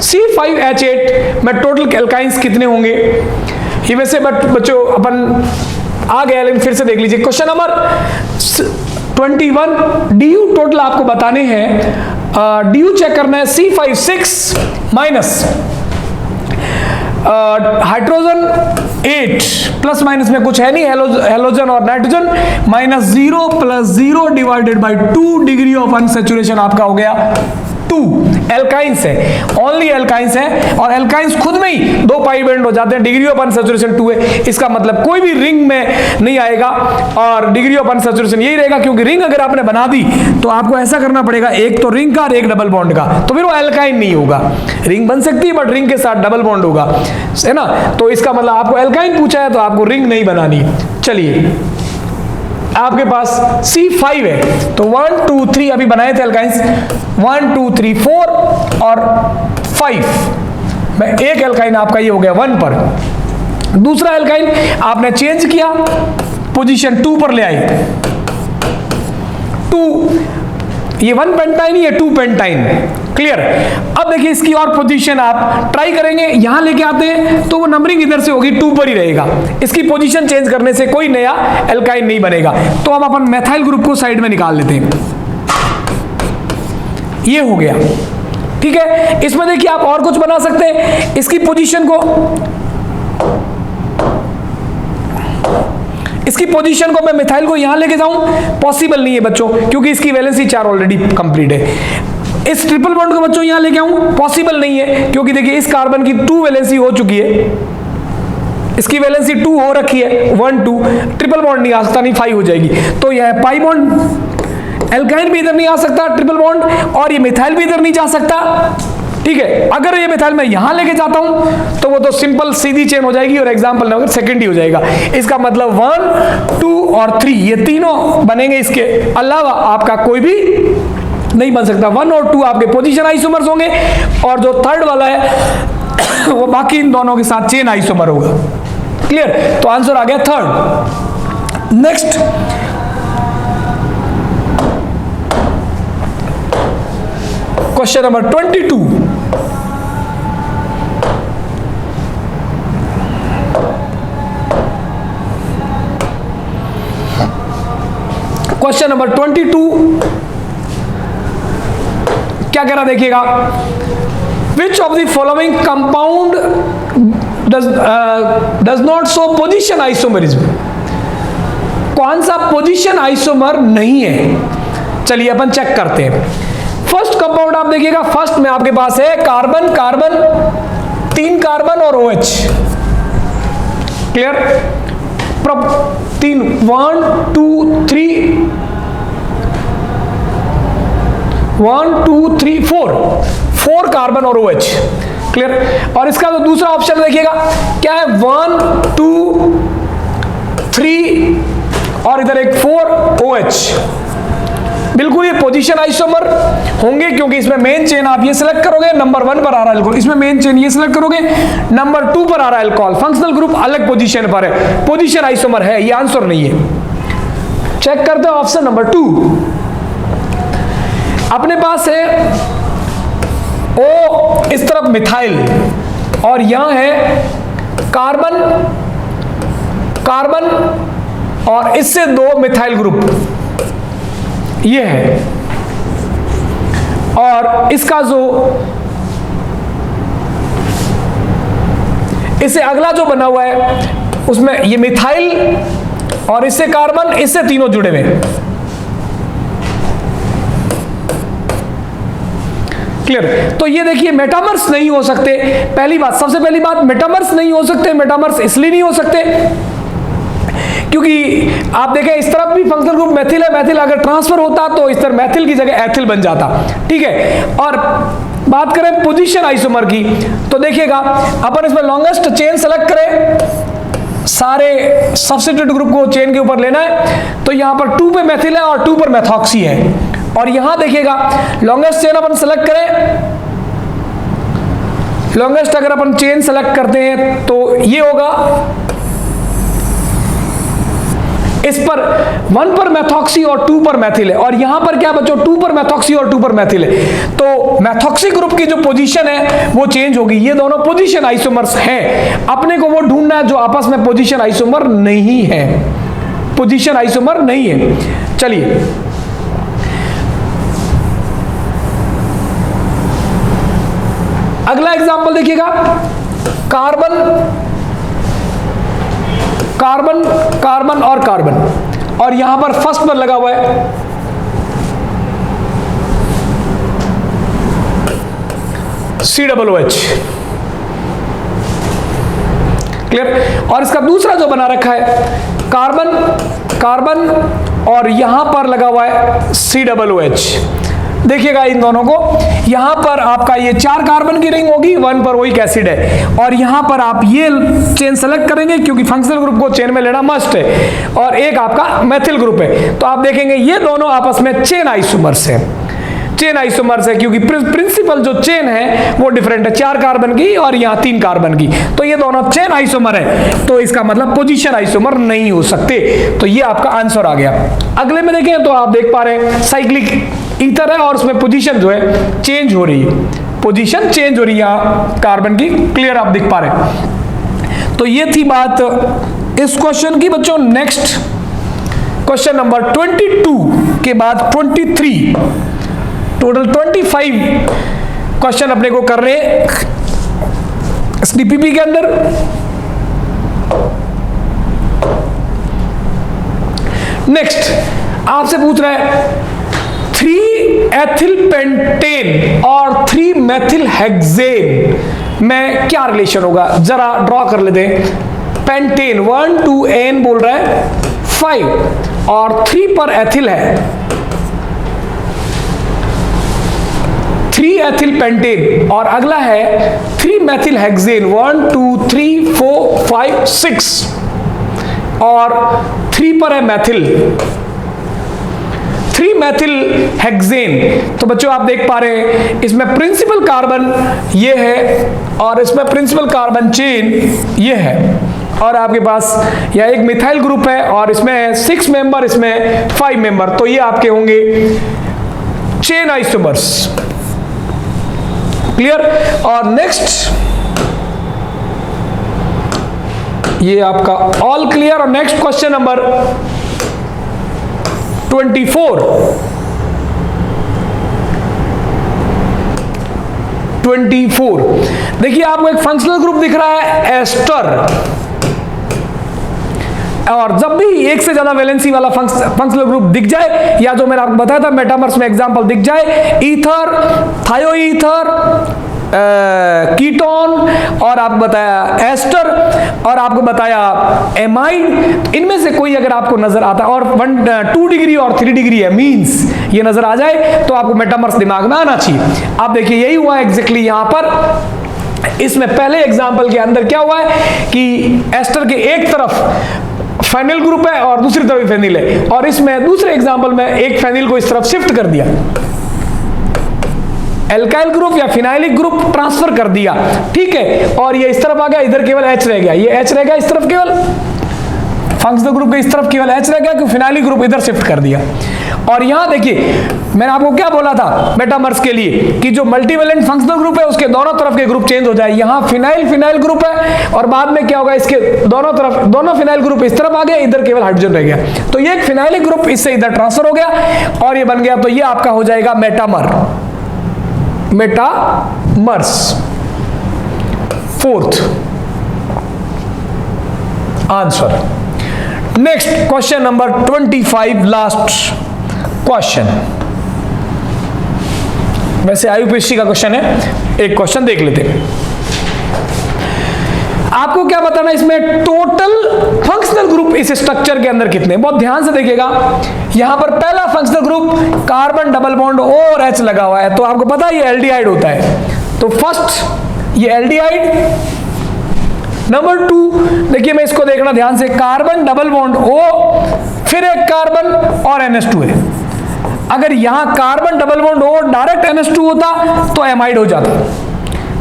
C5H8 में टोटल एल्काइंस कितने होंगे? ये वैसे बच्चों अपन आ गया, लेकिन फिर से देख लीजिए। क्वेश्चन नंबर 21, DU टोटल आपको बताने हैं। DU चेक करना है, C5 minus hydrogen 8 plus minus में कुछ है नहीं, हेलोजन और nitrogen, -0 + 0 divided by 2 degree of unsaturation आपका हो गया 2। एल्काइंस है, ओनली एल्काइंस है, और एल्काइंस खुद में ही 2 पाई बैंड हो जाते हैं, डिग्री ऑफ अनसैचुरेशन 2 है। इसका मतलब कोई भी रिंग में नहीं आएगा और डिग्री ऑफ अनसैचुरेशन यही रहेगा, क्योंकि रिंग अगर आपने बना दी तो आपको ऐसा करना पड़ेगा, एक तो रिंग का और एक डबल बॉन्ड का, तो फिर वो एल्काइन नहीं होगा। रिंग बन सकती है बट रिंग के साथ डबल बॉन्ड होगा, है ना। तो इसका मतलब आपको एल्काइन पूछा है तो आपको रिंग नहीं बनानी। चलिए, आपके पास C5 है, तो 1 2 3 अभी बनाए थे एल्काइंस, 1 2 3 4 और 5 में एक एल्काइन आपका ये हो गया 1 पर। दूसरा एल्काइन आपने चेंज किया, पोजीशन 2 पर ले आए, 2, ये 1 पेंटाइन, ये 2 पेंटाइन। क्लियर। अब देखिए इसकी और पोजीशन आप ट्राई करेंगे, यहां लेके आते हैं तो वो नंबरिंग इधर से होगी, 2 पर ही रहेगा। इसकी पोजीशन चेंज करने से कोई नया एल्काइन नहीं बनेगा। तो अब अपन मेथाइल ग्रुप को साइड में निकाल लेते हैं, ये हो गया। ठीक है, इसमें देखिए आप और कुछ बना सकते हैं, इसकी पोजीशन को इसकी पोजीशन को मैं मिथाइल को यहां लेके जाऊं, पॉसिबल नहीं है बच्चों, क्योंकि इसकी वैलेंसी 4 ऑलरेडी कंप्लीट है। इस ट्रिपल बॉन्ड को बच्चों यहां लेके आऊं, पॉसिबल नहीं है, क्योंकि देखिए इस कार्बन की 2 वैलेंसी हो चुकी है, इसकी वैलेंसी 2 हो रखी है, 1 2, ट्रिपल बॉन्ड नहीं आ सकता, नहीं 5 हो जाएगी। तो यह पाई बॉन्ड, एल्काइन भी इधर नहीं आ सकता ट्रिपल बॉन्ड, और ये मिथाइल भी इधर नहीं जा सकता, ठीक है। अगर ये मिथाइल मैं यहां लेके जाता हूं तो वो तो सिंपल सीधी चेन हो जाएगी, और एग्जांपल अगर सेकंड ही हो जाएगा। इसका मतलब 1 2 और 3 ये तीनों बनेंगे, इसके अलावा आपका कोई भी नहीं बन सकता। 1 और 2 आपके पोजीशन आइसोमर्स होंगे, और जो थर्ड वाला है वो बाकी इन दोनों के साथ चेन आइसोमर होगा। क्लियर? तो आंसर आ गया third. Next, question number 22। Question number 22 क्या कह रहा देखिएगा, विच of the following compound does not show position isomerism, कौन सा पोजीशन आइसोमर नहीं है। चलिए अपन चेक करते हैं। फर्स्ट कंपाउंड आप देखिएगा, फर्स्ट में आपके पास है कार्बन, कार्बन 3 कार्बन और OH। क्लियर? 3 1 2 3 1 2 3 4 कार्बन और OH। क्लियर? और इसका जो दूसरा ऑप्शन देखिएगा क्या है, 1 2 3 और इधर एक 4 OH। बिल्कुल ये पोजीशन आइसोमर होंगे, क्योंकि इसमें मेन चेन आप ये सिलेक्ट करोगे, नंबर 1 पर आ रहा है अल्कोहल, इसमें मेन चेन ये सिलेक्ट करोगे, नंबर 2 पर आ रहा है अल्कोहल, फंक्शनल ग्रुप अलग पोजीशन पर है, पोजीशन आइसोमर है, ये आंसर नहीं है। चेक करते हैं ऑप्शन नंबर 2। अपने पास है O इस तरफ मिथाइल, और यहां है कार्बन, कार्बन और इससे 2 मिथाइल ग्रुप, ये है। और इसका जो इससे अगला जो बना हुआ है उसमें ये मिथाइल और इससे कार्बन, इससे तीनों जुड़े हुए। क्लियर? तो ये देखिए मेटामर्स नहीं हो सकते। पहली बात, सबसे पहली बात, मेटामर्स नहीं हो सकते। मेटामर्स इसलिए नहीं हो सकते क्योंकि आप देखें इस तरफ भी फंक्शनल ग्रुप मैथिल है, मैथिल अगर ट्रांसफर होता तो इस तरह मैथिल की जगह एथिल बन जाता। ठीक है, और बात करें पोजीशन आइसोमर की तो देखिएगा अपन इसमें लॉन्गेस्ट चेन सेलेक्ट करें, सारे सब्स्टिट्यूट ग्रुप को चेन के ऊपर लेना है, तो यहां पर 2 पे मैथिल है और 2 पर मेथॉक्सी है। और यहां देखिएगा लॉन्गेस्ट चेन अपन सेलेक्ट करें, लॉन्गेस्ट अगर अपन चेन सेलेक्ट करते हैं तो ये होगा, इस पर 1 पर मेथॉक्सी और 2 पर मैथिल है, और यहां पर क्या बच्चों 2 पर मेथॉक्सी और 2 पर मैथिल है, तो मेथॉक्सी ग्रुप की जो पोजीशन है वो चेंज होगी। ये दोनों पोजीशन आइसोमर्स हैं, अपने को वो ढूंढना है जो आपस में पोजीशन आइसोमर नहीं है, पोजीशन आइसोमर नहीं है। चलिए अगला एग्जांपल देखिएगा, कार्बन, कार्बन, कार्बन और कार्बन, और यहां पर फर्स्ट पर लगा हुआ है COOH। क्लियर? और इसका दूसरा जो बना रखा है कार्बन, कार्बन और यहां पर लगा हुआ है COOH। देखिएगा इन दोनों को, यहां पर आपका ये 4 कार्बन की रिंग होगी, 1 पर वही एसिड है, और यहां पर आप ये चेन सेलेक्ट करेंगे क्योंकि फंक्शनल ग्रुप को चेन में लेना मस्ट है, और एक आपका मैथिल ग्रुप है, तो आप देखेंगे ये दोनों आपस में चेन आइसोमर्स है, चेन आइसोमर्स है, क्योंकि प्रिंसिपल जो चेन है वो डिफरेंट है, 4 कार्बन की और यहां 3 कार्बन की, तो ये दोनों चेन आइसोमर है, तो इसका मतलब पोजीशन आइसोमर नहीं हो सकते। तो ये आपका आंसर आ गया। अगले में देखें तो आप देख पा रहे हैं साइक्लिक ईथर है और उसमें पोजीशन जो है चेंज हो रही है, पोजीशन चेंज हो रही है यहां कार्बन की। क्लियर? आप देख पा रहे हैं। तो ये थी बात इस क्वेश्चन की बच्चों। नेक्स्ट क्वेश्चन नंबर 22 के बाद 23, टोटल 25 क्वेश्चन अपने को कर रहे हैं इस डीपीपी के अंदर। नेक्स्ट आपसे पूछ रहा है 3 एथिल पेंटेन और 3 मेथिल हेक्सेन में क्या रिलेशन होगा, जरा ड्रॉ कर लेते हैं। पेंटेन 1 2 एन बोल रहा है 5 और 3 पर एथिल है, 3 एथिल पेंटेन और अगला है 3 मेथिल हेक्सेन 1 2 3 4 5 6 और 3 पर है मेथिल, 3 मेथिल हेक्सेन। तो बच्चों आप देख पा रहे हैं इसमें प्रिंसिपल कार्बन ये है और इसमें प्रिंसिपल कार्बन चेन ये है और आपके पास यह एक मिथाइल ग्रुप है और इसमें 6 मेंबर, इसमें 5 मेंबर, तो ये आपके होंगे चेन आइसोमर्स। क्लियर। और नेक्स्ट ये आपका ऑल क्लियर। और नेक्स्ट क्वेश्चन नंबर 24 देखिए आपको एक फंक्शनल ग्रुप दिख रहा है एस्टर, और जब भी एक से ज्यादा वैलेंसी वाला फंक्शनल ग्रुप दिख जाए या जो मैंने आपको बताया था मेटामर्स में एग्जांपल दिख जाए, ईथर, थायोईथर, कीटोन और आपको बताया एस्टर और आपको बताया एमाइड, इनमें से कोई अगर आपको नजर आता है और 2 डिग्री और 3 डिग्री है मींस ये नजर आ जाए तो आपको मेटामर्स दिमाग में आना चाहिए। आप देखिए यही हुआ एग्जैक्टली यहां पर। इसमें पहले एग्जांपल के अंदर क्या हुआ है कि एस्टर के एक तरफ फेनिल ग्रुप है और दूसरी तरफ फेनिल है, और इसमें दूसरे एग्जांपल में एक फेनिल को इस तरफ शिफ्ट कर दिया, एल्काइल ग्रुप या फिनाइलिक ग्रुप ट्रांसफर कर दिया, ठीक है, और ये इस तरफ आ गया, इधर केवल H रह गया, ये H रह गया इस तरफ, केवल फंक्शनल ग्रुप के इस तरफ केवल H रह गया क्योंकि फिनाइलिक ग्रुप इधर शिफ्ट कर दिया। और यहां देखिए मैंने आपको क्या बोला था मेटामर्स के लिए कि जो मल्टीवेलेंट फंक्शनल ग्रुप है उसके दोनों तरफ के ग्रुप चेंज हो जाए। यहां फिनाइल ग्रुप है और बाद में क्या होगा, इसके दोनों तरफ दोनों फिनाइल ग्रुप इस तरफ आ गए, इधर केवल हाइड्रोजन रह गया, तो ये एक फिनाइलिक ग्रुप इससे इधर ट्रांसफर हो गया और ये बन गया, तो ये आपका हो जाएगा metamers. Fourth answer. Next question number 25, last question, वैसे आयुपीएससी का क्वेश्चन है, एक क्वेश्चन देख लेते हैं। आपको क्या बताना, इसमें टोटल फंक्शनल ग्रुप इस स्ट्रक्चर के अंदर कितने, बहुत ध्यान से देखिएगा। यहां पर पहला functional group carbon double bond O और H लगा हुआ है, तो आपको पता है ये एल्डिहाइड होता है, तो फर्स्ट ये एल्डिहाइड। नंबर 2 देखिए मैं इसको देखना ध्यान से, कार्बन डबल बॉन्ड O फिर एक कार्बन और NH2 है। अगर यहां carbon double bond O direct NH2 होता तो एमाइड हो जाता,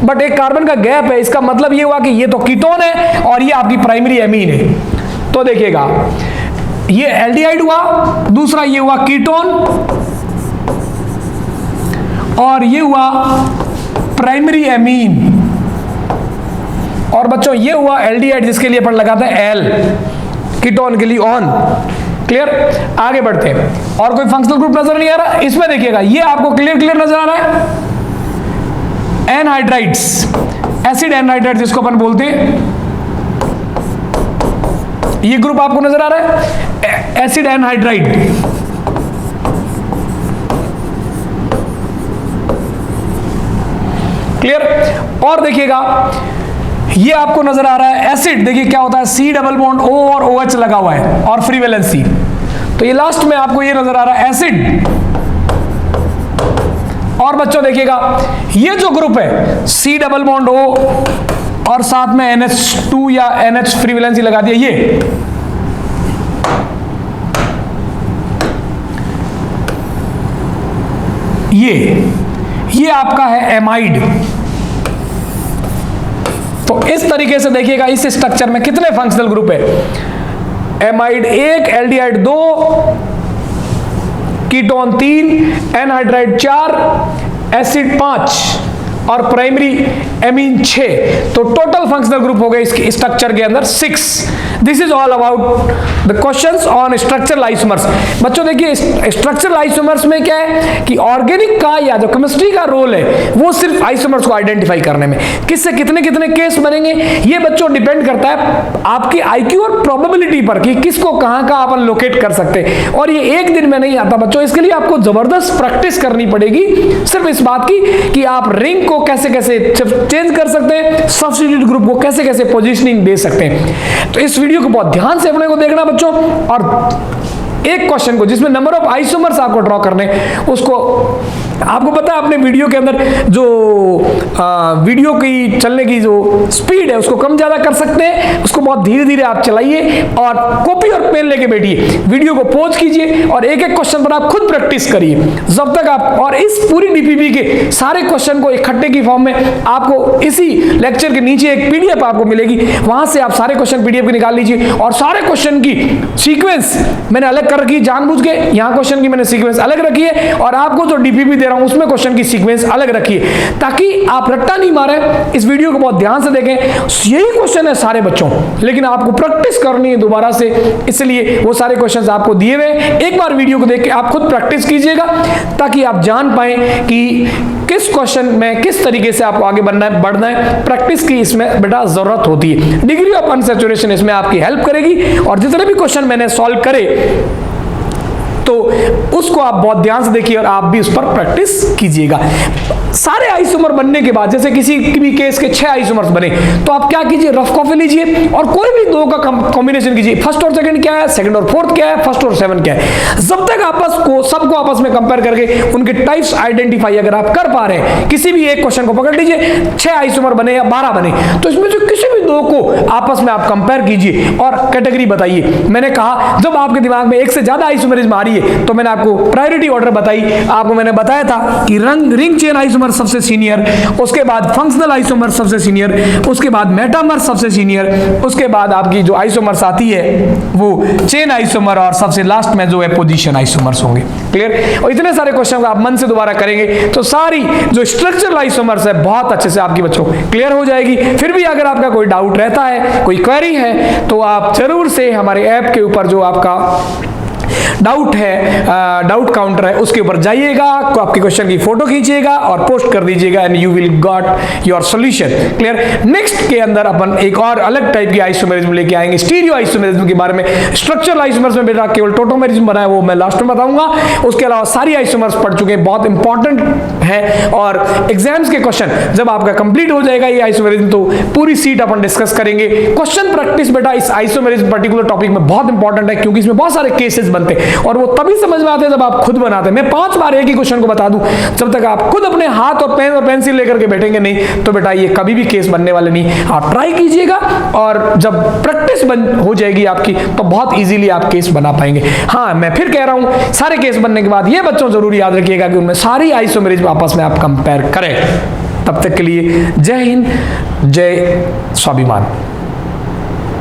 बट एक कार्बन का गैप है, इसका मतलब ये हुआ कि ये तो कीटोन है और ये आपकी प्राइमरी एमीन है। तो देखिएगा ये एल्डिहाइड हुआ, दूसरा ये हुआ कीटोन और ये हुआ प्राइमरी एमीन, और बच्चों ये हुआ एल्डिहाइड जिसके लिए अपन लगाते हैं एल, कीटोन के लिए ऑन। क्लियर। आगे बढ़ते हैं, और कोई फंक्शनल ग्रुप नजर नहीं आ रहा इसमें, देखिएगा ये आपको क्लियर नजर आ रहा है, एनहाइड्राइड्स, एसिड एनहाइड्राइड जिसको अपन बोलते हैं, ये ग्रुप आपको नजर आ रहा है एसिड एनहाइड्राइड। क्लियर। और देखिएगा ये आपको नजर आ रहा है एसिड, देखिए क्या होता है, C डबल बॉन्ड O और OH लगा हुआ है और फ्री वैलेंसी, तो ये लास्ट में आपको ये नजर आ रहा है एसिड। और बच्चों देखिएगा ये जो ग्रुप है C डबल बॉन्ड O और साथ में NH2 या NH फ्री वैलेंसी लगा दिया, ये आपका है एमाइड। तो इस तरीके से देखिएगा इस स्ट्रक्चर में कितने फंक्शनल ग्रुप है, amide 1, aldehyde 2, ketone 3, anhydride 4, acid 5 और प्राइमरी एमीन 6, तो टोटल फंक्शनल ग्रुप हो गए इसके स्ट्रक्चर के अंदर 6। This is all about the questions on structural isomers. बच्चों देखिए स्ट्रक्चरल आइसोमर्स में क्या है कि ऑर्गेनिक का या जो केमिस्ट्री का रोल है वो सिर्फ आइसोमर्स को आइडेंटिफाई करने में, किससे कितने कितने केस बनेंगे ये बच्चों डिपेंड करता है आपकी आईक्यू और प्रोबेबिलिटी पर कि किसको कहां का अपन लोकेट कर सकते हैं। और ये एक दिन में नहीं आता बच्चों, इसके लिए आपको जबरदस्त प्रैक्टिस करनी पड़ेगी सिर्फ इस बात की कि आप रिंग को कैसे कैसे चेंज कर सकते हैं, सब्स्टिट्यूट ग्रुप को कैसे कैसे पोजीशनिंग दे सकते हैं। तो इस वीडियो को बहुत ध्यान से अपने को देखना बच्चों, और एक क्वेश्चन को जिसमें नंबर ऑफ आइसोमर्स आपको ड्रॉ करने, उसको आपको पता है अपने वीडियो के अंदर जो वीडियो की चलने की जो स्पीड है उसको कम ज्यादा कर सकते हैं, उसको बहुत धीरे धीरे आप चलाइए और कॉपी और पेन लेके बैठिए, वीडियो को पॉज कीजिए और एक एक क्वेश्चन पर आप खुद प्रैक्टिस करिए जब तक आप, और इस पूरी डीपीपी के सारे क्वेश्चन को इकट्ठे की फॉर्म में आपको इसी लेक्चर के नीचे एक पीडीएफ आपको मिलेगी, वहां से आप सारे क्वेश्चन पीडीएफ के निकाल लीजिए और सारे क्वेश्चन की सीक्वेंस मैंने अलग कर रखी जानबूझ के, यहां क्वेश्चन की मैंने सीक्वेंस अलग रखी है और आपको जो डीपीपी दे रहा हूं उसमें क्वेश्चन की सीक्वेंस अलग रखी है, ताकि आप रट्टा नहीं मारे। इस वीडियो को बहुत ध्यान से देखें, यही क्वेश्चन है सारे बच्चों, लेकिन आपको प्रैक्टिस करनी है दोबारा से, इसलिए वो सारे क्वेश्चंस आपको दिए हुए, एक बार वीडियो को देख के आप खुद प्रैक्टिस कीजिएगा ताकि आप जान पाए कि किस क्वेश्चन में किस तरीके से आपको आगे बढ़ना है। प्रैक्टिस की इसमें बेटा जरूरत होती है, डिग्री ऑफ अनसैचुरेशन इसमें आपकी हेल्प करेगी, और जितने भी क्वेश्चन मैंने सॉल्व करे तो उसको आप बहुत ध्यान से देखिए और आप भी उस पर प्रैक्टिस कीजिएगा। सारे आइसोमर बनने के बाद जैसे किसी भी केस के 6 आइसोमर्स बने तो आप क्या कीजिए, रफ कॉपी लीजिए और कोई भी दो का कॉम्बिनेशन कीजिए, फर्स्ट और सेकंड क्या है, सेकंड और फोर्थ क्या है, फर्स्ट और 7 क्या है, जब तक सबको आपस में कंपेयर करके उनके टाइप्स आइडेंटिफाई अगर आप कर पा रहे हैं, किसी भी एक क्वेश्चन को पकड़ लीजिए, 6 आइसोमर बने या 12 बने, तो इसमें से किसी भी दो को आपस में आप कंपेयर कीजिए और कैटेगरी बताइए। मैंने कहा जब आपके दिमाग में एक से ज्यादा आइसोमरिज्म आ रही है तो मैंने आपको प्रायोरिटी ऑर्डर बताई, आपको मैंने बताया था कि रिंग चेन आइसोमर सबसे सीनियर, उसके बाद फंक्शनल आइसोमर सबसे सीनियर, उसके बाद मेटामर सबसे सीनियर, उसके बाद आपकी जो आइसोमर्स आती है वो चेन आइसोमर, और सबसे लास्ट में जो है पोजीशन आइसोमर्स होंगे। क्लियर? और इतने सारे क्वेश्चन आप मन से दोबारा करेंगे तो सारी जो स्ट्रक्चरल आइसोमर्स है बहुत अच्छे से आपकी बच्चों क्लियर हो जाएगी। फिर भी अगर आपका कोई डाउट रहता है, कोई क्वेरी है, तो आप जरूर से हमारे ऐप के ऊपर जो आपका डाउट है, डाउट काउंटर है, उसके ऊपर जाइएगा, आपके क्वेश्चन की फोटो खींचिएगा और पोस्ट कर दीजिएगा and you will got your solution. Clear? Next के अंदर अपन एक और अलग टाइप की आइसोमेरिज्म लेके आएंगे, स्टीरियो आइसोमेरिज्म के बारे में। स्ट्रक्चरल आइसोमर्स में बेटा केवल टोटोमेरिज्म बना है, वो मैं लास्ट में बताऊंगा। उसके अलावा सारी आइसोमर्स पढ़ चुके हैं, बहुत इंपॉर्टेंट है, और एग्जाम्स के क्वेश्चन जब आपका कंप्लीट हो जाएगा ये आइसोमेरिज्म तो पूरी सीट अपन डिस्कस करेंगे। क्वेश्चन प्रैक्टिस बेटा इस आइसोमेरिज्म पर्टिकुलर टॉपिक में बहुत इंपॉर्टेंट है, क्योंकि इसमें बहुत सारे केसेस बनते हैं और वो तभी समझ में आते हैं जब आप खुद बनाते हैं। मैं 5 बार एक ही क्वेश्चन को बता दूं, जब तक आप खुद अपने हाथ और पेन और पेंसिल लेकर के बैठेंगे नहीं तो बेटा ये कभी भी केस बनने वाले नहीं। आप ट्राई कीजिएगा और जब प्रैक्टिस हो जाएगी आपकी तो बहुत इजीली आप केस बना पाएंगे। हाँ, मैं फिर कह रहा हूं, सारे केस बनने के बाद ये बच्चों जरूर याद रखिएगा कि उनमें सारी आइसोमेरिज्म आपस में आप कंपेयर करें। तब तक के लिए जय हिंद, जय स्वाभिमान।